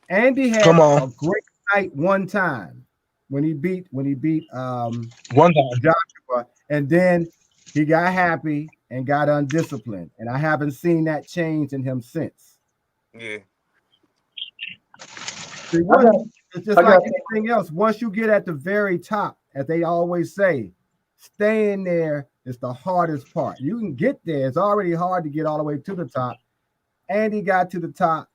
Andy had a great night one time when he beat one time Joshua, and then he got happy and got undisciplined, and I haven't seen that change in him since. Yeah. See, it's just like anything else. Once you get at the very top, as they always say, staying there is the hardest part. You can get there. It's already hard to get all the way to the top. Andy got to the top,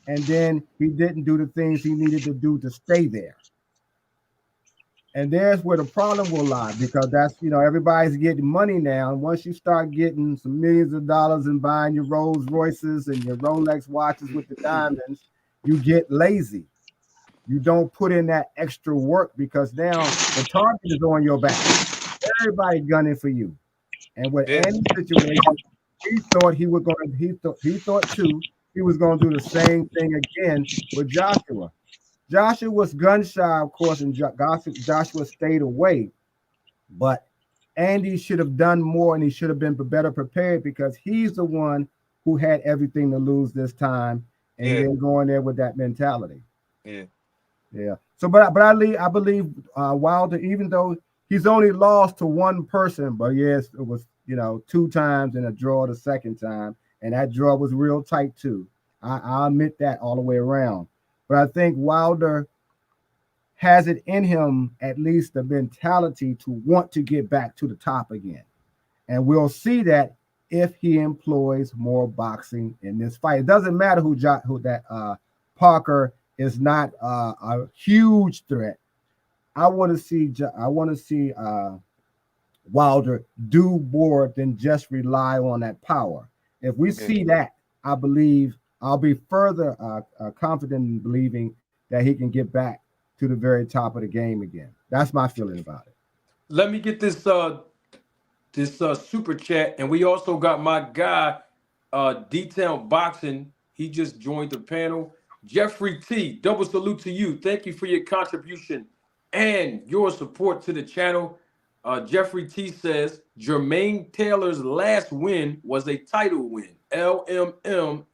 and then he didn't do the things he needed to do to stay there. And there's where the problem will lie, because that's, everybody's getting money now. And once you start getting some millions of dollars and buying your Rolls Royces and your Rolex watches with the diamonds, you get lazy. You don't put in that extra work because now the target is on your back. Everybody gunning for you. And with Andy's situation, he thought he was going to do the same thing again with Joshua. Joshua was gun shy, of course, and Joshua stayed away. But Andy should have done more, and he should have been better prepared because he's the one who had everything to lose this time, and he didn't go in there with that mentality. Yeah. So, but I believe Wilder, even though he's only lost to one person, but yes, it was 2 times and a draw the second time, and that draw was real tight too. I admit that all the way around. But I think Wilder has it in him, at least the mentality to want to get back to the top again. And we'll see that if he employs more boxing in this fight. It doesn't matter who that Parker is not a huge threat. I want to see Wilder do more than just rely on that power. If we see that, I believe I'll be further confident in believing that he can get back to the very top of the game again. That's my feeling about it. Let me get this super chat, and we also got my guy, Detailed Boxing. He just joined the panel. Jeffrey T, double salute to you. Thank you for your contribution and your support to the channel. Jeffrey T says Jermaine Taylor's last win was a title win. LMMFAO.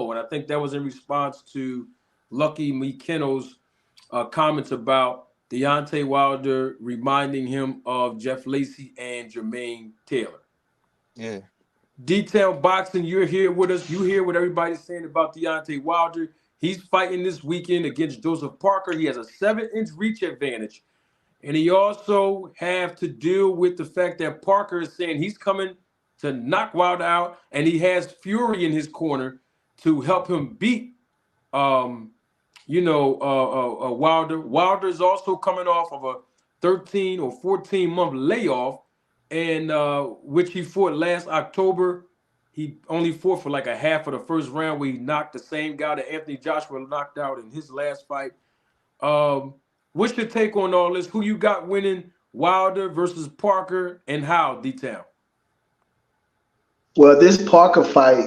And I think that was in response to Lucky McKenna's comments about Deontay Wilder reminding him of Jeff Lacy and Jermaine Taylor. Yeah. Detailed Boxing, you're here with us. You hear what everybody's saying about Deontay Wilder. He's fighting this weekend against Joseph Parker. He has a 7-inch reach advantage. And he also have to deal with the fact that Parker is saying he's coming to knock Wilder out, and he has Fury in his corner to help him beat Wilder. Wilder is also coming off of a 13 or 14-month layoff, and which he fought last October. He only fought for like a half of the first round where he knocked the same guy that Anthony Joshua knocked out in his last fight. What's your take on all this? Who you got winning, Wilder versus Parker, and how, Detail? Well, this Parker fight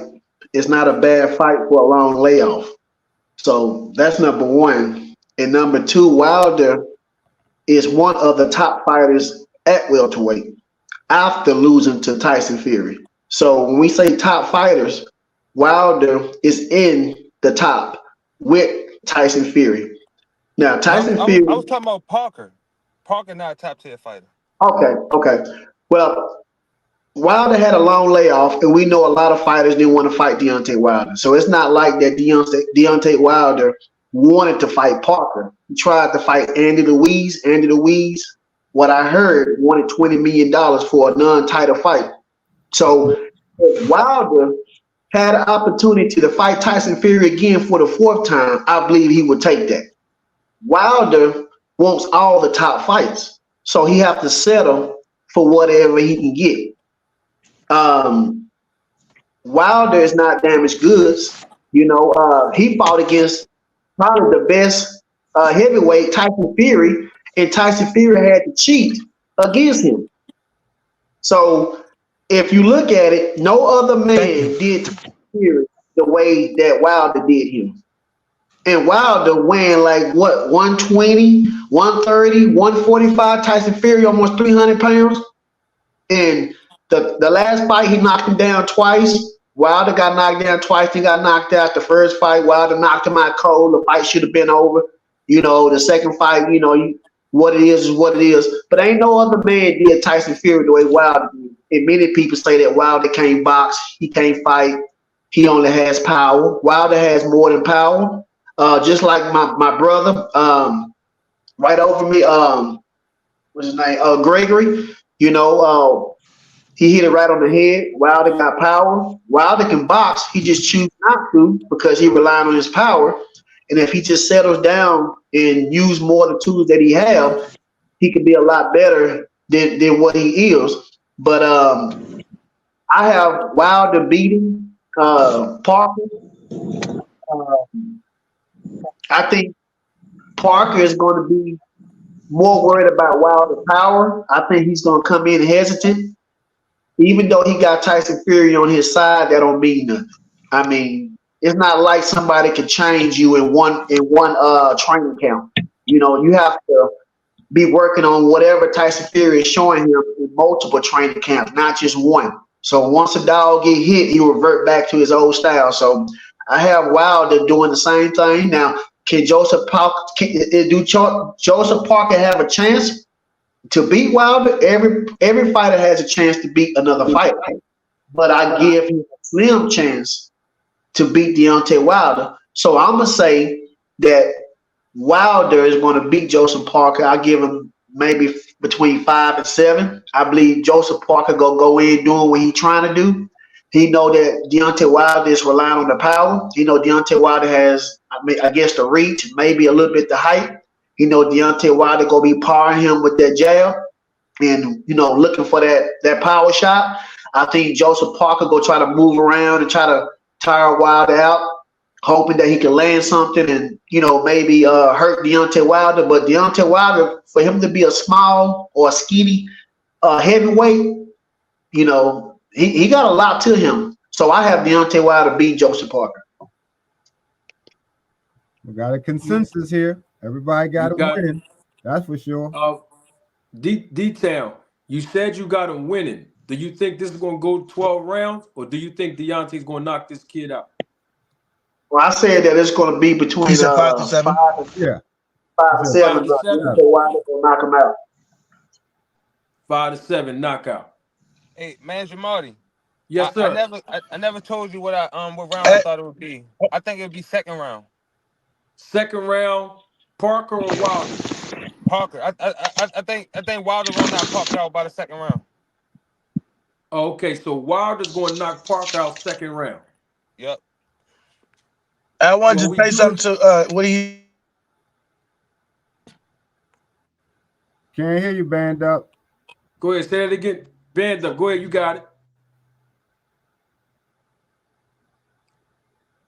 is not a bad fight for a long layoff. So that's number one. And number two, Wilder is one of the top fighters at welterweight after losing to Tyson Fury. So when we say top fighters, Wilder is in the top with Tyson Fury. Now, Tyson Fury. I was talking about Parker. Parker not a top tier fighter. Okay. Well, Wilder had a long layoff, and we know a lot of fighters didn't want to fight Deontay Wilder. So it's not like that Deontay Wilder wanted to fight Parker. He tried to fight Andy Louise. Andy Louise, what I heard, wanted $20 million for a non-title fight. So if Wilder had an opportunity to fight Tyson Fury again for the 4th time, I believe he would take that. Wilder wants all the top fights, so he have to settle for whatever he can get. Wilder is not damaged goods. He fought against probably the best heavyweight, Tyson Fury, and Tyson Fury had to cheat against him. So if you look at it, no other man did Tyson Fury the way that Wilder did him. And Wilder weighing like what, 120, 130, 145, Tyson Fury almost 300 pounds. And the last fight, he knocked him down twice. Wilder got knocked down twice. He got knocked out. The first fight, Wilder knocked him out cold. The fight should have been over. The second fight, what it is what it is. But ain't no other man did Tyson Fury the way Wilder did. And many people say that Wilder can't box. He can't fight. He only has power. Wilder has more than power. Just like my brother, right over me, what's his name? Gregory. He hit it right on the head. Wilder got power. Wilder can box. He just chooses not to because he relied on his power. And if he just settles down and use more of the tools that he have, he could be a lot better than what he is. But I have Wilder beating Parker. I think Parker is going to be more worried about Wilder's power. I think he's going to come in hesitant. Even though he got Tyson Fury on his side, that don't mean nothing. I mean, it's not like somebody can change you in one training camp. You know, you have to be working on whatever Tyson Fury is showing him in multiple training camps, not just one. So once a dog get hit, he revert back to his old style. So I have Wilder doing the same thing. Now, can Joseph Parker Joseph Parker have a chance to beat Wilder? Every fighter has a chance to beat another fighter, but I give him a slim chance to beat Deontay Wilder. So I'm gonna say that Wilder is going to beat Joseph Parker. I give him maybe between 5 and 7. I believe Joseph Parker gonna go in doing what he's trying to do. He know that Deontay Wilder is relying on the power. He know Deontay Wilder has, I guess, the reach, maybe a little bit the height. He know Deontay Wilder gonna be powering him with that jab, and looking for that power shot. I think Joseph Parker go try to move around and try to tire Wilder out, hoping that he can land something and maybe hurt Deontay Wilder. But Deontay Wilder, for him to be a small or a skinny heavyweight, he got a lot to him. So I have Deontay Wilder beat Joseph Parker. We got a consensus here. Everybody got him winning. That's for sure. D-Town, you said you got him winning. Do you think this is going to go 12 rounds, or do you think Deontay's going to knock this kid out? Well, I said that it's going to be between 5 to 7. 5 and 7. Deontay Wilder will knock him out. 5 to 7 knockout. Hey, man, Jamarty. Yes, sir. I never told you what round I thought it would be. I think it would be second round. Second round, Parker or Wilder? Parker. I think Wilder will knock Parker out by the second round. Okay, so Wilder's going to knock Parker out second round. Yep. I wanted to say something to what he. Can't hear you, Band Up. Go ahead, say it again. Band Up, go ahead, you got it.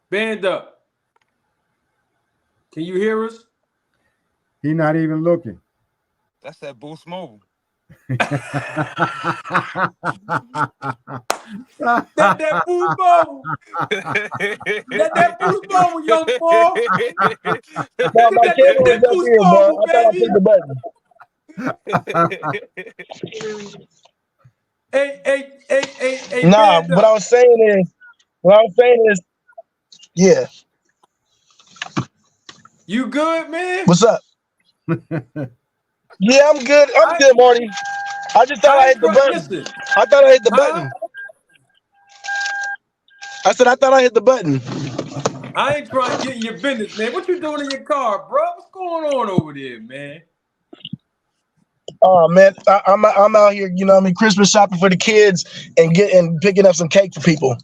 Band Up. Can you hear us? He not even looking. That's that Boost Mobile. that Boost Mobile. that Boost Mobile, young boy. that Boost Mobile, baby. Hey. Nah, what I was saying is, yeah. You good, man? What's up? Yeah, I'm good. I'm good, Marty. I just thought I hit the button. Listen. I thought I hit the button. I said I thought I hit the button. I ain't trying to get in your business, man. What you doing in your car, bro? What's going on over there, man? Oh man, I'm out here, Christmas shopping for the kids and picking up some cake for people.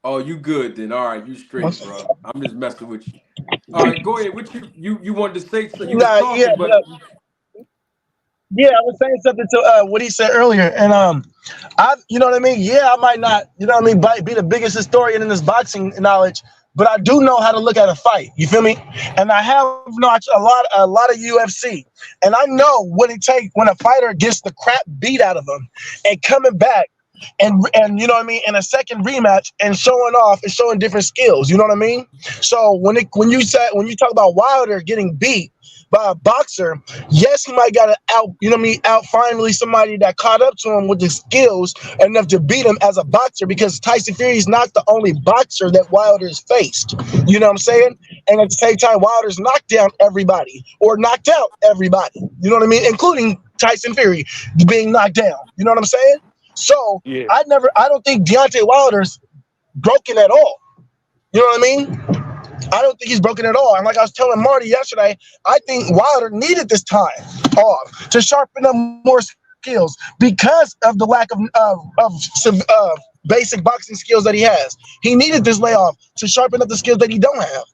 Oh, you good then? All right, you straight, bro. I'm just messing with you. All right, go ahead. What you wanted to say? So you were talking, but yeah, I was saying something to what he said earlier, and you know what I mean. Yeah, I might not, be the biggest historian in this boxing knowledge, but I do know how to look at a fight. You feel me? And I have watched a lot of UFC, and I know what it takes when a fighter gets the crap beat out of them and coming back and you know what I mean, in a second rematch and showing off and showing different skills. You know what I mean? So when you talk about Wilder getting beat by a boxer, yes, he might got out finally somebody that caught up to him with the skills enough to beat him as a boxer, because Tyson Fury is not the only boxer that Wilder's faced. You know what I'm saying? And at the same time, Wilder's knocked down everybody or knocked out everybody. You know what I mean? Including Tyson Fury being knocked down. You know what I'm saying? So yeah. I don't think Deontay Wilder's broken at all. You know what I mean? I don't think he's broken at all. And like I was telling Marty yesterday, I think Wilder needed this time off to sharpen up more skills because of the lack of some basic boxing skills that he has. He needed this layoff to sharpen up the skills that he don't have.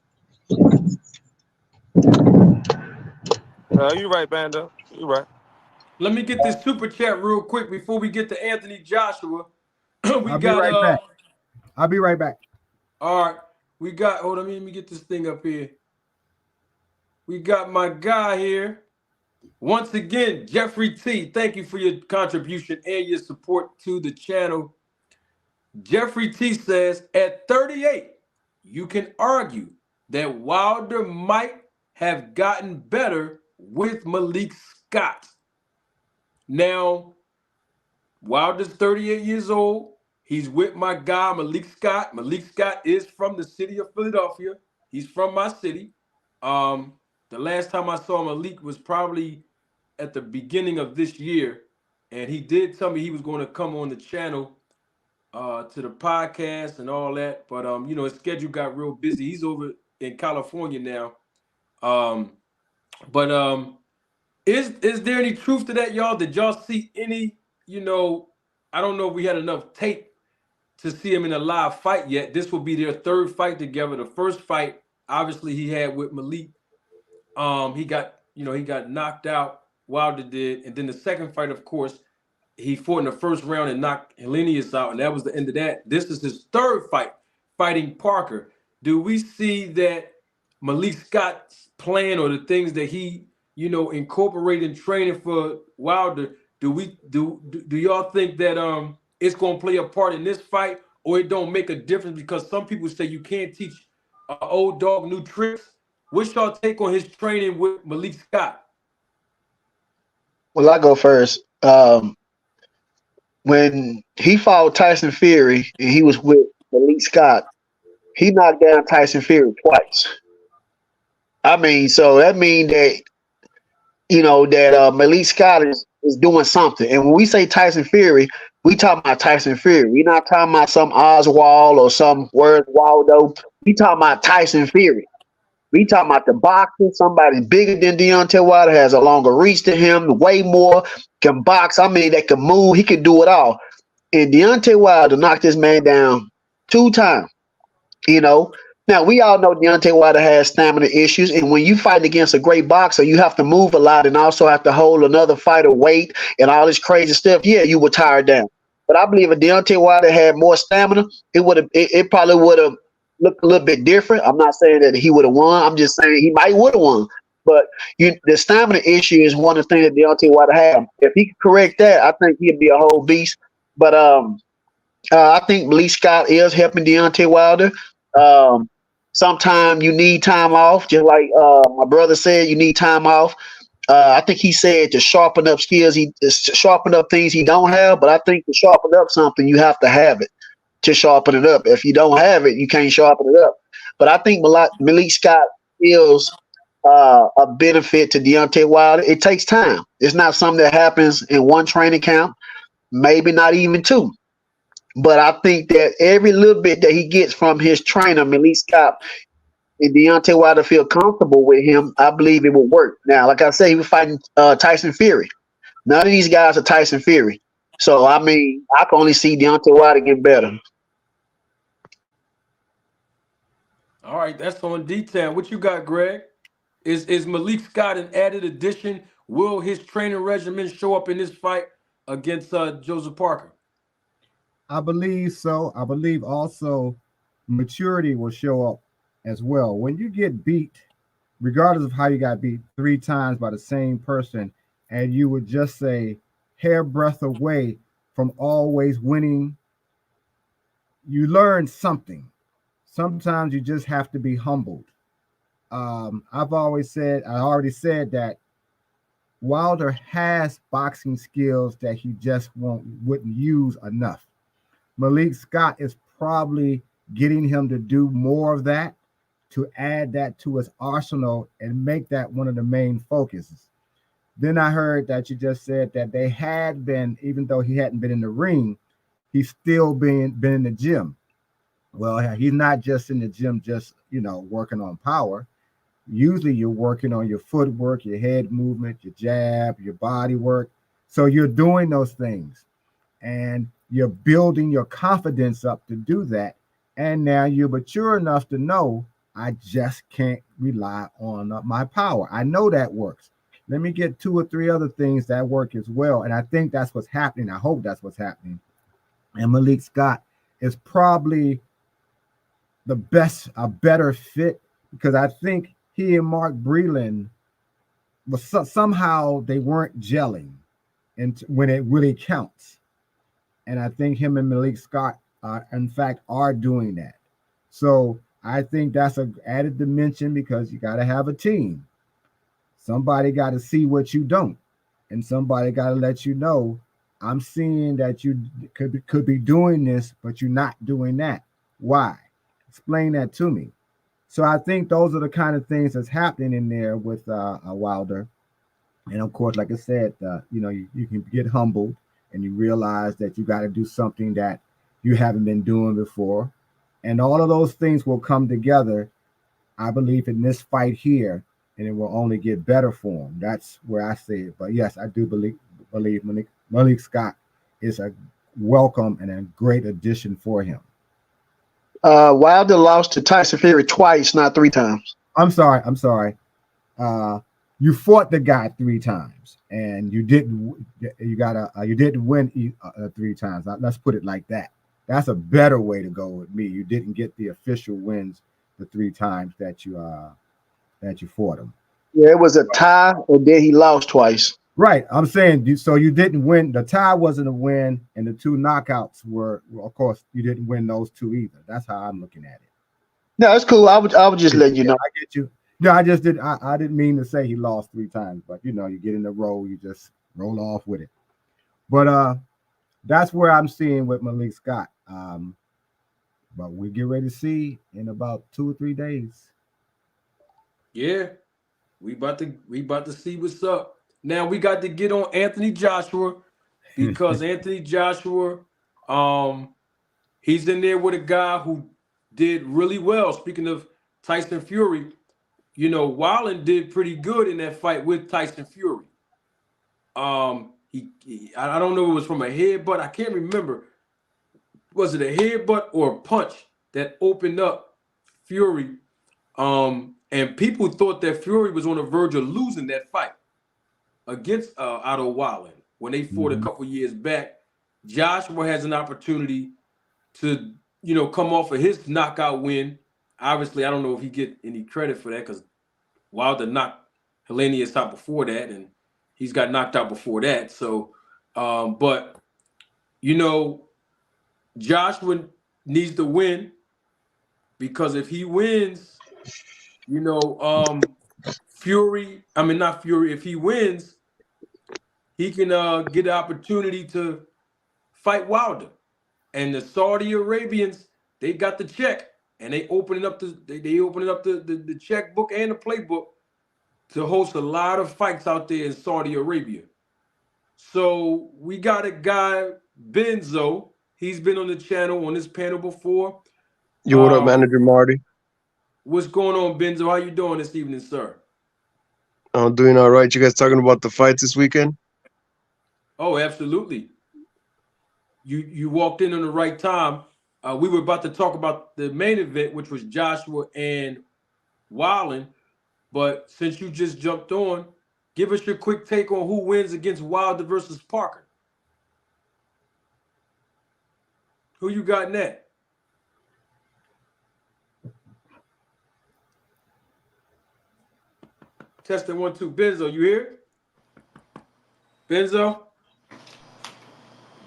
You're right, Bando. You're right. Let me get this super chat real quick before we get to Anthony Joshua. I'll be right back. All right. We got, hold on, let me get this thing up here. We got my guy here. Once again, Jeffrey T, thank you for your contribution and your support to the channel. Jeffrey T says, at 38, you can argue that Wilder might have gotten better with Malik Scott. Now, Wilder's 38 years old. He's with my guy, Malik Scott. Malik Scott is from the city of Philadelphia. He's from my city. The last time I saw Malik was probably at the beginning of this year. And he did tell me he was going to come on the channel to the podcast and all that. But, his schedule got real busy. He's over in California now. Is there any truth to that, y'all? Did y'all see any, I don't know if we had enough tape to see him in a live fight yet. This will be their third fight together. The first fight, obviously, he had with Malik. He got knocked out. Wilder did. And then the second fight, of course, he fought in the first round and knocked Helenius out, and that was the end of that. This is his third fight, fighting Parker. Do we see that Malik Scott's plan or the things that he, incorporated in training for Wilder? Do y'all think that it's gonna play a part in this fight, or it don't make a difference? Because some people say you can't teach an old dog new tricks. What's y'all take on his training with Malik Scott? Well, I go first. When he fought Tyson Fury and he was with Malik Scott, he knocked down Tyson Fury twice. I mean, so that means that Malik Scott is doing something. And when we say Tyson Fury, we talking about Tyson Fury. We're not talking about some Oswald or some Where's Waldo. We talking about Tyson Fury. We talking about the boxer, somebody bigger than Deontay Wilder, has a longer reach to him, way more, can box. I mean, that can move. He can do it all. And Deontay Wilder knocked this man down 2 times. Now, we all know Deontay Wilder has stamina issues, and when you fight against a great boxer, you have to move a lot and also have to hold another fighter weight and all this crazy stuff. Yeah, you would tire down. But I believe if Deontay Wilder had more stamina, it probably would have looked a little bit different. I'm not saying that he would have won. I'm just saying he might would have won. But the stamina issue is one of the things that Deontay Wilder had. If he could correct that, I think he'd be a whole beast. But I think Malik Scott is helping Deontay Wilder. Sometimes you need time off, just like my brother said, you need time off. I think he said to sharpen up skills, sharpen up things he don't have. But I think to sharpen up something, you have to have it to sharpen it up. If you don't have it, you can't sharpen it up. But I think Malik Scott feels a benefit to Deontay Wilder. It takes time. It's not something that happens in one training camp, maybe not even 2. But I think that every little bit that he gets from his trainer, Malik Scott, and Deontay Wilder feel comfortable with him, I believe it will work. Now, like I say, he was fighting Tyson Fury. None of these guys are Tyson Fury. So, I mean, I can only see Deontay Wilder get better. All right, that's on detail. What you got, Greg? Is Malik Scott an added addition? Will his training regimen show up in this fight against Joseph Parker? I believe so. I believe also maturity will show up as well. When you get beat, regardless of how you got beat 3 times by the same person, and you would just say hairbreadth away from always winning, you learn something. Sometimes you just have to be humbled. I've already said that Wilder has boxing skills that he just wouldn't use enough. Malik Scott is probably getting him to do more of that, to add that to his arsenal and make that one of the main focuses. Then I heard that you just said that they had been, even though he hadn't been in the ring, he's still been in the gym. Well, he's not just in the gym, just, working on power. Usually you're working on your footwork, your head movement, your jab, your body work. So you're doing those things and you're building your confidence up to do that. And now you're mature enough to know, I just can't rely on my power. I know that works. Let me get 2 or 3 other things that work as well. And I think that's what's happening. I hope that's what's happening. And Malik Scott is probably a better fit, because I think he and Mark Breland somehow they weren't gelling when it really counts. And I think him and Malik Scott, in fact, are doing that. So I think that's an added dimension because you got to have a team. Somebody got to see what you don't, and somebody got to let you know. I'm seeing that you could be doing this, but you're not doing that. Why? Explain that to me. So I think those are the kind of things that's happening in there with Wilder. And of course, like I said, you can get humbled and you realize that you got to do something that you haven't been doing before. And all of those things will come together, I believe, in this fight here, and it will only get better for him. That's where I see it. But yes, I do believe Malik Scott is a welcome and a great addition for him. Wilder lost to Tyson Fury twice, not 3 times. I'm sorry. You fought the guy 3 times, and you didn't. You didn't win 3 times. Let's put it like that. That's a better way to go with me. You didn't get the official wins the 3 times that you fought him. Yeah, it was a tie, and then he lost twice. Right. I'm saying so you didn't win. The tie wasn't a win, and the 2 knockouts were. Well, of course, you didn't win those 2 either. That's how I'm looking at it. No, that's cool. I would just let you know. I get you. Yeah, I just did. I didn't mean to say he lost 3 times, but you get in the roll, you just roll off with it. But that's where I'm seeing with Malik Scott. But we get ready to see in about 2 or 3 days. Yeah, we about to see what's up. Now we got to get on Anthony Joshua because Anthony Joshua, he's in there with a guy who did really well. Speaking of Tyson Fury, Wallin did pretty good in that fight with Tyson Fury. I don't know if it was from a headbutt. I can't remember. Was it a headbutt or a punch that opened up Fury? And people thought that Fury was on the verge of losing that fight against Otto Wallin when they fought a couple years back. Joshua has an opportunity to, come off of his knockout win. Obviously, I don't know if he get any credit for that because Wilder knocked Helenius out before that, and he's got knocked out before that. So, but Joshua needs to win because if he wins, Fury. I mean, not Fury. If he wins, he can get the opportunity to fight Wilder. And the Saudi Arabians, they got the check, and they opening up the checkbook and the playbook to host a lot of fights out there in Saudi Arabia. So we got a guy, Benzo. He's been on the channel, on this panel before. What up, Manager Marty? What's going on, Benzo? How you doing this evening, sir? I'm doing all right. You guys talking about the fights this weekend? Oh, absolutely. You walked in on the right time. We were about to talk about the main event, which was Joshua and Wallin. But since you just jumped on, give us your quick take on who wins against Wilder versus Parker. Who you got in that? Testing 1, 2. Benzo, you here? Benzo?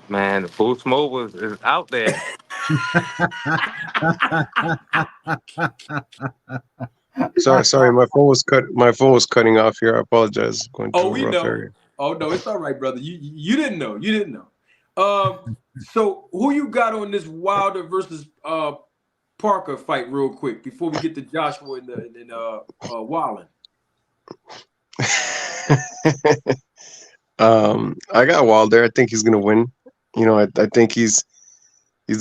Man, the full smoke is out there. Sorry, my phone was cutting off here. I apologize. Going through we a rough know. area. Oh no, it's all right, brother. You didn't know. You didn't know. So who you got on this Wilder versus Parker fight, real quick, before we get to Joshua and Wallin? I got Wilder. I think he's gonna win. I think he's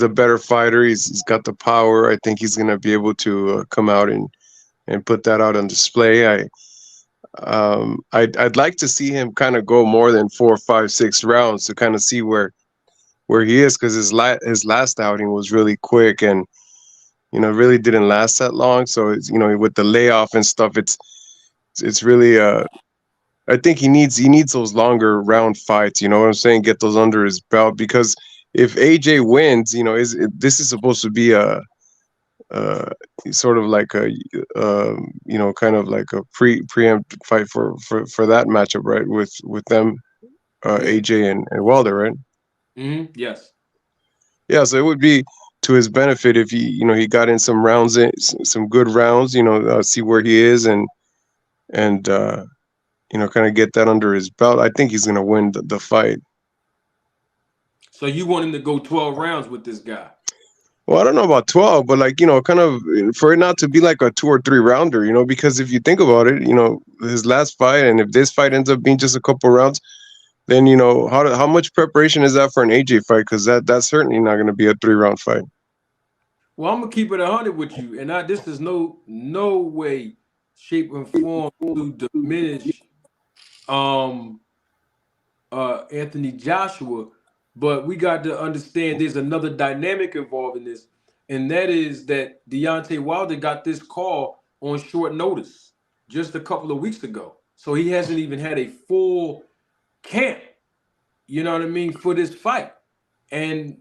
a better fighter. He's got the power. I think he's gonna be able to come out and put that out on display. I'd like to see him kind of go more than 4, 5, 6 rounds to kind of see where he is, because his last outing was really quick and really didn't last that long. So it's, with the layoff and stuff, it's really I think he needs those longer round fights. You know what I'm saying? Get those under his belt, because if AJ wins, this is supposed to be a sort of like a kind of like a preemptive fight for that matchup, right? With them, AJ and Wilder, right? Mm-hmm. Yes. Yeah, so it would be to his benefit if he got in some rounds, some good rounds, see where he is and kind of get that under his belt. I think he's going to win the fight. So you want him to go 12 rounds with this guy? Well, I don't know about 12, but kind of for it not to be like a 2 or 3 rounder, because if you think about it, his last fight, and if this fight ends up being just a couple rounds, then how much preparation is that for an AJ fight? Because that's certainly not going to be a 3-round fight. Well, I'm gonna keep it 100 with you, and this is no way, shape, and form to diminish Anthony Joshua, but we got to understand there's another dynamic involved in this, and that is that Deontay Wilder got this call on short notice just a couple of weeks ago, so he hasn't even had a full camp, for this fight. And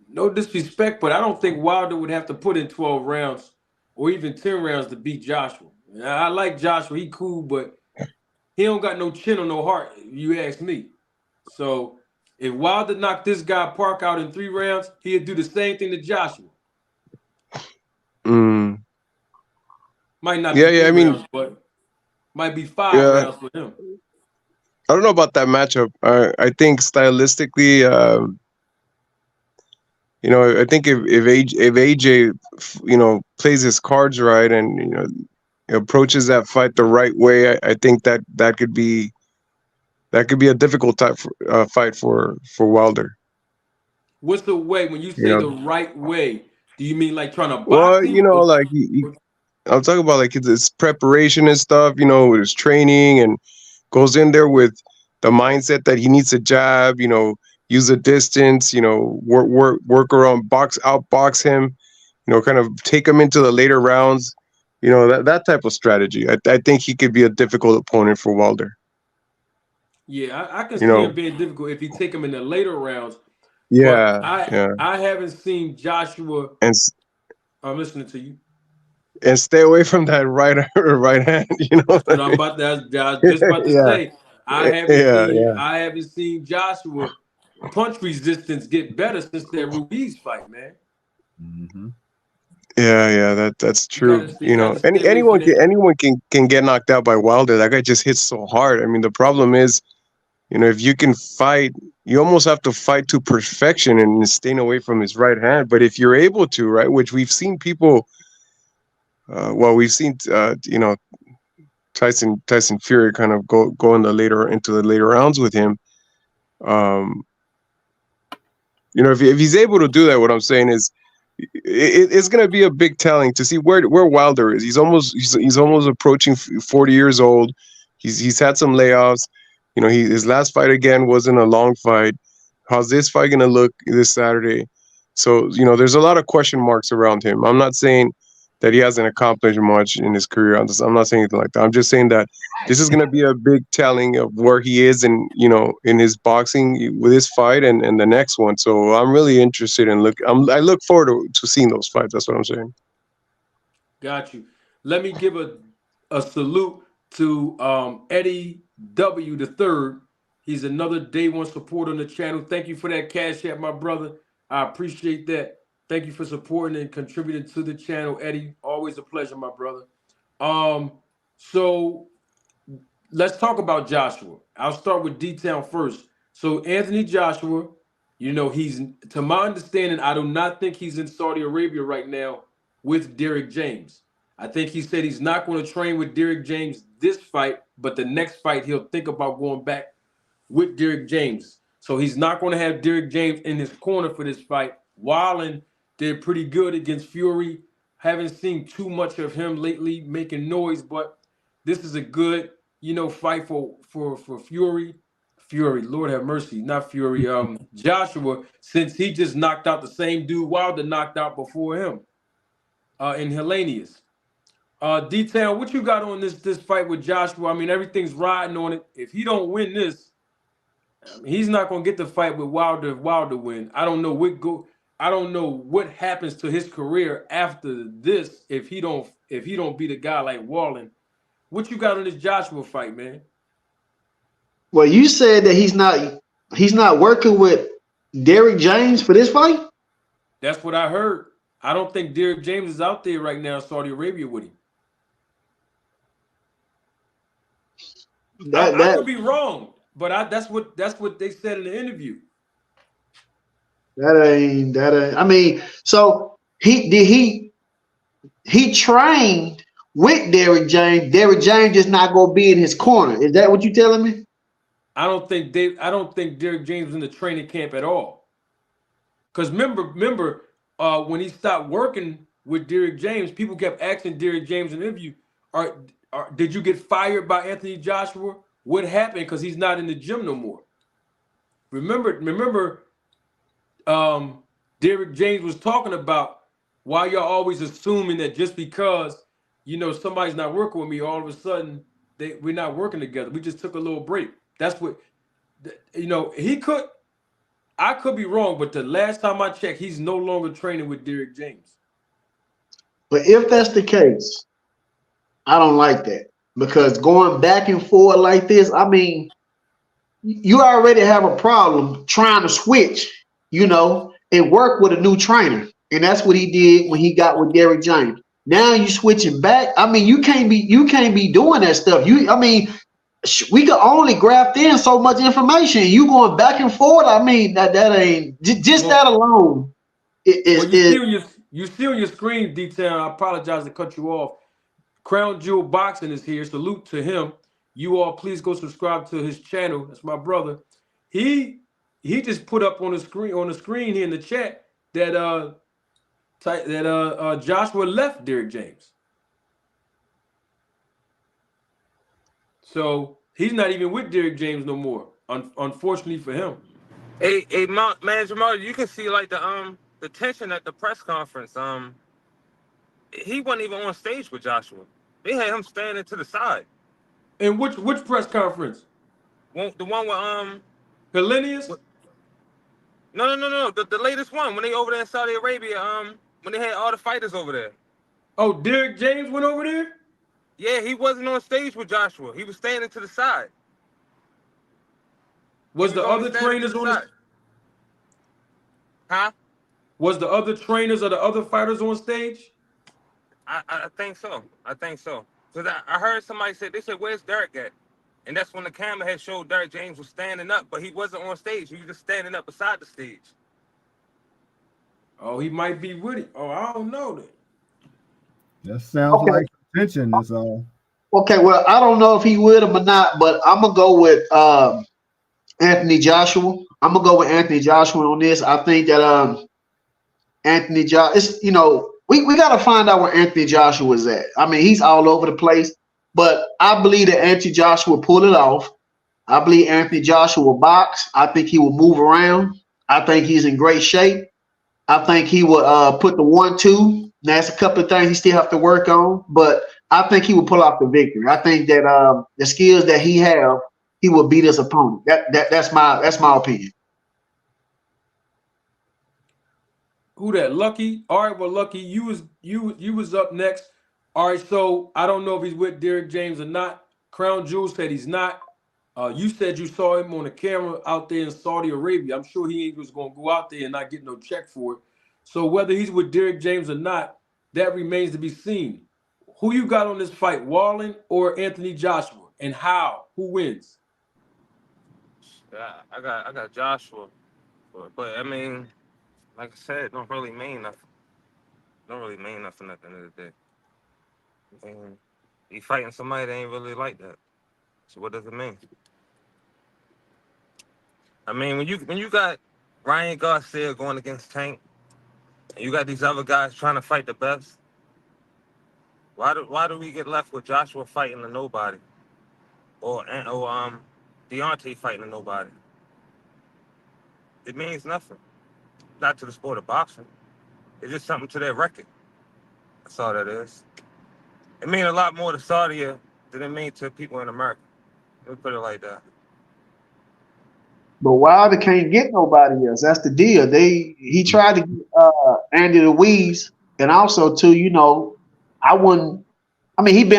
no disrespect, but I don't think Wilder would have to put in 12 rounds or even 10 rounds to beat Joshua. I like Joshua, he cool, but he don't got no chin or no heart, if you ask me. So if Wilder knocked this guy Park out in 3 rounds, he'd do the same thing to Joshua. Might not be 3 rounds, but might be 5 rounds for him. I don't know about that matchup. I think stylistically, I think if AJ, plays his cards right and approaches that fight the right way, I think that could be a difficult fight for Wilder. What's the way when you say the right way? Do you mean like trying to box? Well, I'm talking about his preparation and stuff. With his training, and goes in there with the mindset that he needs to jab. Use the distance. Work around, outbox him. Kind of take him into the later rounds. That type of strategy. I think he could be a difficult opponent for Wilder. Yeah, I can see him being difficult if he take him in the later rounds. Yeah, but I haven't seen Joshua. And I'm listening to you. And stay away from that right hand. That's what I'm about to. I was just about to say. I haven't seen Joshua punch resistance get better since that Ruiz fight, man. Mm-hmm. Yeah, that's true. Anyone can get knocked out by Wilder. That guy just hits so hard. I mean, the problem is, if you can fight, you almost have to fight to perfection and staying away from his right hand. But if you're able to, right, which we've seen people, we've seen Tyson Fury kind of go into the later rounds with him. If he's able to do that, what I'm saying is, it's going to be a big telling to see where Wilder is. He's almost approaching 40 years old. He's had some layoffs. His last fight again wasn't a long fight. How's this fight going to look this Saturday? So there's a lot of question marks around him. I'm not saying that he hasn't accomplished much in his career. I'm not saying anything like that. I'm just saying that this is going to be a big telling of where he is in his boxing with this fight and the next one. So I'm really interested in I look forward to seeing those fights. That's what I'm saying. Got you. Let me give a salute to Eddie W. the Third. He's another day one supporter on the channel. Thank you for that cash app, my brother. I appreciate that. Thank you for supporting and contributing to the channel, Eddie. Always a pleasure, my brother. So let's talk about Joshua. I'll start with D-Town first. So Anthony Joshua, he's, to my understanding, I do not think he's in Saudi Arabia right now with Derrick James. I think he said he's not going to train with Derrick James this fight, but the next fight he'll think about going back with Derrick James. So he's not going to have Derrick James in his corner for this fight. Wallin did pretty good against Fury. Haven't seen too much of him lately making noise, but this is a good, fight for Fury. Fury, Lord have mercy, not Fury. Joshua, since he just knocked out the same dude Wilder knocked out before him in Hellenius. D-Town, what you got on this fight with Joshua? I mean, everything's riding on it. If he don't win this, he's not gonna get the fight with Wilder if Wilder win. I don't know what happens to his career after this if he don't beat a guy like Wallin. What you got on this Joshua fight, man? Well, you said that he's not working with Derrick James for this fight? That's what I heard. I don't think Derrick James is out there right now in Saudi Arabia with him. I could be wrong, but that's what they said in the interview. That ain't. I mean, so he trained with Derrick James. Derrick James just not gonna be in his corner. Is that what you telling me? I don't think Derrick James was in the training camp at all. Because remember, when he stopped working with Derrick James, people kept asking Derrick James in the interview, did you get fired by Anthony Joshua? What happened? Because he's not in the gym no more. Remember, Derrick James was talking about why y'all always assuming that just because, somebody's not working with me, all of a sudden we're not working together. We just took a little break. That's what, I could be wrong, but the last time I checked, he's no longer training with Derrick James. But if that's the case, I don't like that, because going back and forth like this, I mean, you already have a problem trying to switch, and work with a new trainer. And that's what he did when he got with Derrick James. Now you switching back. I mean, you can't be doing that stuff. We could only graft in so much information. You going back and forth. I mean, that ain't just that alone. You see on your screen, detail. I apologize to cut you off. Crown Jewel Boxing is here. Salute to him. You all please go subscribe to his channel. That's my brother. He just put up on the screen here in the chat that Joshua left Derrick James. So he's not even with Derrick James no more. Unfortunately for him. Hey, man, Jamal, you can see like the tension at the press conference. He wasn't even on stage with Joshua. They had him standing to the side. And which press conference? The one with Hellenius? No. The latest one when they over there in Saudi Arabia. When they had all the fighters over there. Oh, Derrick James went over there? Yeah, he wasn't on stage with Joshua. He was standing to the side. Was the other trainers on the... Huh? Was the other trainers or the other fighters on stage? I think so. Because I heard somebody say, they said, where's Derrick at? And that's when the camera had showed Derrick James was standing up, but he wasn't on stage. He was just standing up beside the stage. Oh, he might be with it. Oh, I don't know that. That sounds like tension is all. Okay, well, I don't know if he would or not, but I'm gonna go with Anthony Joshua. I'm gonna go with Anthony Joshua on this. I think that Anthony Joshua, we got to find out where Anthony Joshua is at. I mean, he's all over the place, but I believe that Anthony Joshua will pull it off. I believe Anthony Joshua will box. I think he will move around. I think he's in great shape. I think he will put the 1-2. That's a couple of things he still have to work on, but I think he will pull off the victory. I think that the skills that he have, he will beat his opponent. That's my opinion. Who that? Lucky? All right, well, Lucky, you was up next. All right, so I don't know if he's with Derrick James or not. Crown Jewel said he's not. You said you saw him on the camera out there in Saudi Arabia. I'm sure he was going to go out there and not get no check for it. So whether he's with Derrick James or not, that remains to be seen. Who you got on this fight, Wallin or Anthony Joshua, and how? Who wins? Yeah, I got Joshua, but I mean, like I said, it don't really mean nothing. Don't really mean nothing at the end of the day. I mean, he fighting somebody that ain't really like that. So what does it mean? I mean, when you got Ryan Garcia going against Tank, and you got these other guys trying to fight the best, why do we get left with Joshua fighting a nobody, or Deontay fighting a nobody? It means nothing. Not to the sport of boxing. It's just something to their record. That's all that is. It means a lot more to Saudi than it means to people in America. Let me put it like that. But Wilder can't get nobody else. That's the deal. He tried to get Andy Ruiz, and also too, he's been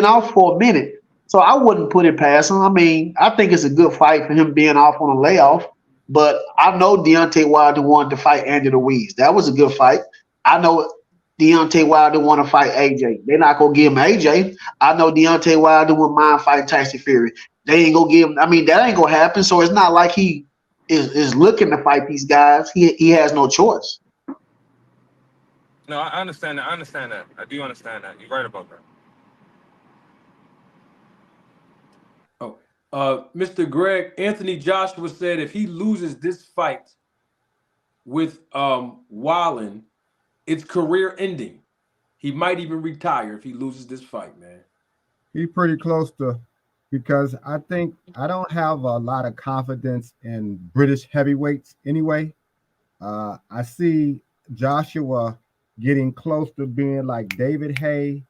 off for a minute, so I wouldn't put it past him. I mean, I think it's a good fight for him being off on a layoff. But I know Deontay Wilder wanted to fight Andy Ruiz. That was a good fight. I know Deontay Wilder want to fight AJ. They're not gonna give him AJ. I know Deontay Wilder wouldn't mind fighting Tyson Fury. They ain't gonna give him. I mean, that ain't gonna happen. So it's not like he is looking to fight these guys. He has no choice. No, I understand that. I understand that. I do understand that. You're right about that. Mr. Greg, Anthony Joshua said if he loses this fight with Wallin, it's career ending. He might even retire if he loses this fight, man. He's pretty close to, because I think I don't have a lot of confidence in British heavyweights anyway. I see Joshua getting close to being like David Hay,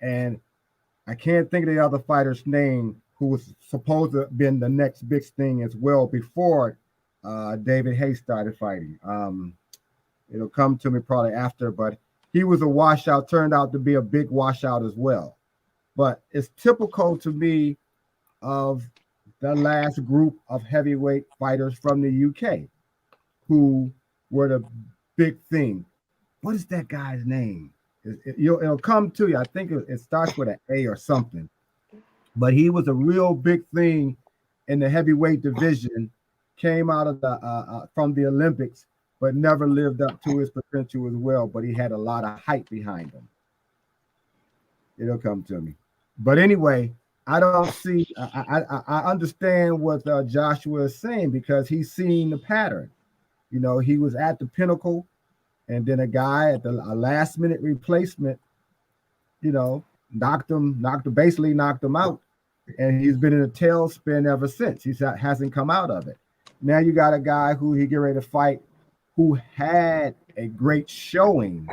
and I can't think of the other fighter's name who was supposed to have been the next big thing as well before David Hay started fighting. It'll come to me probably after, but he was a washout, turned out to be a big washout as well. But it's typical to me of the last group of heavyweight fighters from the UK who were the big thing. What is that guy's name? It'll come to you. I think it starts with an A or something. But he was a real big thing in the heavyweight division, came out of the from the Olympics, but never lived up to his potential as well. But he had a lot of hype behind him. It'll come to me. But anyway, I don't see. I understand what Joshua is saying because he's seen the pattern. You know, he was at the pinnacle, and then a guy at the last minute replacement, you know, basically knocked him out, and he's been in a tailspin ever since. He hasn't come out of it. Now you got a guy who he get ready to fight, who had a great showing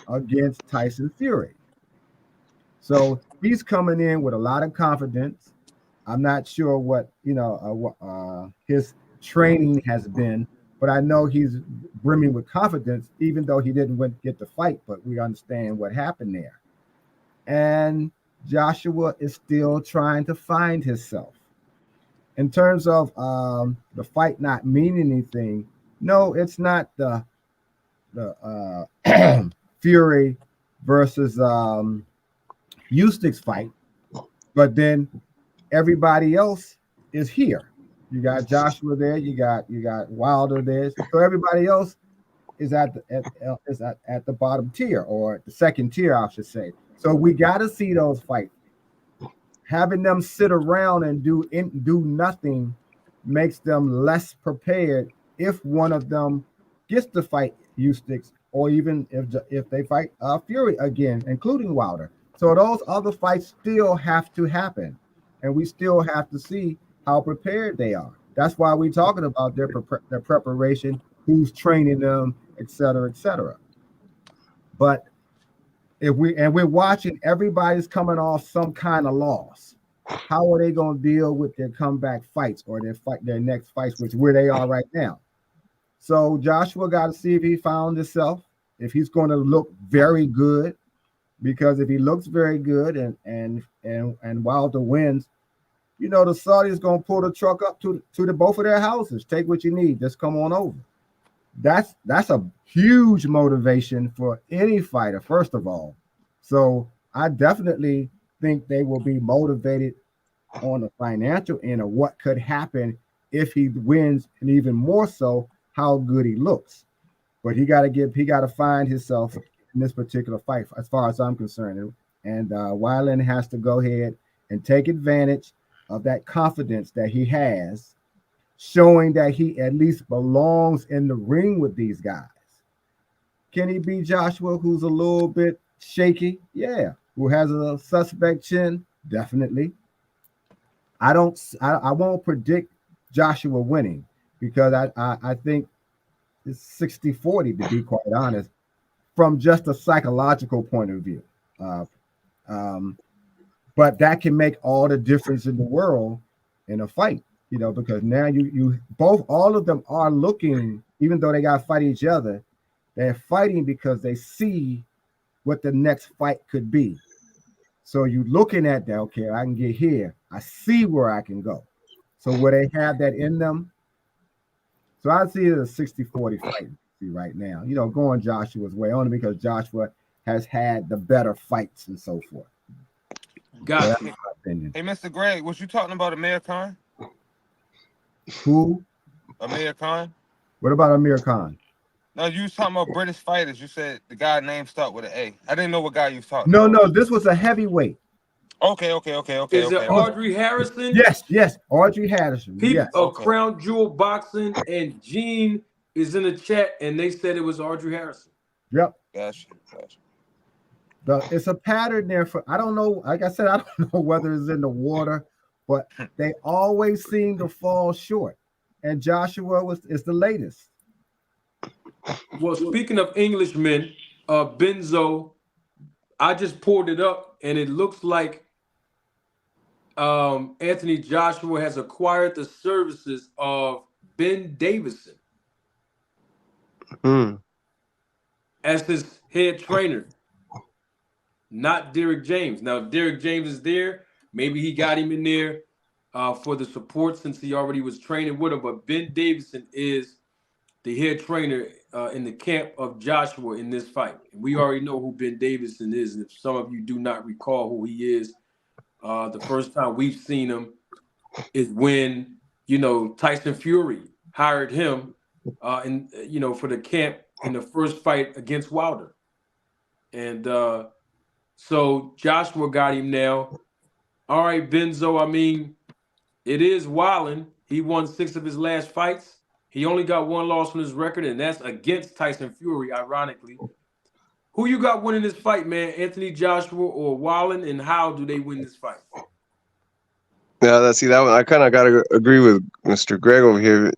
against Tyson Fury. So he's coming in with a lot of confidence. I'm not sure what his training has been, but I know he's brimming with confidence, even though he didn't get the fight. But we understand what happened there. And Joshua is still trying to find himself. In terms of the fight not meaning anything, no, it's not the Fury versus Usyk fight, but then everybody else is here. You got Joshua there, you got Wilder there, so everybody else is at the bottom tier, or the second tier, I should say. So we got to see those fights. Having them sit around and do nothing makes them less prepared if one of them gets to fight Usyk, or even if they fight Fury again, including Wilder. So those other fights still have to happen, and we still have to see how prepared they are. That's why we're talking about their preparation, who's training them, et cetera, et cetera. But we're watching, everybody's coming off some kind of loss. How are they going to deal with their comeback fights or their next fights, which where they are right now? So Joshua got to see if he found himself, if he's going to look very good, because if he looks very good and Wilder wins, you know, the Saudis going to pull the truck up to the both of their houses. Take what you need. Just come on over. That's a huge motivation for any fighter, first of all. So I definitely think they will be motivated on the financial end of what could happen if he wins, and even more so how good he looks. But he got to find himself in this particular fight, as far as I'm concerned. And Wallin has to go ahead and take advantage of that confidence that he has, showing that he at least belongs in the ring with these guys. Can he beat Joshua, who's a little bit shaky? Yeah. Who has a suspect chin? Definitely. I won't predict Joshua winning, because I think it's 60-40, to be quite honest, from just a psychological point of view. But that can make all the difference in the world in a fight, you know, because now all of them are looking, even though they got to fight each other, they're fighting because they see what the next fight could be. So you looking at that, okay, I can get here. I see where I can go. So where they have that in them. So I see it as a 60-40 fight. right now. Going Joshua's way only because Joshua has had the better fights and so forth. Gotcha. That's my opinion. Hey, Mr. Greg, was you talking about Amir Khan? Who? Amir Khan? What about Amir Khan? No, you was talking about British fighters. You said the guy name start with an A. I didn't know what guy you was talking about. No, this was a heavyweight. Okay. Is it Audrey Harrison? Yes, Audrey Harrison. People Yes. of Crown Jewel Boxing and Gene is in the chat, and they said it was Audrey Harrison. Yep. Gotcha. It's a pattern there I don't know. Like I said, I don't know whether it's in the water, but they always seem to fall short. And Joshua is the latest. Well, speaking of Englishmen, Benzo, I just pulled it up, and it looks like Anthony Joshua has acquired the services of Ben Davison as his head trainer, not Derek James. Now, if Derek James is there, maybe he got him in there for the support since he already was training with him. But Ben Davison is the head trainer in the camp of Joshua in this fight. And we already know who Ben Davison is. And if some of you do not recall who he is, the first time we've seen him is when, Tyson Fury hired him for the camp in the first fight against Wilder. And so Joshua got him now. All right, Benzo, I mean, it is Wallin. He won 6 of his last fights. He only got 1 loss on his record, and that's against Tyson Fury, ironically. Who you got winning this fight, man? Anthony Joshua or Wallin, and how do they win this fight? Yeah, that one. I kind of gotta agree with Mr. Greg over here.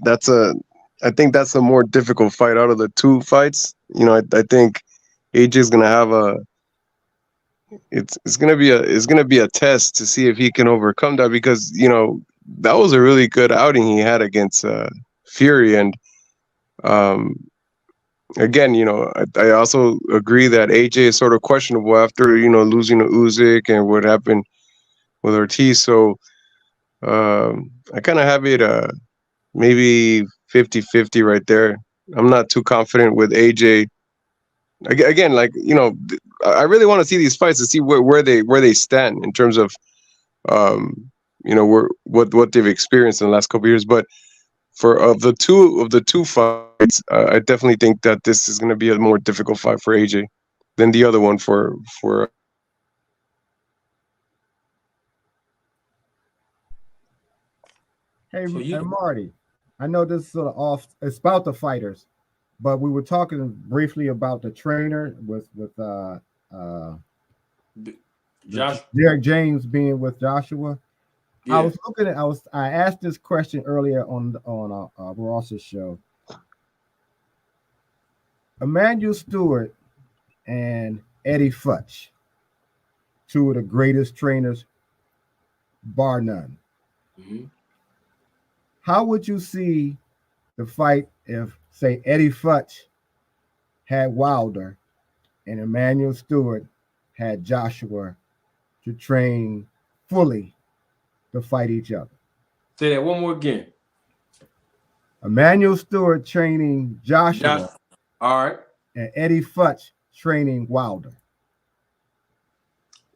I think that's a more difficult fight out of the 2 fights. I think AJ's gonna have it's gonna be a test to see if he can overcome that, because that was a really good outing he had against Fury, and again, I also agree that AJ is sort of questionable after losing to Usyk and what happened with Ortiz. So I kind of have it maybe 50-50 right there. I'm not too confident with AJ. Again, I really want to see these fights to see where they stand in terms of what they've experienced in the last couple of years. But of the two fights, I definitely think that this is going to be a more difficult fight for AJ than the other one for. Hey, Marty, I know this is sort of off. It's about the fighters, but we were talking briefly about the trainer with Derek James being with Joshua. Yeah. I asked this question earlier on Ross's show. Emmanuel Stewart and Eddie Futch, 2 of the greatest trainers, bar none. Mm-hmm. How would you see the fight if, say, Eddie Futch had Wilder and Emmanuel Stewart had Joshua to train fully to fight each other? Say that one more again. Emmanuel Stewart training Joshua. All right. And Eddie Futch training Wilder.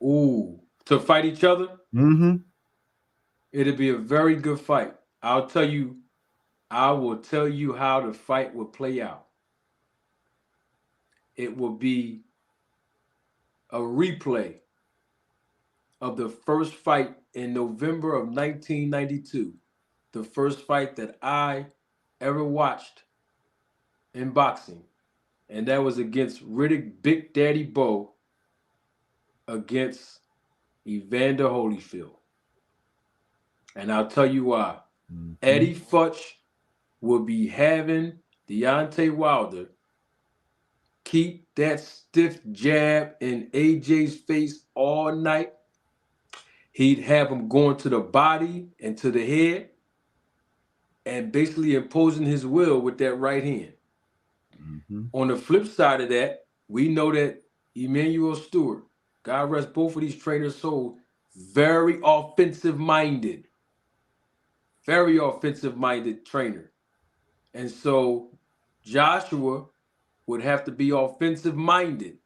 Ooh, to fight each other? Mm-hmm. It'd be a very good fight. I will tell you how the fight will play out. It will be a replay of the first fight in November of 1992, the first fight that I ever watched in boxing, and that was against Riddick Big Daddy Bowe against Evander Holyfield. And I'll tell you why. Mm-hmm. Eddie Futch will be having Deontay Wilder keep that stiff jab in AJ's face all night. He'd have him going to the body and to the head and basically imposing his will with that right hand. Mm-hmm. On the flip side of that, we know that Emmanuel Stewart, God rest both of these trainers' souls, very offensive-minded trainer. And so Joshua would have to be offensive minded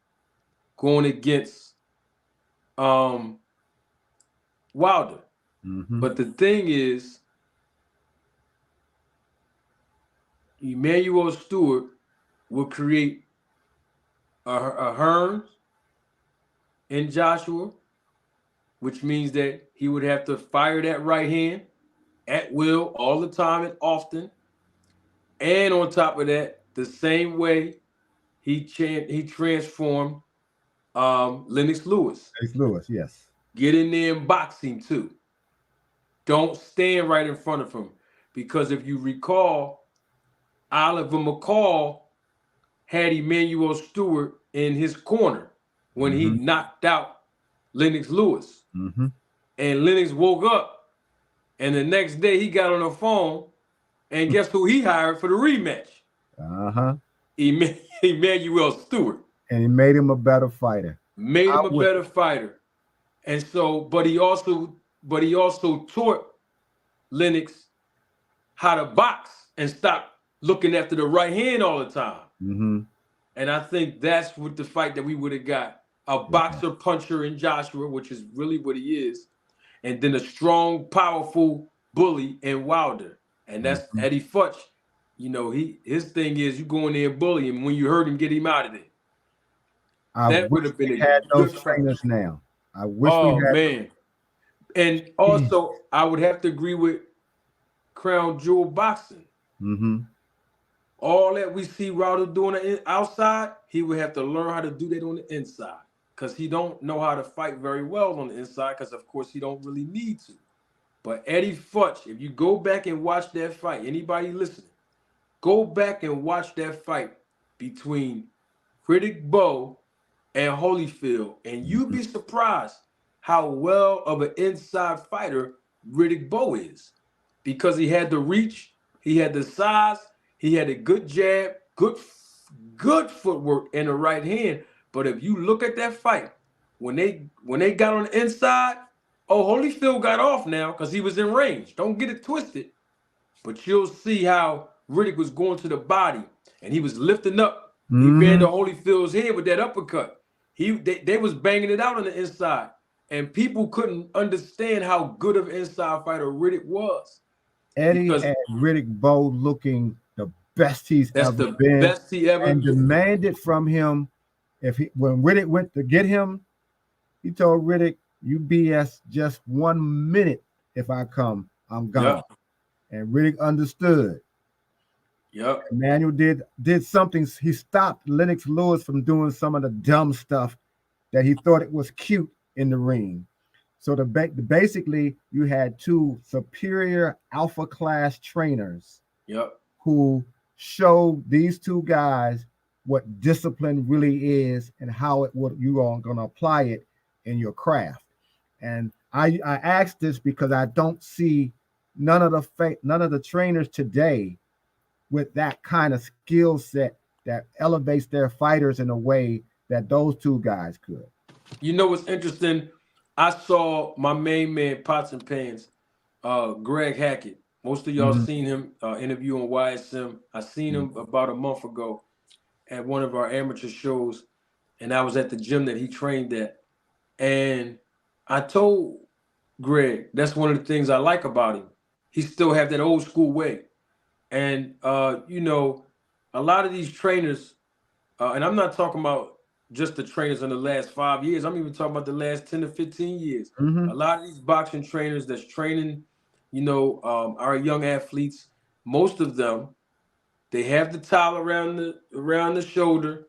going against Wilder. Mm-hmm. But the thing is, Emmanuel Stewart will create a Hearn in Joshua, which means that he would have to fire that right hand at will all the time and often. And on top of that, the same way he transformed Lennox Lewis. Lennox Lewis, yes. Get in there in boxing too. Don't stand right in front of him. Because if you recall, Oliver McCall had Emmanuel Stewart in his corner when he knocked out Lennox Lewis. Mm-hmm. And Lennox woke up, and the next day he got on the phone, and guess who he hired for the rematch? Uh-huh. Emmanuel Stewart. And he made him a better fighter. Made him a better fighter. And so, but he also taught Lennox how to box and stop looking after the right hand all the time. Mm-hmm. And I think that's what the fight that we would have got. A boxer puncher in Joshua, which is really what he is. And then a strong, powerful bully in Wilder. And that's Eddie Futch. You know, his thing is you go in there and bully him. When you hurt him, get him out of there. That would have been had those trainers now. I wish we had. Man. And also, I would have to agree with Crown Jewel Boxing. Mm-hmm. All that we see Wilder doing outside, he would have to learn how to do that on the inside. Because he don't know how to fight very well on the inside, because of course he don't really need to. But Eddie Futch, if you go back and watch that fight, anybody listening, go back and watch that fight between Riddick Bowe and Holyfield, and you'd be surprised how well of an inside fighter Riddick Bowe is. Because he had the reach, he had the size, he had a good jab, good footwork and the right hand. But if you look at that fight, when they got on the inside, Holyfield got off now because he was in range. Don't get it twisted. But you'll see how Riddick was going to the body and he was lifting up. He ran to Holyfield's head with that uppercut. They was banging it out on the inside. And people couldn't understand how good of an inside fighter Riddick was. Eddie had Riddick Bowe looking the best he's ever been. Best he ever and demanded from him when Riddick went to get him, he told Riddick, "You BS just 1 minute. If I come, I'm gone." Yep. And Riddick understood. Yep. Emmanuel did something. He stopped Lennox Lewis from doing some of the dumb stuff that he thought it was cute in the ring. So basically, you had two superior alpha class trainers. Yep. Who showed these two guys what discipline really is and how you are going to apply it in your craft. And I asked this because I don't see none of the trainers today with that kind of skill set that elevates their fighters in a way that those two guys could. You know what's interesting? I saw my main man, Pots and Pans, Greg Hackett. Most of y'all seen him interview on YSM. I seen him about a month ago at one of our amateur shows, and I was at the gym that he trained at. And I told Greg, that's one of the things I like about him. He still have that old school way. And, you know, a lot of these trainers, and I'm not talking about just the trainers in the last 5 years. I'm even talking about the last 10 to 15 years. A lot of these boxing trainers that's training, you know, our young athletes, most of them, they have the towel around the shoulder,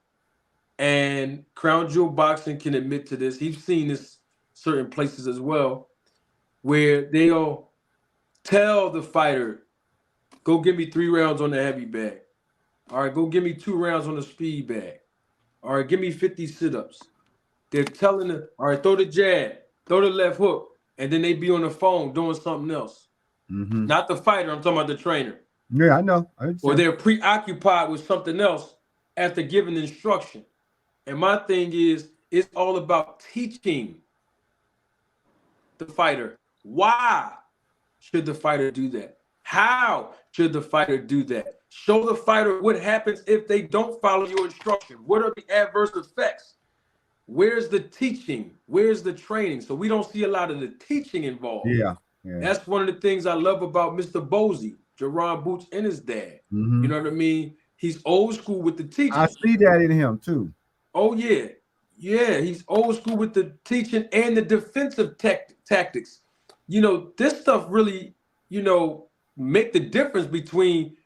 and Crown Jewel Boxing can admit to this. He's seen this certain places as well, where they'll tell the fighter, go give me 3 rounds on the heavy bag. All right, go give me 2 rounds on the speed bag. All right, give me 50 sit-ups. They're telling them, all right, throw the jab, throw the left hook, and then they be on the phone doing something else. Not the fighter, I'm talking about the trainer. Yeah, I know. Or they're preoccupied with something else after giving instruction. And my thing is, it's all about teaching the fighter. Why should the fighter do that? How should the fighter do that? Show the fighter what happens if they don't follow your instruction. What are the adverse effects? Where's the teaching? Where's the training? So we don't see a lot of the teaching involved. Yeah. That's one of the things I love about Mr. Bosey, Jerron Boots, and his dad. You know what I mean? He's old school with the teaching. I see that in him too. Oh yeah, he's old school with the teaching and the defensive tactics. You know, this stuff really, you know, make the difference between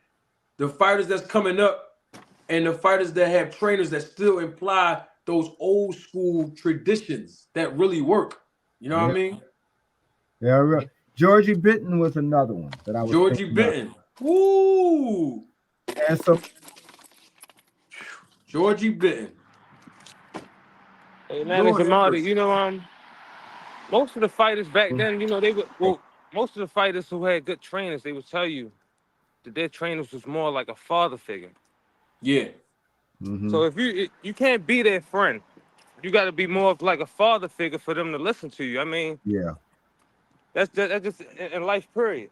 the fighters that's coming up and the fighters that have trainers that still imply those old school traditions that really work. You know what I mean? Yeah, right. Georgie Benton was another one that I was. Georgie Benton. Woo! And so Georgie Benton. Hey man, it's Amadi. You know, most of the fighters back then, you know, they would. Well, most of the fighters who had good trainers, they would tell you that their trainers was more like a father figure. Yeah. So if you can't be their friend, you got to be more of like a father figure for them to listen to you. I mean, that's just in life, period.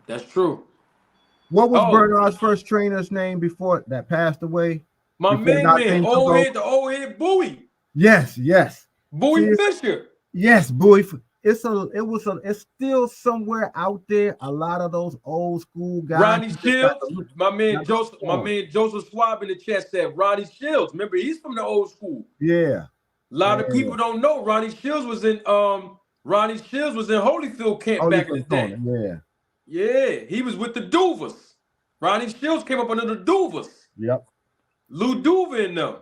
That's true. What was Bernard's first trainer's name before that passed away? My man, the old head Bowie. Yes. Bowie Fisher. Yes, Bowie. It's still somewhere out there. A lot of those old school guys. Ronnie Shields, my man Joseph Swab in the chat said Ronnie Shields. Remember, he's from the old school. Yeah. A lot of people don't know Ronnie Shields was in Holyfield camp back in the day. Yeah, he was with the Duvas. Ronnie Shields came up under the Duvas. Yep. Lou Duva in them.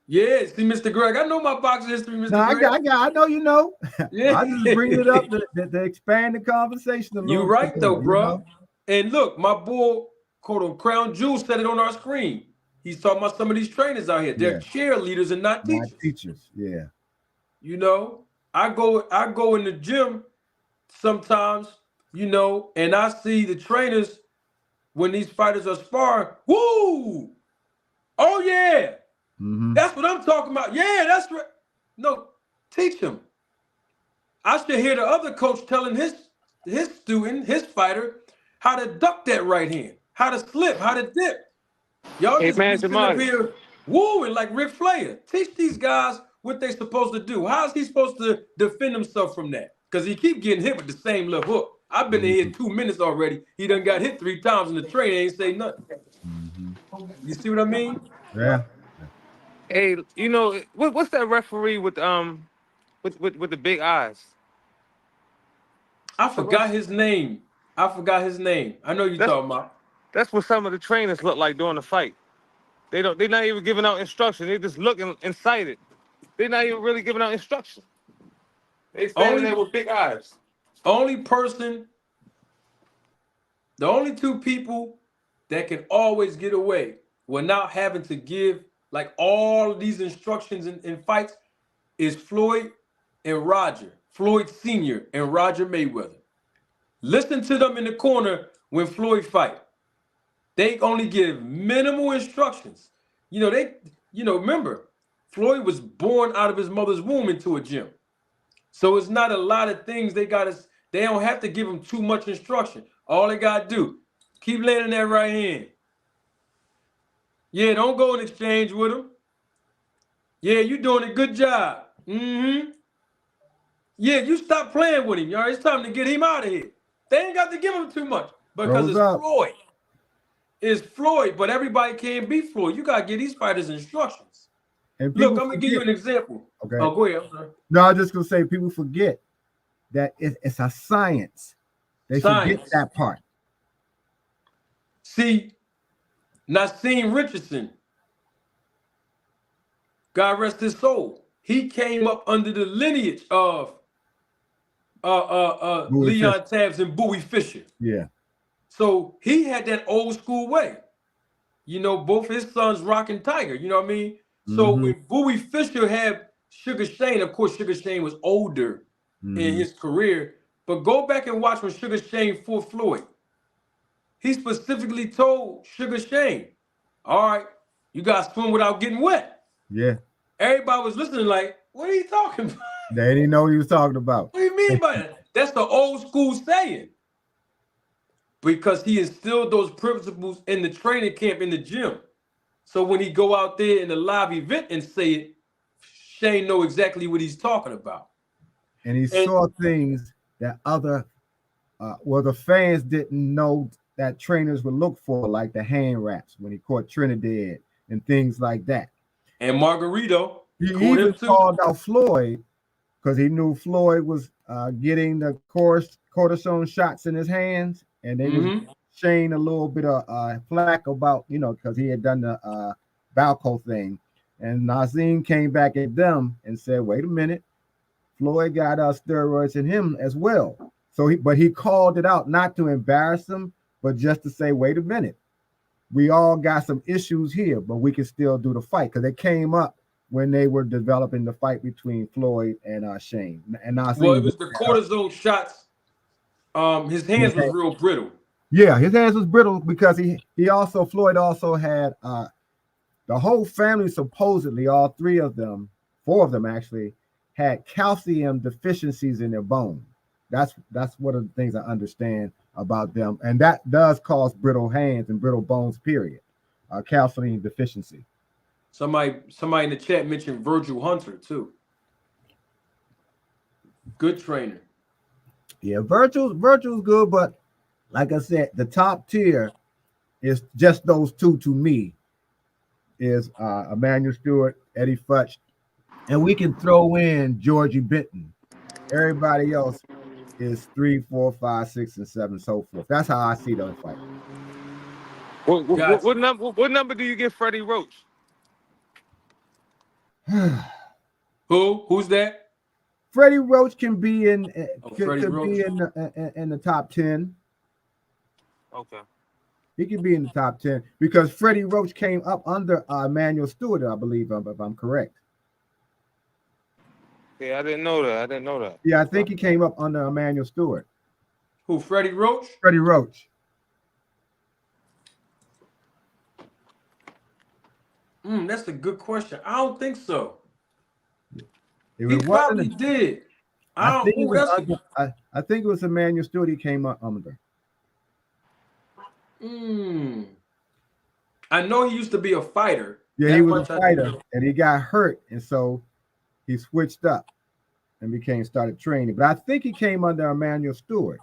Yeah, see, Mr. Greg, I know my boxing history, Mr. Greg. I know you know. Yeah. I just bring it up to expand the conversation a little. You're right, bit, though, bro. You know? And look, my boy, quote unquote, Crown Jewel said it on our screen. He's talking about some of these trainers out here. They're cheerleaders and not teachers. Not teachers, yeah. You know, I go in the gym sometimes, you know, and I see the trainers when these fighters are sparring. Woo! Oh yeah. That's what I'm talking about. Yeah, that's right. No, teach him. I should hear the other coach telling his student, his fighter, how to duck that right hand, how to slip, how to dip. Y'all just sitting up here wooing like Ric Flair. Teach these guys what they're supposed to do. How is he supposed to defend himself from that? Because he keep getting hit with the same little hook. I've been in here 2 minutes already. He done got hit 3 times and the trainer ain't say nothing. You see what I mean? Yeah. Hey, you know what's that referee with the big eyes? I forgot his name. I know you're talking about. That's what some of the trainers look like during the fight. They're not even giving out instruction. They just looking excited. They're not even really giving out instruction. They standing there with big eyes. The only 2 people that can always get away without having to give like all of these instructions in fights is Floyd and Roger. Floyd Sr. and Roger Mayweather. Listen to them in the corner when Floyd fight. They only give minimal instructions. Remember, Floyd was born out of his mother's womb into a gym. So it's not a lot of things they don't have to give him too much instruction. All they got to do, keep landing that right hand. Yeah, don't go in exchange with him. Yeah, you doing a good job. Yeah, you stop playing with him. Y'all. It's time to get him out of here. They ain't got to give him too much because Floyd. It's Floyd, but everybody can't be Floyd. You got to give these fighters instructions. Look, I'm going to give you an example. Okay. Oh, go ahead. I'm sorry. No, I'm just going to say people forget that it's a science. They forget that part. See, Nassim Richardson, God rest his soul, he came up under the lineage of Leon Tabbs and Bowie Fisher. Yeah. So he had that old school way. You know, both his sons Rock and Tiger, you know what I mean? So when Bowie Fisher had Sugar Shane, of course, Sugar Shane was older in his career, but go back and watch when Sugar Shane fought Floyd. He specifically told Sugar Shane, all right, you got to swim without getting wet. Yeah. Everybody was listening like, what are you talking about? They didn't know what he was talking about. What do you mean by that? That's the old school saying. because he instilled those principles in the training camp in the gym. So when he go out there in the live event and say it, Shane know exactly what he's talking about. And he saw things that other, the fans didn't know that trainers would look for, like the hand wraps when he caught Trinidad and things like that. And Margarito, he even called out Floyd because he knew Floyd was getting the cortisone shots in his hands, and they was Shane a little bit of flack about, because he had done the Balco thing. And Nazim came back at them and said, wait a minute, Floyd got steroids in him as well. So he called it out, not to embarrass him, but just to say, wait a minute, we all got some issues here, but we can still do the fight, because it came up when they were developing the fight between Floyd and Shane. And Nazim, well, it was the cortisone shots. His hands was real brittle. Yeah, his hands was brittle because Floyd also had the whole family, supposedly, all four of them actually, had calcium deficiencies in their bone. That's one of the things I understand about them. And that does cause brittle hands and brittle bones, period. Calcium deficiency. Somebody in the chat mentioned Virgil Hunter, too. Good trainer. Yeah, Virgil's good, but like I said, the top tier is just those two to me. Is Emmanuel Stewart, Eddie Futch, and we can throw in Georgie Benton. Everybody else is 3, 4, 5, 6, and 7, so forth. That's how I see those fights. What number do you give Freddie Roach? Who's that? Freddie Roach can be in the top 10. Okay. He can be in the top 10 because Freddie Roach came up under Emmanuel Stewart, I believe, if I'm correct. Yeah, I didn't know that. Yeah, I think he came up under Emmanuel Stewart. Who, Freddie Roach? Freddie Roach. That's a good question. I don't think so. He probably did. I think it was Emmanuel Stewart he came up under. I know he used to be a fighter. Yeah, he was a fighter, and he got hurt, and so he switched up and started training. But I think he came under Emmanuel Stewart.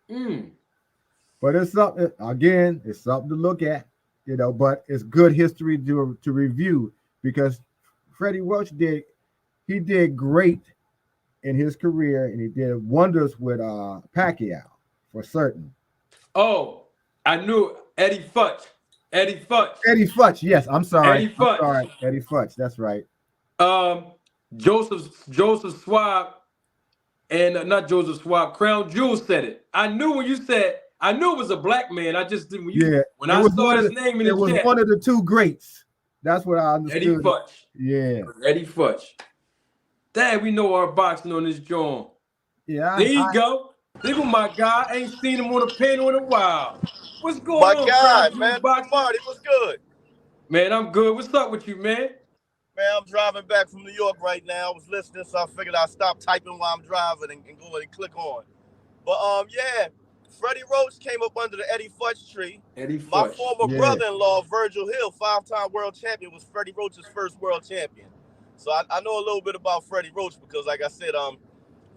But it's something to look at, but it's good history to review, because Freddie Roach did great in his career, and he did wonders with Pacquiao for certain. Oh, I knew Eddie Futch. Eddie Futch, yes. I'm sorry. Eddie Futch, that's right. Joseph Swab and not Joseph Swab, Crown Jewel said it. I knew when you said, I knew it was a black man. I just didn't. When I saw his name in the chat. It was one of the two greats. That's what I understood. Eddie Futch. Yeah. Eddie Futch. Dad, we know our boxing on this joint. Yeah. There you go. There go my guy. I ain't seen him on the panel in a while. What's going on, my guy, man? Marty, what's good? Man, I'm good. What's up with you, man? Man, I'm driving back from New York right now. I was listening, so I figured I'd stop typing while I'm driving and go ahead and click on. But yeah, Freddie Roach came up under the Eddie Futch tree. My former brother-in-law, Virgil Hill, 5-time world champion, was Freddie Roach's first world champion. So I know a little bit about Freddie Roach because, like I said,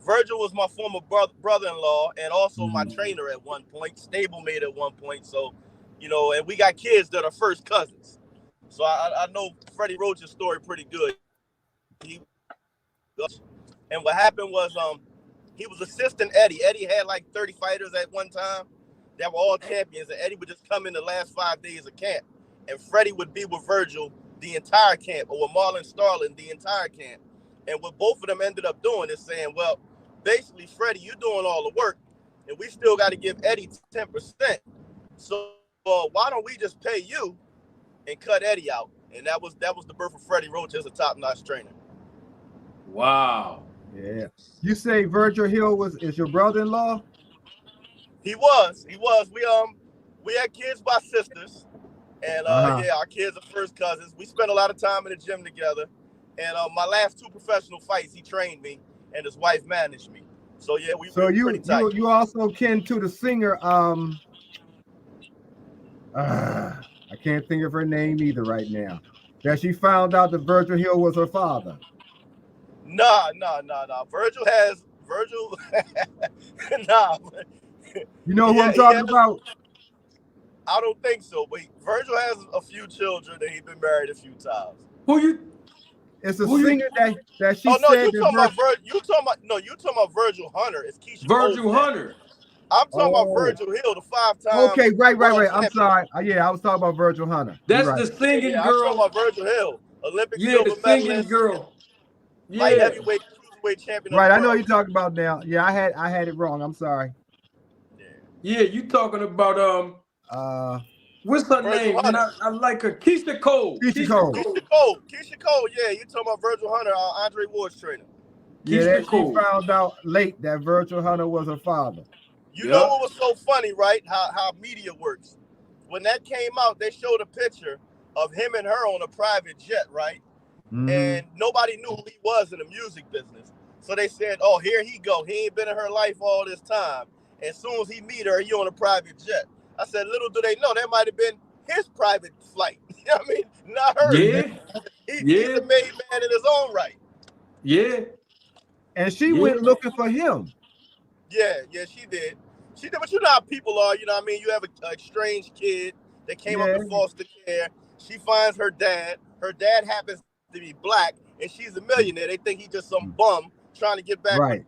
Virgil was my former brother-in-law and also my trainer at one point, stablemate at one point. So, and we got kids that are first cousins. So I know Freddie Roach's story pretty good. And what happened was he was assisting Eddie. Eddie had like 30 fighters at one time that were all champions, and Eddie would just come in the last 5 days of camp. And Freddie would be with Virgil the entire camp, or with Marlon Starling the entire camp. And what both of them ended up doing is saying, well, basically, Freddie, you're doing all the work, and we still got to give Eddie 10%. So why don't we just pay you and cut Eddie out? And that was the birth of Freddie Roach as a top-notch trainer. Wow. Yeah. You say Virgil Hill is your brother-in-law? He was. We had kids by sisters. And yeah, our kids are first cousins. We spent a lot of time in the gym together. And my last 2 professional fights, he trained me, and his wife managed me. So yeah, we So pretty tight. you also kin to the singer. I can't think of her name either right now. That she found out that Virgil Hill was her father. Nah. Virgil. Nah. You know who I'm talking about? I don't think so, but Virgil has a few children and he's been married a few times. It's a singer that she Oh no, said you that talking about you talking about Virgil Hunter. It's Keisha Virgil Cole's Hunter. I'm talking about Oh. Virgil Hill, the 5-time Okay, right. world I'm champion. sorry. Yeah, I was talking about Virgil Hunter. You're That's right. the singing I'm talking girl. about Virgil Hill, Olympic Yeah, the silver singing medalist, girl. light Yeah. heavyweight, cruiserweight champion Right, of the I know world. you're talking about now. Yeah, I had it wrong. I'm sorry. Yeah, you talking about what's her Virgil name? Hunter. I like her. Keisha Cole. Keisha Cole. Yeah, you talking about Virgil Hunter, Andre Ward's trainer. Yeah, that she found out late that Virgil Hunter was her father. You know what was so funny, right? How media works. When that came out, they showed a picture of him and her on a private jet, right? And nobody knew who he was in the music business. So they said, oh, here he go. He ain't been in her life all this time. As soon as he meet her, he on a private jet. I said, little do they know, that might have been his private flight. You know what I mean? Not hers. Yeah. He's a made man in his own right. Yeah. And she went looking for him. Yeah, she did. But you know how people are, you know what I mean? You have a strange kid that came up in foster care. She finds her dad. Her dad happens to be black, and she's a millionaire. They think he's just some bum trying to get back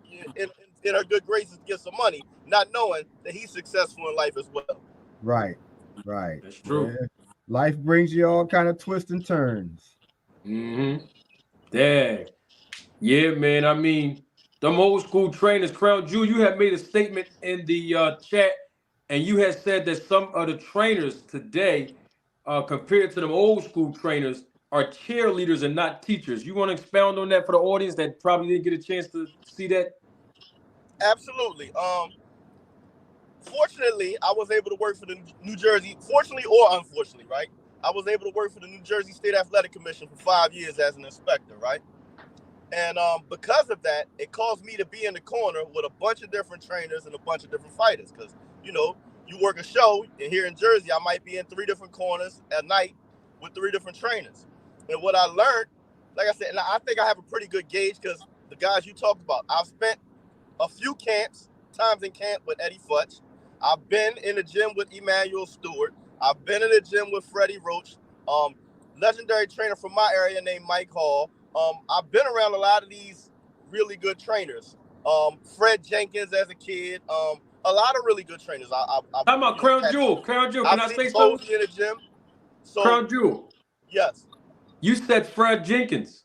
in her good graces to get some money, not knowing that he's successful in life as well. Right. That's true. Yeah. Life brings you all kind of twists and turns. Dang. Yeah, man. I mean, them old school trainers, Crown Jewel, you have made a statement in the chat, and you had said that some of the trainers today, compared to them old school trainers, are cheerleaders and not teachers. You want to expound on that for the audience that probably didn't get a chance to see that? Absolutely. Fortunately, I was able to work for the New Jersey, fortunately or unfortunately, right? I was able to work for the New Jersey State Athletic Commission for 5 years as an inspector, right? And because of that, it caused me to be in the corner with a bunch of different trainers and a bunch of different fighters. Because, you know, you work a show, and here in Jersey, I might be in 3 different corners at night with 3 different trainers. And what I learned, like I said, and I think I have a pretty good gauge because the guys you talked about, I've spent a few times in camp with Eddie Futch. I've been in the gym with Emmanuel Stewart. I've been in the gym with Freddie Roach. Legendary trainer from my area named Mike Hall. I've been around a lot of these really good trainers. Fred Jenkins as a kid. A lot of really good trainers. How about Crown Jewel? Crown Jewel, can I say something? In the gym. So, Crown Jewel. Yes. You said Fred Jenkins.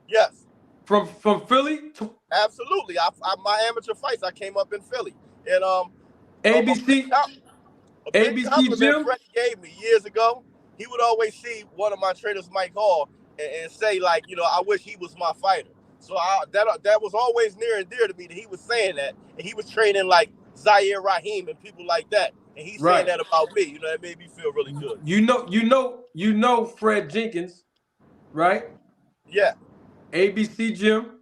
Yes. From Philly? Absolutely. My amateur fights, I came up in Philly. And ABC Gym? Freddie gave me years ago. He would always see one of my trainers, Mike Hall, and say, like, you know, I wish he was my fighter. So that was always near and dear to me that he was saying that. And he was training like Zaire Rahim and people like that. And he's saying that about me. You know, that made me feel really good. You know Fred Jenkins, right? Yeah. ABC Gym.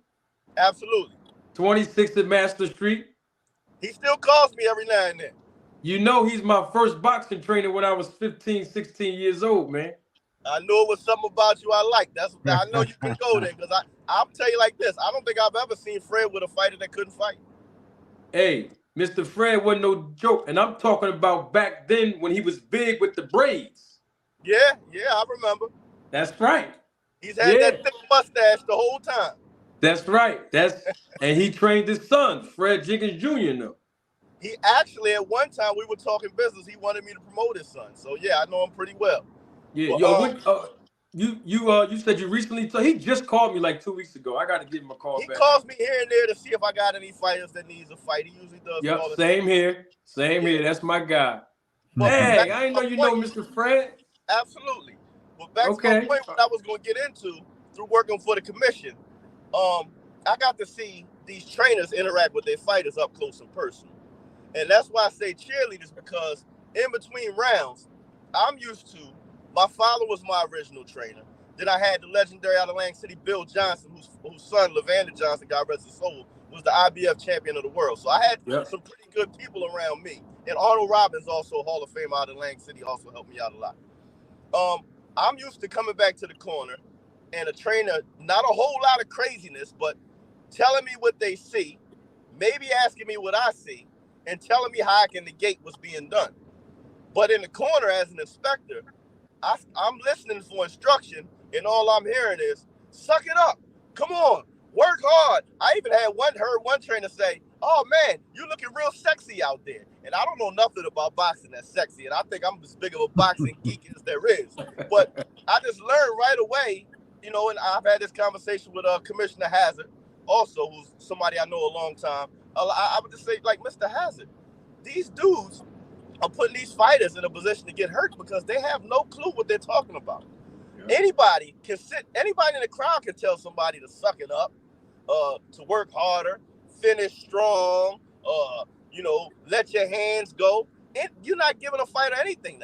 Absolutely. 26th at Master Street. He still calls me every now and then. You know he's my first boxing trainer when I was 15, 16 years old, man. I knew it was something about you I liked. I know you can go there because I'll tell you like this. I don't think I've ever seen Fred with a fighter that couldn't fight. Hey, Mr. Fred wasn't no joke. And I'm talking about back then when he was big with the braids. Yeah, I remember. That's right. He's had that thick mustache the whole time. That's right. And he trained his son, Fred Jenkins Jr. now. He actually, at one time, we were talking business. He wanted me to promote his son. So, yeah, I know him pretty well. Yeah, you said you recently, he just called me like 2 weeks ago. I got to give him a call back. He calls me here and there to see if I got any fighters that needs a fight. He usually does. Yep, same here. That's my guy. Hey, I didn't know you know Mr. Fred. Absolutely. Well, back to my point, what I was going to get into through working for the commission, I got to see these trainers interact with their fighters up close and personal. And that's why I say cheerleaders, because in between rounds, I'm used to, my father was my original trainer. Then I had the legendary out of Lang City, Bill Johnson, whose son, Lavander Johnson, God rest his soul, was the IBF champion of the world. So I had some pretty good people around me. And Arnold Robbins, also Hall of Fame out of Lang City, also helped me out a lot. I'm used to coming back to the corner and a trainer, not a whole lot of craziness, but telling me what they see, maybe asking me what I see, and telling me how I can negate what's being done. But in the corner as an inspector, I'm listening for instruction, and all I'm hearing is, suck it up. Come on, work hard. I even heard one trainer say, oh man, you looking real sexy out there. And I don't know nothing about boxing that's sexy, and I think I'm as big of a boxing geek as there is. But I just learned right away, and I've had this conversation with Commissioner Hazard, also, who's somebody I know a long time. I would just say, like, Mr. Hazard, these dudes are putting these fighters in a position to get hurt because they have no clue what they're talking about. Yeah. Anybody in the crowd can tell somebody to suck it up, to work harder, finish strong, let your hands go. And you're not giving a fighter anything.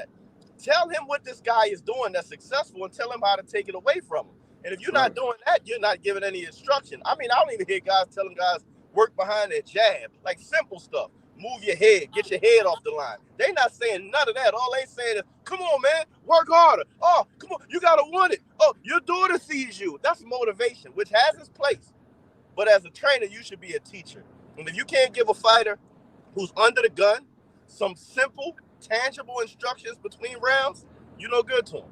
Tell him what this guy is doing that's successful and tell him how to take it away from him. And if you're not doing that, you're not giving any instruction. I mean, I don't even hear guys telling guys work behind their jab, like simple stuff. Move your head, get your head off the line. They're not saying none of that. All they saying is, come on, man, work harder. Oh, come on, you got to want it. Oh, your daughter sees you. That's motivation, which has its place. But as a trainer, you should be a teacher. And if you can't give a fighter who's under the gun some simple, tangible instructions between rounds, you're no good to him.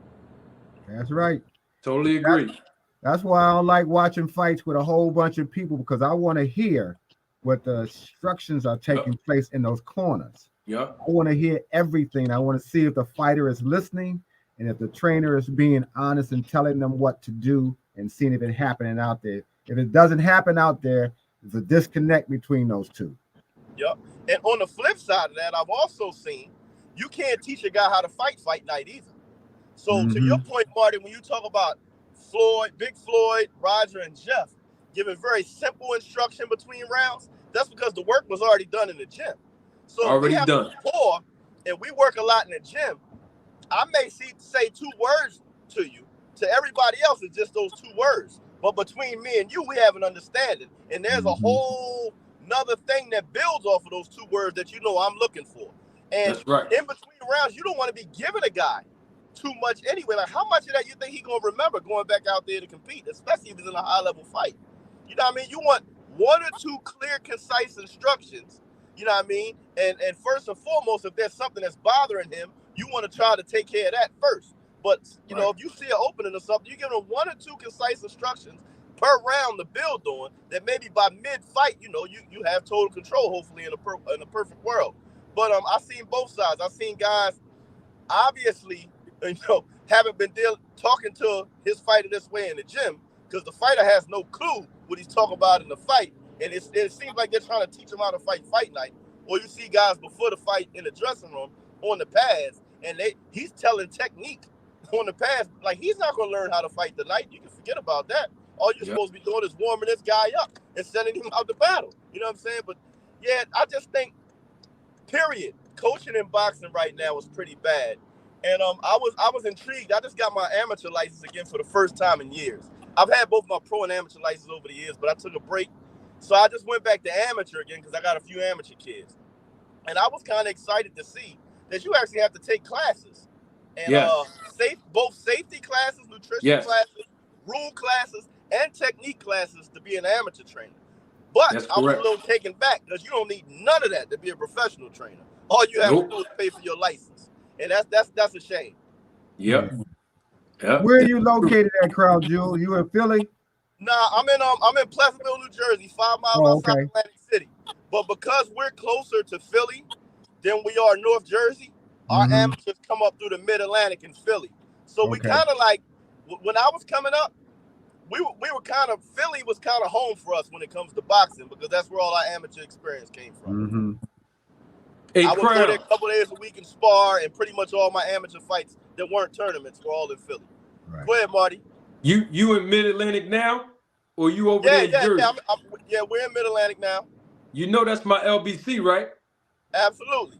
That's right. Totally agree. That's why I don't like watching fights with a whole bunch of people, because I want to hear what the instructions are taking place in those corners. Yeah. I want to hear everything. I want to see if the fighter is listening and if the trainer is being honest and telling them what to do and seeing if it's happening out there. If it doesn't happen out there, there's a disconnect between those two. Yep. And on the flip side of that, I've also seen you can't teach a guy how to fight night either. So to your point, Marty, when you talk about Big Floyd, Roger, and Jeff giving very simple instruction between rounds, that's because the work was already done in the gym. So already done. Rapport, and we work a lot in the gym. I may say two words to you. To everybody else, it's just those two words. But between me and you, we have an understanding. And there's a whole nother thing that builds off of those two words that I'm looking for. And that's right. In between rounds, you don't want to be giving a guy too much anyway. Like, how much of that you think he's going to remember going back out there to compete, especially if it's in a high-level fight? You know what I mean? You want one or two clear, concise instructions, you know what I mean? And first and foremost, if there's something that's bothering him, you want to try to take care of that first. But, you know, if you see an opening or something, you give him one or two concise instructions per round to build on, that maybe by mid-fight, you have total control, hopefully, in a perfect world. But I've seen both sides. I've seen guys, obviously, haven't been talking to his fighter this way in the gym, because the fighter has no clue what he's talking about in the fight. And it seems like they're trying to teach him how to fight night. Or you see guys before the fight in the dressing room on the pads, and he's telling technique on the pads. Like, he's not going to learn how to fight tonight. You can forget about that. All you're supposed to be doing is warming this guy up and sending him out to battle. You know what I'm saying? But, yeah, I just think, period, coaching in boxing right now is pretty bad. And I was intrigued. I just got my amateur license again for the first time in years. I've had both my pro and amateur licenses over the years, but I took a break. So I just went back to amateur again because I got a few amateur kids. And I was kind of excited to see that you actually have to take classes. And both safety classes, nutrition classes, rule classes, and technique classes to be an amateur trainer. But I was a little taken back because you don't need none of that to be a professional trainer. All you have to do is pay for your license. And that's a shame. Yep. Where are you located at, Crown Jewel? You in Philly? Nah, I'm in Pleasantville, New Jersey, 5 miles outside Atlantic City. But because we're closer to Philly than we are North Jersey, our amateurs come up through the Mid-Atlantic in Philly. So we kind of like, when I was coming up, we were kind of, Philly was kind of home for us when it comes to boxing, because that's where all our amateur experience came from. Hey, I would go there a couple days a week and spar, and pretty much all my amateur fights that weren't tournaments were all in Philly. Right. Go ahead, Marty. You in Mid-Atlantic now, or you over there in Jersey? Yeah, we're in Mid-Atlantic now. You know that's my LBC, right? Absolutely.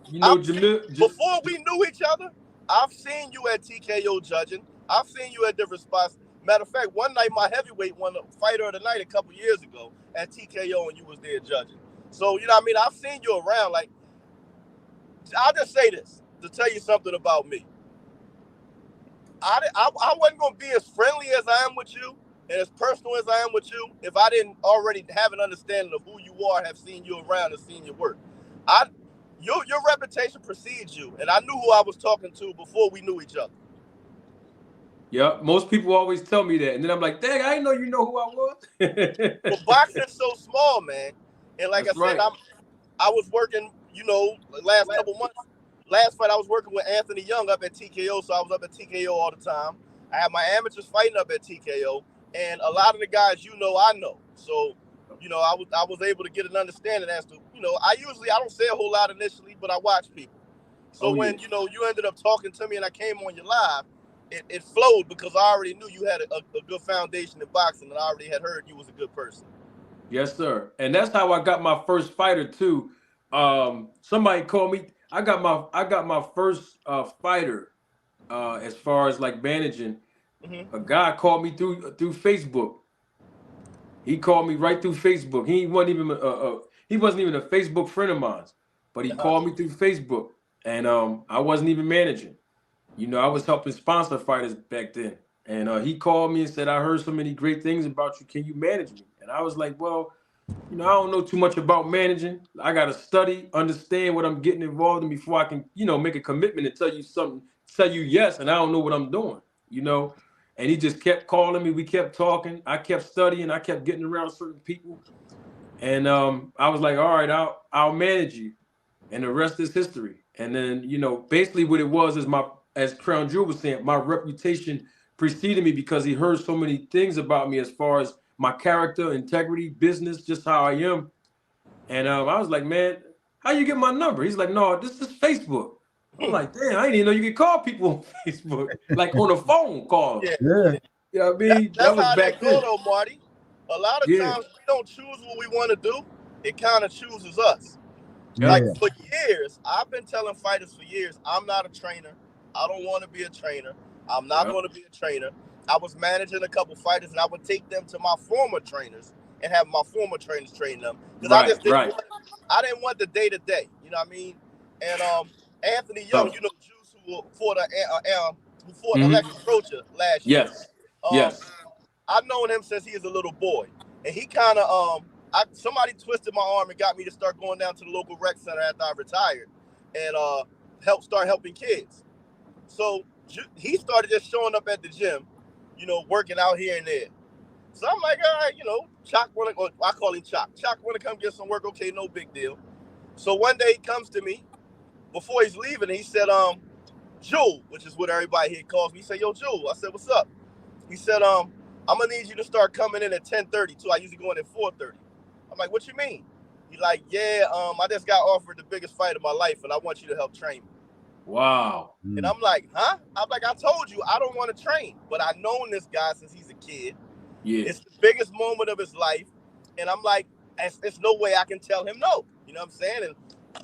You know, before we knew each other, I've seen you at TKO judging, I've seen you at different spots. Matter of fact, one night my heavyweight won the fighter of the night a couple years ago at TKO, and you was there judging. So you know what I mean. I've seen you around. Like, I'll just say this to tell you something about me. I wasn't gonna be as friendly as I am with you and as personal as I am with you if I didn't already have an understanding of who you are, have seen you around, and seen your work. Your reputation precedes you, and I knew who I was talking to before we knew each other. Yeah, most people always tell me that, and then I'm like, dang, I didn't know you know who I was. Well, boxing's so small, man, and like That's I said, right. I was working, last couple months. Last fight I was working with Anthony Young up at TKO, so I was up at TKO all the time. I had my amateurs fighting up at TKO, and a lot of the guys I know. So, I was able to get an understanding as to, I don't say a whole lot initially, but I watch people. So when you ended up talking to me and I came on your live, it flowed because I already knew you had a good foundation in boxing, and I already had heard you was a good person. Yes, sir. And that's how I got my first fighter too. Somebody called me. I got my first fighter as far as like managing. A guy called me through Facebook. He called me right through Facebook. He wasn't even a Facebook friend of mine, but he called me through Facebook, and I wasn't even managing. I was helping sponsor fighters back then. And he called me and said, I heard so many great things about you. Can you manage me? And I was like, well, I don't know too much about managing. I got to study, understand what I'm getting involved in before I can, make a commitment and tell you something, tell you yes, and I don't know what I'm doing, And he just kept calling me. We kept talking. I kept studying. I kept getting around certain people. And I was like, all right, I'll manage you. And the rest is history. And then, basically what it was is as Crown Jewel was saying, my reputation preceded me because he heard so many things about me as far as my character, integrity, business, just how I am. And I was like, man, how you get my number? He's like, no, this is Facebook. I'm like, damn, I didn't even know you could call people on Facebook, like on a phone call. Yeah. You know what I mean? That's that was how back they go, then. though, Marty. A lot of times we don't choose what we want to do. It kind of chooses us. Yeah. Like for years, I've been telling fighters for years, I'm not a trainer. I don't want to be a trainer. I'm not going to be a trainer. I was managing a couple fighters, and I would take them to my former trainers and have my former trainers train them because I just didn't want the day to day. You know what I mean? And Anthony Young, Juice, who fought Alexis Rocha last year. Yes. I've known him since he was a little boy, and he kind of somebody twisted my arm and got me to start going down to the local rec center after I retired and start helping kids. So he started just showing up at the gym, working out here and there. So I'm like, all right, Choc I call him Choc. Choc want to come get some work. Okay, no big deal. So one day he comes to me before he's leaving. He said, Jewel, which is what everybody here calls me. He said, yo, Jewel. I said, what's up? He said, I'm going to need you to start coming in at 10:30 too. I usually go in at 4:30. I'm like, what you mean? He's like, yeah, I just got offered the biggest fight of my life, and I want you to help train me. Wow. And I'm like, huh? I'm like, I told you, I don't want to train, but I've known this guy since he's a kid. Yeah. It's the biggest moment of his life. And I'm like, there's no way I can tell him no. You know what I'm saying? And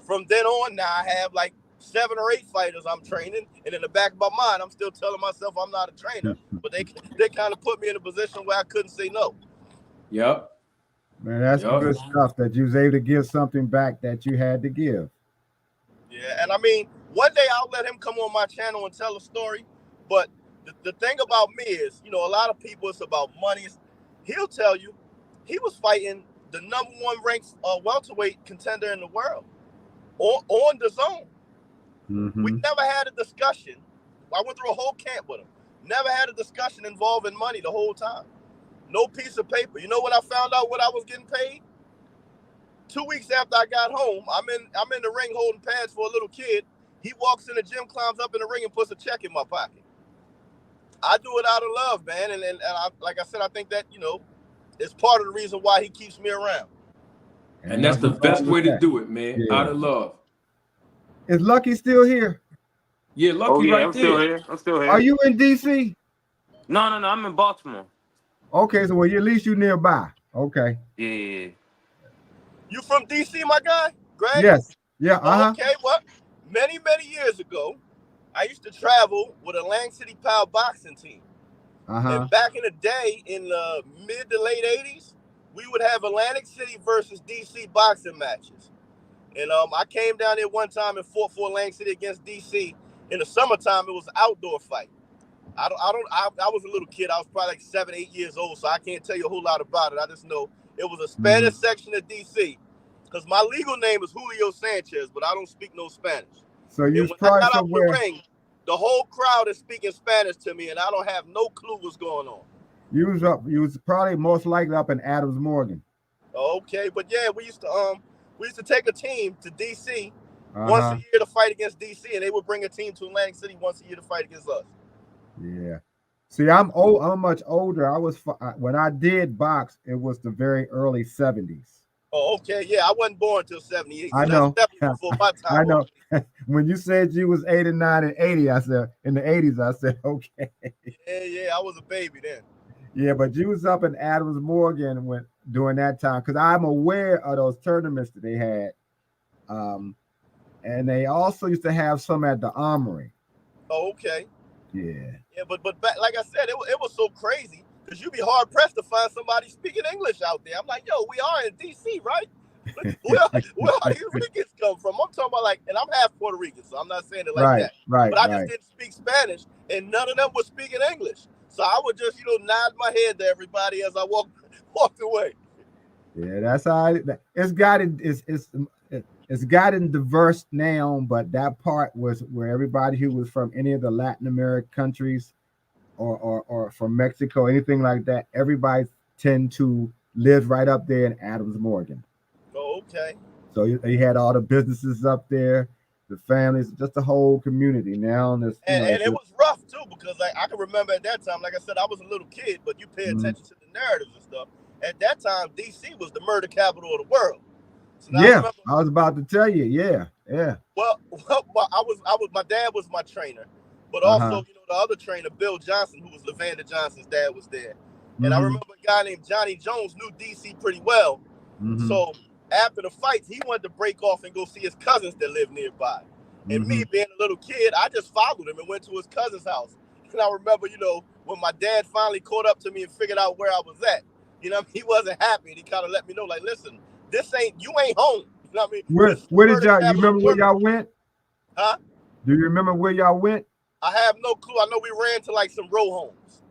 from then on, now I have like 7 or 8 fighters I'm training. And in the back of my mind, I'm still telling myself I'm not a trainer. But they kind of put me in a position where I couldn't say no. Yep. Man, that's good stuff that you was able to give something back that you had to give. Yeah, and I mean, one day I'll let him come on my channel and tell a story. But the thing about me is, a lot of people, it's about money. He'll tell you he was fighting the #1 ranked welterweight contender in the world on the zone. Mm-hmm. We never had a discussion. I went through a whole camp with him. Never had a discussion involving money the whole time. No piece of paper. You know when I found out what I was getting paid? 2 weeks after I got home, I'm in the ring holding pads for a little kid. He walks in the gym, climbs up in the ring, and puts a check in my pocket. I do it out of love, man. And I, like I said, I think that, it's part of the reason why he keeps me around. And that's the best way to do it, man. Out of love. Is Lucky still here? Yeah, Lucky I'm still here. I'm still here. Are you in DC? No. I'm in Baltimore. Okay, so at least you nearby. Okay. Yeah. You from DC, my guy? Greg? Yes. Yeah. Okay, well, many years ago, I used to travel with Atlantic City Power boxing team. And back in the day, in the mid to late 80s, we would have Atlantic City versus DC boxing matches. And I came down there one time and fought for Atlantic City against DC. In the summertime, it was an outdoor fight. I was a little kid. I was probably like 7, 8 years old, so I can't tell you a whole lot about it. I just know it was a Spanish section of DC. Because my legal name is Julio Sanchez, but I don't speak no Spanish. So you when I got out the ring, the whole crowd is speaking Spanish to me, and I don't have no clue what's going on. You was probably most likely up in Adams Morgan. Okay, but yeah, we used to take a team to DC once a year to fight against DC, and they would bring a team to Atlantic City once a year to fight against us. Yeah. See, I'm old. I'm much older. I was when I did box. It was the very early 70s. Oh, okay. Yeah, I wasn't born until 78. So I know. That's definitely before my time. I know. When you said you was 89 and 80, I said in the 80s. I said okay. Yeah. I was a baby then. Yeah, but you was up in Adams Morgan during that time because I'm aware of those tournaments that they had, and they also used to have some at the Armory. Oh, okay. Yeah. Yeah, but back, like I said, it was so crazy because you'd be hard pressed to find somebody speaking English out there. I'm like, yo, we are in DC, right? Where are these Ricans come from? I'm talking about and I'm half Puerto Rican, so I'm not saying it like that. Right. But I just didn't speak Spanish, and none of them were speaking English. So I would just, nod my head to everybody as I walked away. Yeah, that's how it's gotten diverse now, but that part was where everybody who was from any of the Latin American countries or from Mexico, anything like that, everybody tend to live right up there in Adams Morgan. Oh, okay. So you had all the businesses up there, the families, just the whole community. Now, and it was rough too because I can remember at that time, like I said, I was a little kid, but you pay attention to the narratives and stuff. At that time, DC was the murder capital of the world. So I was about to tell you, yeah. Well, my dad was my trainer, but also the other trainer, Bill Johnson, who was Lavander Johnson's dad, was there. And I remember a guy named Johnny Jones knew DC pretty well. So after the fights, he wanted to break off and go see his cousins that lived nearby. And me being a little kid, I just followed him and went to his cousin's house. And I remember, when my dad finally caught up to me and figured out where I was at, he wasn't happy. And he kind of let me know, like, listen, you ain't home. You know what I mean? Where did y'all, you remember where y'all went? Huh? Do you remember where y'all went? I have no clue. I know we ran to some row homes.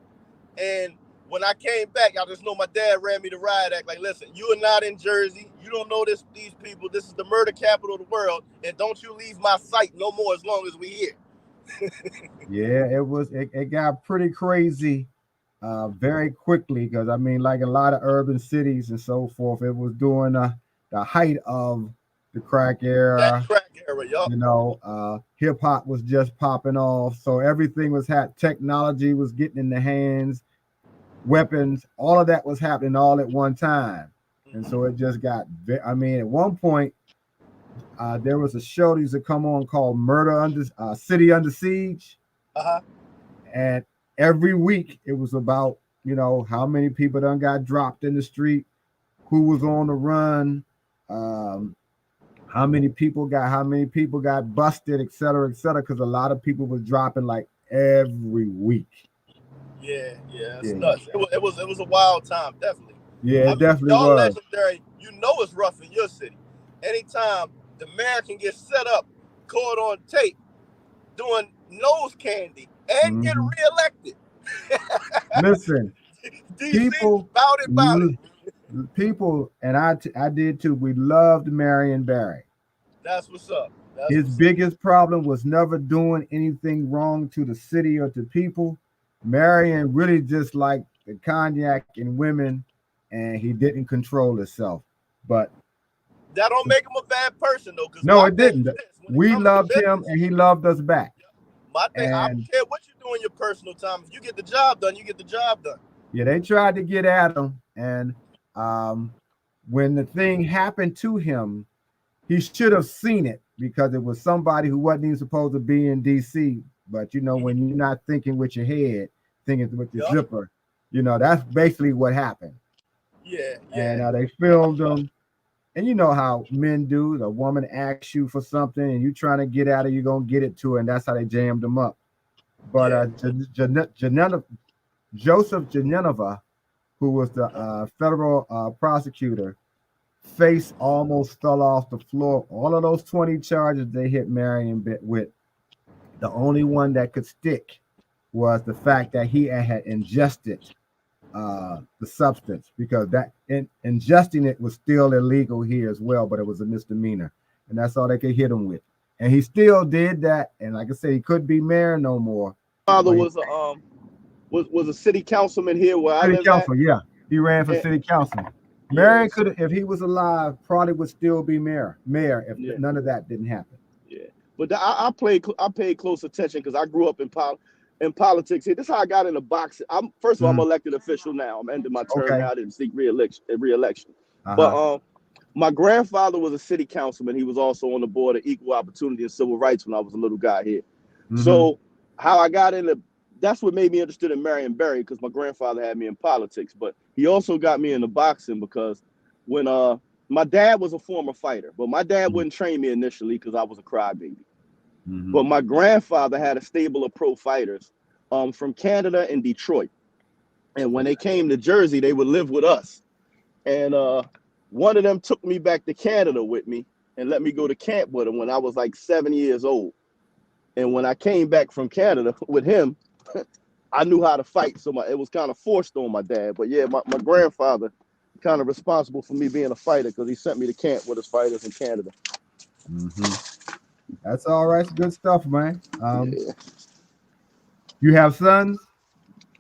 And when I came back, I just know my dad ran me the riot act. Like, listen, you are not in Jersey. You don't know these people. This is the murder capital of the world. And don't you leave my sight no more as long as we here. Yeah, it got pretty crazy very quickly because like a lot of urban cities and so forth, it was during the height of the crack era. That crack era, yup. Hip hop was just popping off, so everything was technology was getting in the hands, weapons, all of that was happening all at one time, and so it just got. At one point, there was a show that used to come on called City Under Siege, and every week it was about how many people done got dropped in the street, who was on the run, how many people got busted, et cetera, because a lot of people was dropping every week. Yeah, it's nuts. It was a wild time, definitely. Yeah, it definitely y'all was. Legendary, it's rough in your city. Anytime the mayor can get set up, caught on tape, doing nose candy, and get reelected. Listen, DC, about it. People, and I did too. We loved Marion Barry. That's what's up. His biggest problem was never doing anything wrong to the city or to people. Marion really just liked the cognac and women, and he didn't control himself. But that don't make him a bad person, though. No, it didn't. We loved him, and he loved us back. My thing, I don't care what you do in your personal time. If you get the job done, you get the job done. Yeah, they tried to get at him, and when the thing happened to him, he should have seen it because it was somebody who wasn't even supposed to be in DC. But when you're not thinking with your head, thinking with your zipper, that's basically what happened. Yeah. And they filmed him. And you know how men do. The woman asks you for something and you trying to get at her, you're going to get it to her. And that's how they jammed them up. But Yeah. Joseph Geneva, who was the federal prosecutor, face almost fell off the floor. All of those 20 charges they hit Marion with, the only one that could stick was the fact that he had ingested the substance, because that ingesting it was still illegal here as well, but it was a misdemeanor, and that's all they could hit him with. And he still did that. And like I said, he couldn't be mayor no more. Father was a city councilman here where I City live council, at. yeah. He ran for Yeah. city council. Yeah, Marion could, if he was alive, probably would still be mayor if Yeah. none of that didn't happen. Yeah, but I paid close attention because I grew up in politics. Here, this is how I got into boxing. First of all, I'm an elected official now. I'm ending my term Okay. now. I didn't seek re-election. Uh-huh. But my grandfather was a city councilman. He was also on the board of equal opportunity and civil rights when I was a little guy here. So how I got into, that's what made me interested in Marion Barry, because my grandfather had me in politics. But he also got me into boxing because when my dad was a former fighter, but my dad wouldn't train me initially because I was a crybaby. But my grandfather had a stable of pro fighters from Canada and Detroit. And when they came to Jersey, they would live with us. And one of them took me back to Canada with me and let me go to camp with him when I was like 7 years old. And when I came back from Canada with him, I knew how to fight. So it was kind of forced on my dad. But yeah, my grandfather kind of responsible for me being a fighter because he sent me to camp with his fighters in Canada. That's all right. It's good stuff, man. Yeah. You have sons?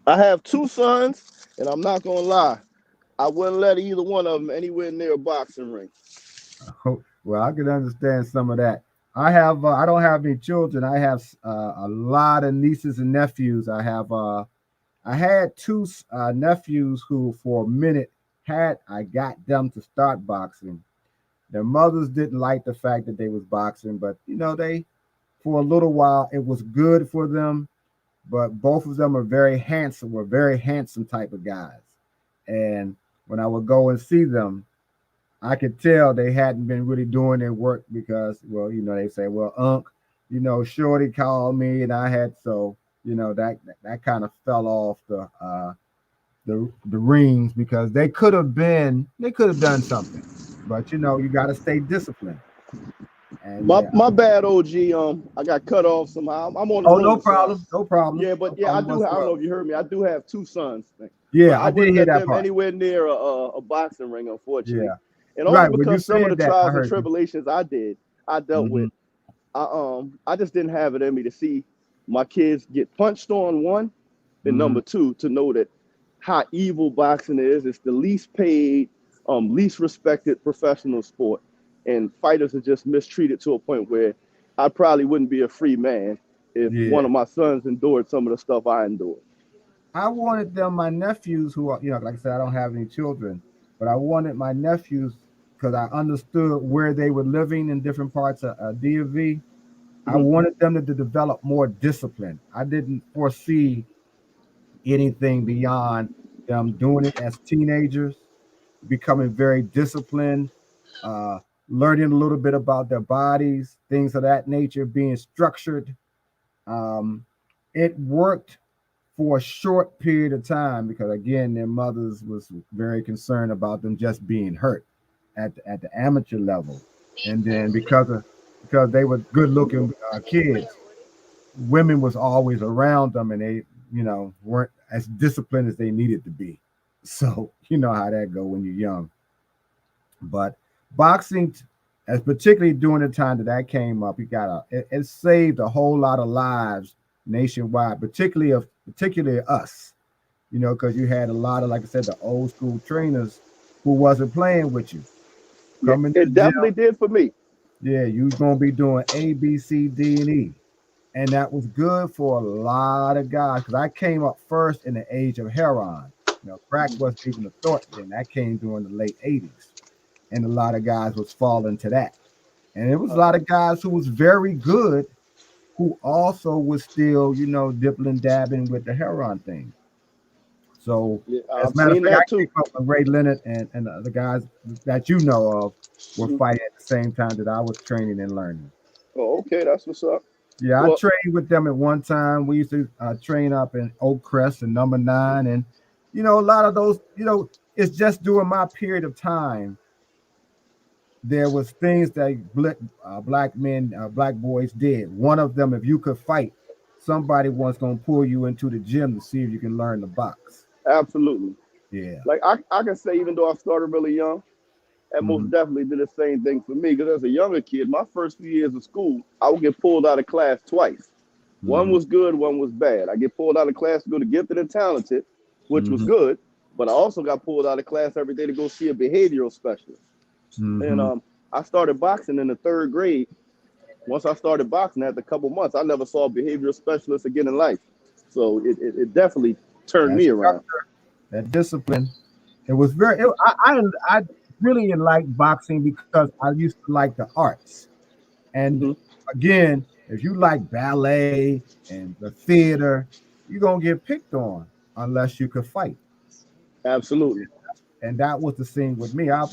I have 2 sons, and I'm not gonna lie, I wouldn't let either one of them anywhere near a boxing ring. Well, I can understand some of that. I don't have any children. I have a lot of nieces and nephews. I had 2 nephews who, for a minute, I got them to start boxing. Their mothers didn't like the fact that they was boxing, but they, for a little while, it was good for them. But both of them were very handsome type of guys. And when I would go and see them, I could tell they hadn't been really doing their work because, well, they say, well, Unc, Shorty called me and I had, so, that kind of fell off the rings, because they could have done something, but you got to stay disciplined. And my bad, OG. I got cut off somehow. I'm on the road, no problem. Yeah, but yeah, I do. I don't know if you heard me. I do have 2 sons. Yeah, I did hear that part. Anywhere near a boxing ring, unfortunately. Yeah. And only Right, because some of the trials and you. tribulations I dealt with, I just didn't have it in me to see my kids get punched on, one, and number 2, to know that how evil boxing is. It's the least paid, least respected professional sport, and fighters are just mistreated to a point where I probably wouldn't be a free man if one of my sons endured some of the stuff I endured. I wanted them, my nephews, who are, like I said, I don't have any children, but I wanted my nephews, because I understood where they were living in different parts of DMV. I wanted them to develop more discipline. I didn't foresee anything beyond them doing it as teenagers, becoming very disciplined, learning a little bit about their bodies, things of that nature, being structured. It worked for a short period of time because, again, their mothers was very concerned about them just being hurt at the amateur level. And then because they were good looking kids, women was always around them, and they weren't as disciplined as they needed to be. So you know how that go when you're young. But boxing, as particularly during the time that came up, it saved a whole lot of lives nationwide, particularly us, because you had a lot of, like I said, the old school trainers who wasn't playing with you. It definitely did for me. Yeah, you was gonna be doing A, B, C, D, and E, and that was good for a lot of guys. Because I came up first in the age of heroin. Crack wasn't even a thought then. That came during the late '80s, and a lot of guys was falling to that. And it was a lot of guys who was very good, who also was still, dipping and dabbing with the heroin thing. So, Yeah, as I've a matter of seen fact, I that too. came up with Ray Leonard and the guys that you know of were Mhm. fighting at the same time that I was training and learning. Oh, okay, that's what's up. Yeah, I Well, trained with them at one time. We used to train up in Oak Crest and Number Nine, and a lot of those. It's just during my period of time there was things that black men, black boys did. One of them, if you could fight, somebody was gonna pull you into the gym to see if you can learn the box. absolutely. Yeah. Like I can say, even though I started really young, and Hmm. most definitely did the same thing for me. Because as a younger kid, my first few years of school, I would get pulled out of class twice. One Hmm. was good, one was bad. I get pulled out of class to go to gifted and talented, which was Hmm. good, but I also got pulled out of class every day to go see a behavioral specialist. And Hmm. I started boxing in the third grade. Once I started boxing, after a couple months, I never saw a behavioral specialist again in life. So it definitely turned That me around. structure, that discipline. It was very. I really liked boxing because I used to like the arts. And Hmm. again, if you like ballet and the theater, you're gonna get picked on unless you could fight. Absolutely. And that was the thing with me. I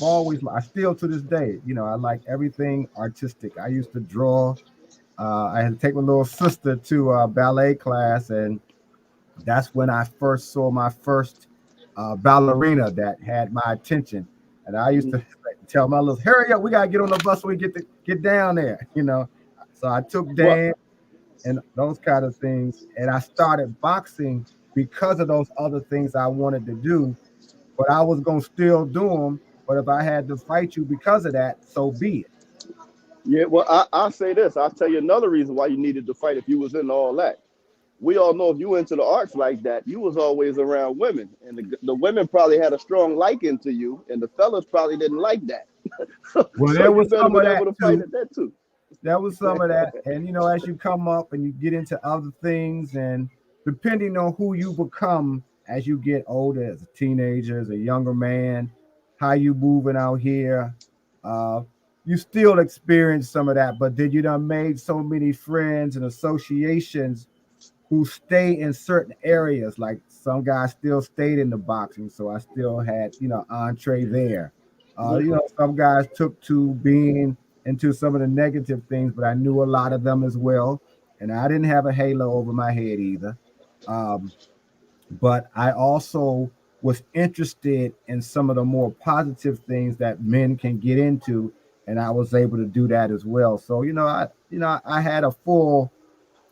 still to this day, I like everything artistic. I used to draw. I had to take my little sister to a ballet class, and that's when I first saw my first ballerina that had my attention. And I used Hmm. to tell my little, hurry up, we gotta get on the bus so we get down there. So I took Well, dance and those kind of things, and I started boxing because of those other things I wanted to do, but I was gonna still do them. But if I had to fight you because of that, so be it. yeah, well, I'll say this. I'll tell you another reason why you needed to fight if you was into all that. We all know if you went into the arts like that, you was always around women, and the women probably had a strong liking to you, and the fellas probably didn't like that. Well, So there you was better some of been that able to fight too. at that too. There was some of that. And as you come up and you get into other things, and depending on who you become as you get older, as a teenager, as a younger man, how you moving out here, uh, you still experience some of that. But then you done made so many friends and associations who stay in certain areas. Like some guys still stayed in the boxing, so I still had entree there. Mhm. Some guys took to being into some of the negative things, but I knew a lot of them as well, and I didn't have a halo over my head either. Um, but I also was interested in some of the more positive things that men can get into, and I was able to do that as well. So I had a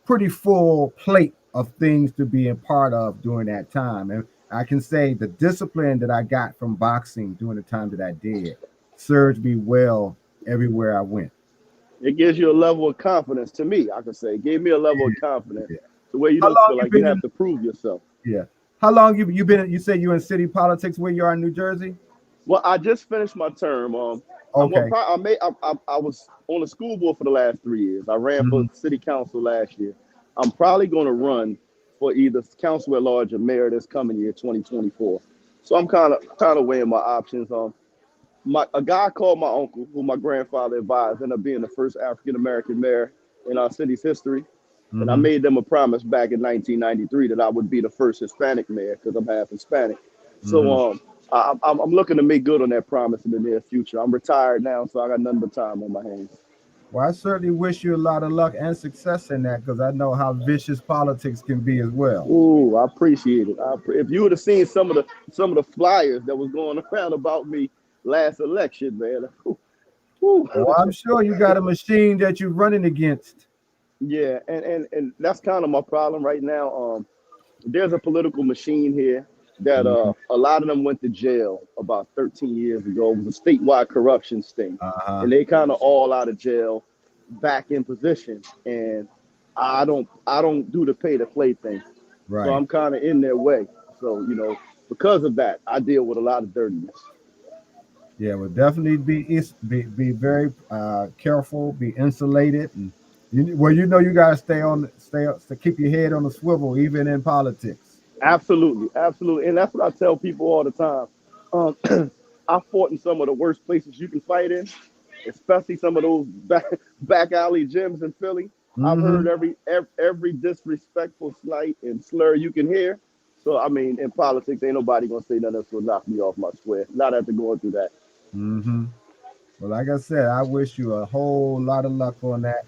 pretty full plate of things to be a part of during that time. And I can say the discipline that I got from boxing during the time that I did served me well everywhere I went. It gives you a level of confidence. To me, I could say, it gave me a level of confidence Yeah. to where you How don't long feel you like you been have in? to prove yourself. Yeah. How long you been? You say you're in city politics. Where you are in New Jersey? Well, I just finished my term. I'm gonna Okay. probably, I was on the school board for the last 3 years. I ran for Hmm. city council last year. I'm probably going to run for either council at large or mayor this coming year, 2024. So I'm kind of weighing my options. A guy called my uncle, who my grandfather advised, ended up being the first African American mayor in our city's history. And I Hmm. made them a promise back in 1993 that I would be the first Hispanic mayor because I'm half Hispanic. So Hmm. I'm looking to make good on that promise in the near future. I'm retired now, so I got nothing but time on my hands. Well, I certainly wish you a lot of luck and success in that because I know how vicious politics can be as well. Ooh, I appreciate it. If you would have seen some of the flyers that was going around about me last election, man. Ooh. Oh, I'm sure you got a machine that you're running against. Yeah, and that's kind of my problem right now. There's a political machine here that Mhm. a lot of them went to jail about 13 years ago. It was a statewide corruption sting, Uh-huh. and they kind of all out of jail, back in position. And I don't do the pay to play thing, so Right. I'm kind of in their way. So because of that, I deal with a lot of dirtiness. Yeah, well, definitely be very careful, be insulated, and you got to to keep your head on the swivel, even in politics. Absolutely, absolutely, and that's what I tell people all the time. I fought in some of the worst places you can fight in, especially some of those back alley gyms in Philly. I've Hmm. heard every disrespectful slight and slur you can hear. So I mean, in politics, ain't nobody gonna say nothing that's gonna knock me off my square. Not after going through that. Mm-hmm. Well, like I said, I wish you a whole lot of luck on that.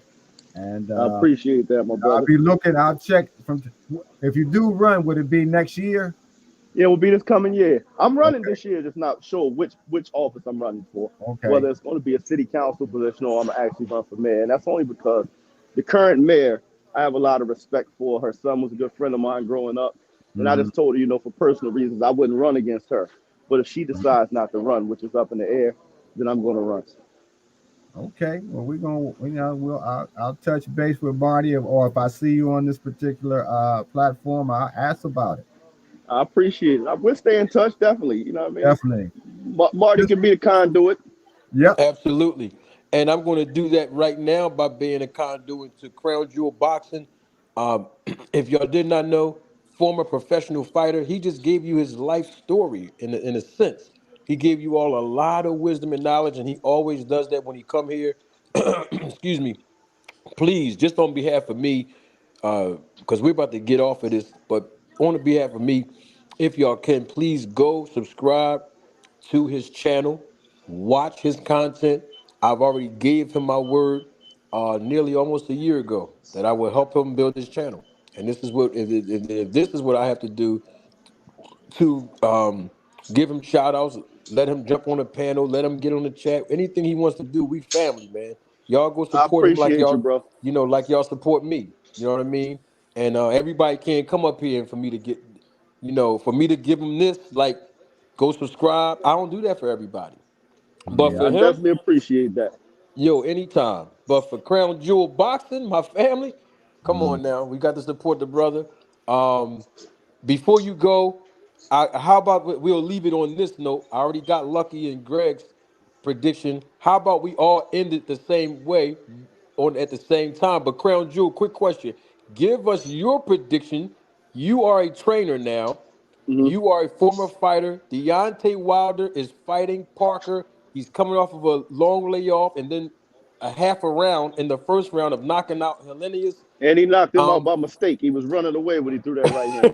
And I appreciate that, my I'll brother. be looking. I'll check from if you do run. Would it be next year? Yeah, it will be this coming year. I'm running Okay. this year, just not sure which office I'm running for. Okay. Whether it's going to be a city council position or I'm gonna actually run for mayor. And that's only because the current mayor, I have a lot of respect for. Her son was a good friend of mine growing up. And I Mm-hmm. just told her, for personal reasons, I wouldn't run against her. But if she decides not to run, which is up in the air, then I'm going to run. Okay. Well, we're gonna, I'll touch base with Marty, or if I see you on this particular platform, I'll ask about it. I appreciate it. We'll stay in touch, definitely. You know what I mean? Definitely. Marty Just, can be the conduit. yep. Absolutely. And I'm going to do that right now by being a conduit to Crown Jewel Boxing. If y'all did not know, former professional fighter, he just gave you his life story in a sense. He gave you all a lot of wisdom and knowledge, and he always does that when he come here. Excuse me. Please, just on behalf of me, because we're about to get off of this, but on the behalf of me, if y'all can, please go subscribe to his channel, watch his content. I've already gave him my word nearly almost a year ago that I will help him build his channel. And this is what if this is what I have to do to give him shout outs, let him jump on the panel, let him get on the chat. Anything he wants to do, we family, man. Y'all go I support him like appreciate you, y'all, bro. like y'all support me. You know what I mean? And everybody can't come up here and for me to get, for me to give him this, like, go subscribe. I don't do that for everybody. But Yeah. for I him, definitely appreciate that. yo, anytime. But for Crown Jewel Boxing, my family, come Mm. on now. We got to support the brother. Um, before you go, how about we'll leave it on this note? I already got Lucky and Greg's prediction. How about we all end it the same way on at the same time? But Crown Jewel, quick question. Give us your prediction. You are a trainer now. Hmm. You are a former fighter. Deontay Wilder is fighting Parker. He's coming off of a long layoff and then a half a round in the first round of knocking out Hellenius. And he knocked him out Um, by mistake. He was running away when he threw that right hand.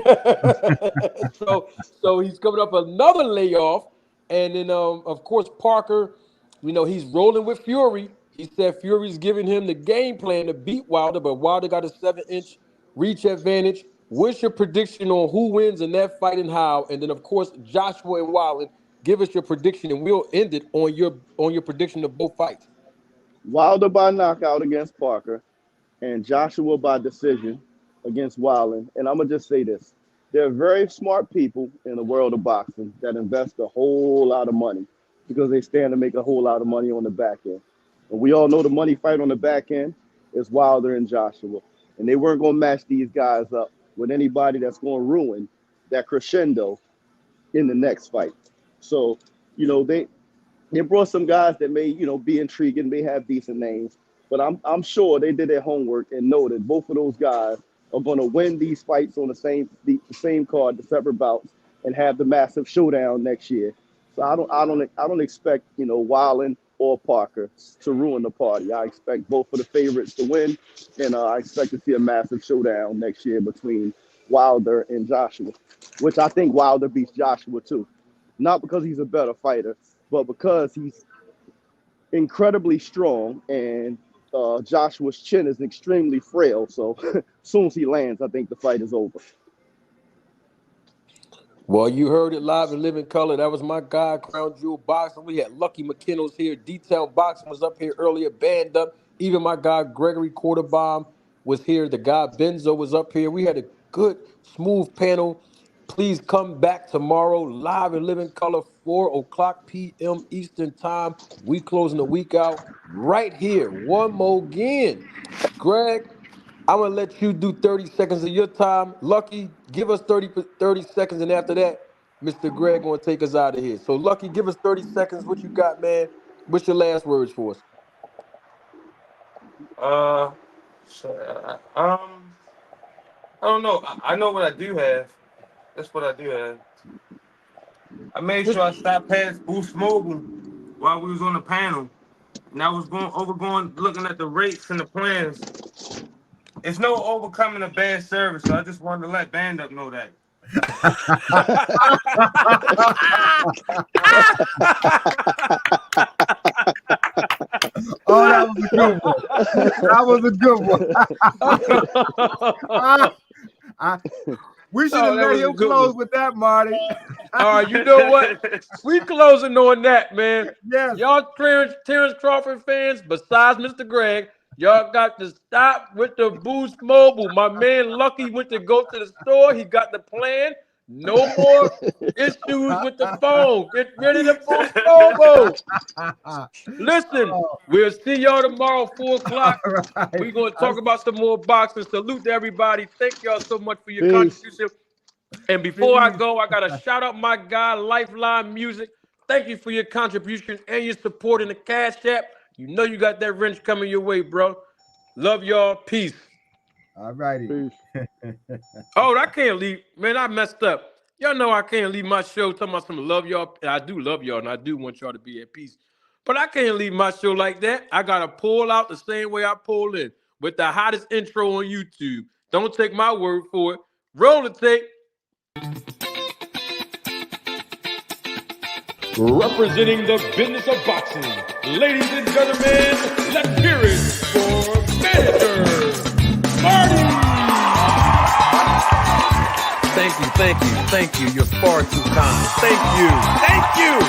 so he's coming up another layoff, and then of course Parker, he's rolling with Fury. He said Fury's giving him the game plan to beat Wilder, but Wilder got a 7-inch reach advantage. What's your prediction on who wins in that fight and how? And then of course Joshua and Wallin, give us your prediction, and we'll end it on your prediction of both fights. Wilder by knockout against Parker, and Joshua by decision against Wallin. And I'm gonna just say this: there are very smart people in the world of boxing that invest a whole lot of money because they stand to make a whole lot of money on the back end. And we all know the money fight on the back end is Wilder and Joshua, and they weren't gonna match these guys up with anybody that's gonna ruin that crescendo in the next fight. So, they brought some guys that may, be intriguing, may have decent names, but I'm sure they did their homework and know that both of those guys are going to win these fights on the same card, the separate bouts, and have the massive showdown next year. So I don't expect Wallin or Parker to ruin the party. I expect both of the favorites to win, and I expect to see a massive showdown next year between Wilder and Joshua, which I think Wilder beats Joshua too, not because he's a better fighter, but because he's incredibly strong and Joshua's chin is extremely frail. So as soon as he lands, I think the fight is over. Well, you heard it live in living color. That was my guy, Crown Jewel Boxing. We had Lucky McKinnell's here. Detailed Boxing was up here earlier, banned up. Even my guy, Gregory Quarterbaum, was here. The guy, Benzo, was up here. We had a good, smooth panel. Please come back tomorrow, live in living color, 4 o'clock p.m. Eastern Time. We closing the week out right here. One more again. Greg, I'm gonna let you do 30 seconds of your time. Lucky, give us 30 seconds, and after that, Mr. Greg gonna take us out of here. So Lucky, give us 30 seconds. What you got, man? What's your last words for us? Uh, I don't know. I know what I do have. That's what I do have. I made Just sure I stopped past Boost Mobile while we was on the panel, and I was going looking at the rates and the plans. It's no overcoming a bad service, so I just wanted to let Band Up know that. Oh, that was a good one. That was a good one. We should have let him close with that, Marty. All right, you know what? We closing on that, man. Yes. Y'all Terrence Crawford fans, besides Mr. Greg, y'all got to stop with the Boost Mobile. My man Lucky went to go to the store. He got the plan. No more issues with the phone. Get rid of the Boost Mobile. Listen, we'll see y'all tomorrow, 4 o'clock. Right. We're going to talk about some more boxing. Salute to everybody. Thank y'all so much for your contribution. And before I go, I got to shout out my guy, Lifeline Music. Thank you for your contribution and your support in the Cash App. You know you got that wrench coming your way, bro. Love y'all. Peace. All righty. Oh, I can't leave. Man, I messed up. Y'all know I can't leave my show talking about some love y'all. And I do love y'all, and I do want y'all to be at peace. But I can't leave my show like that. I got to pull out the same way I pull in with the hottest intro on YouTube. Don't take my word for it. Roll the tape. Representing the business of boxing, ladies and gentlemen, let's hear it for Manager Marty. Thank you. You're far too kind. Thank you.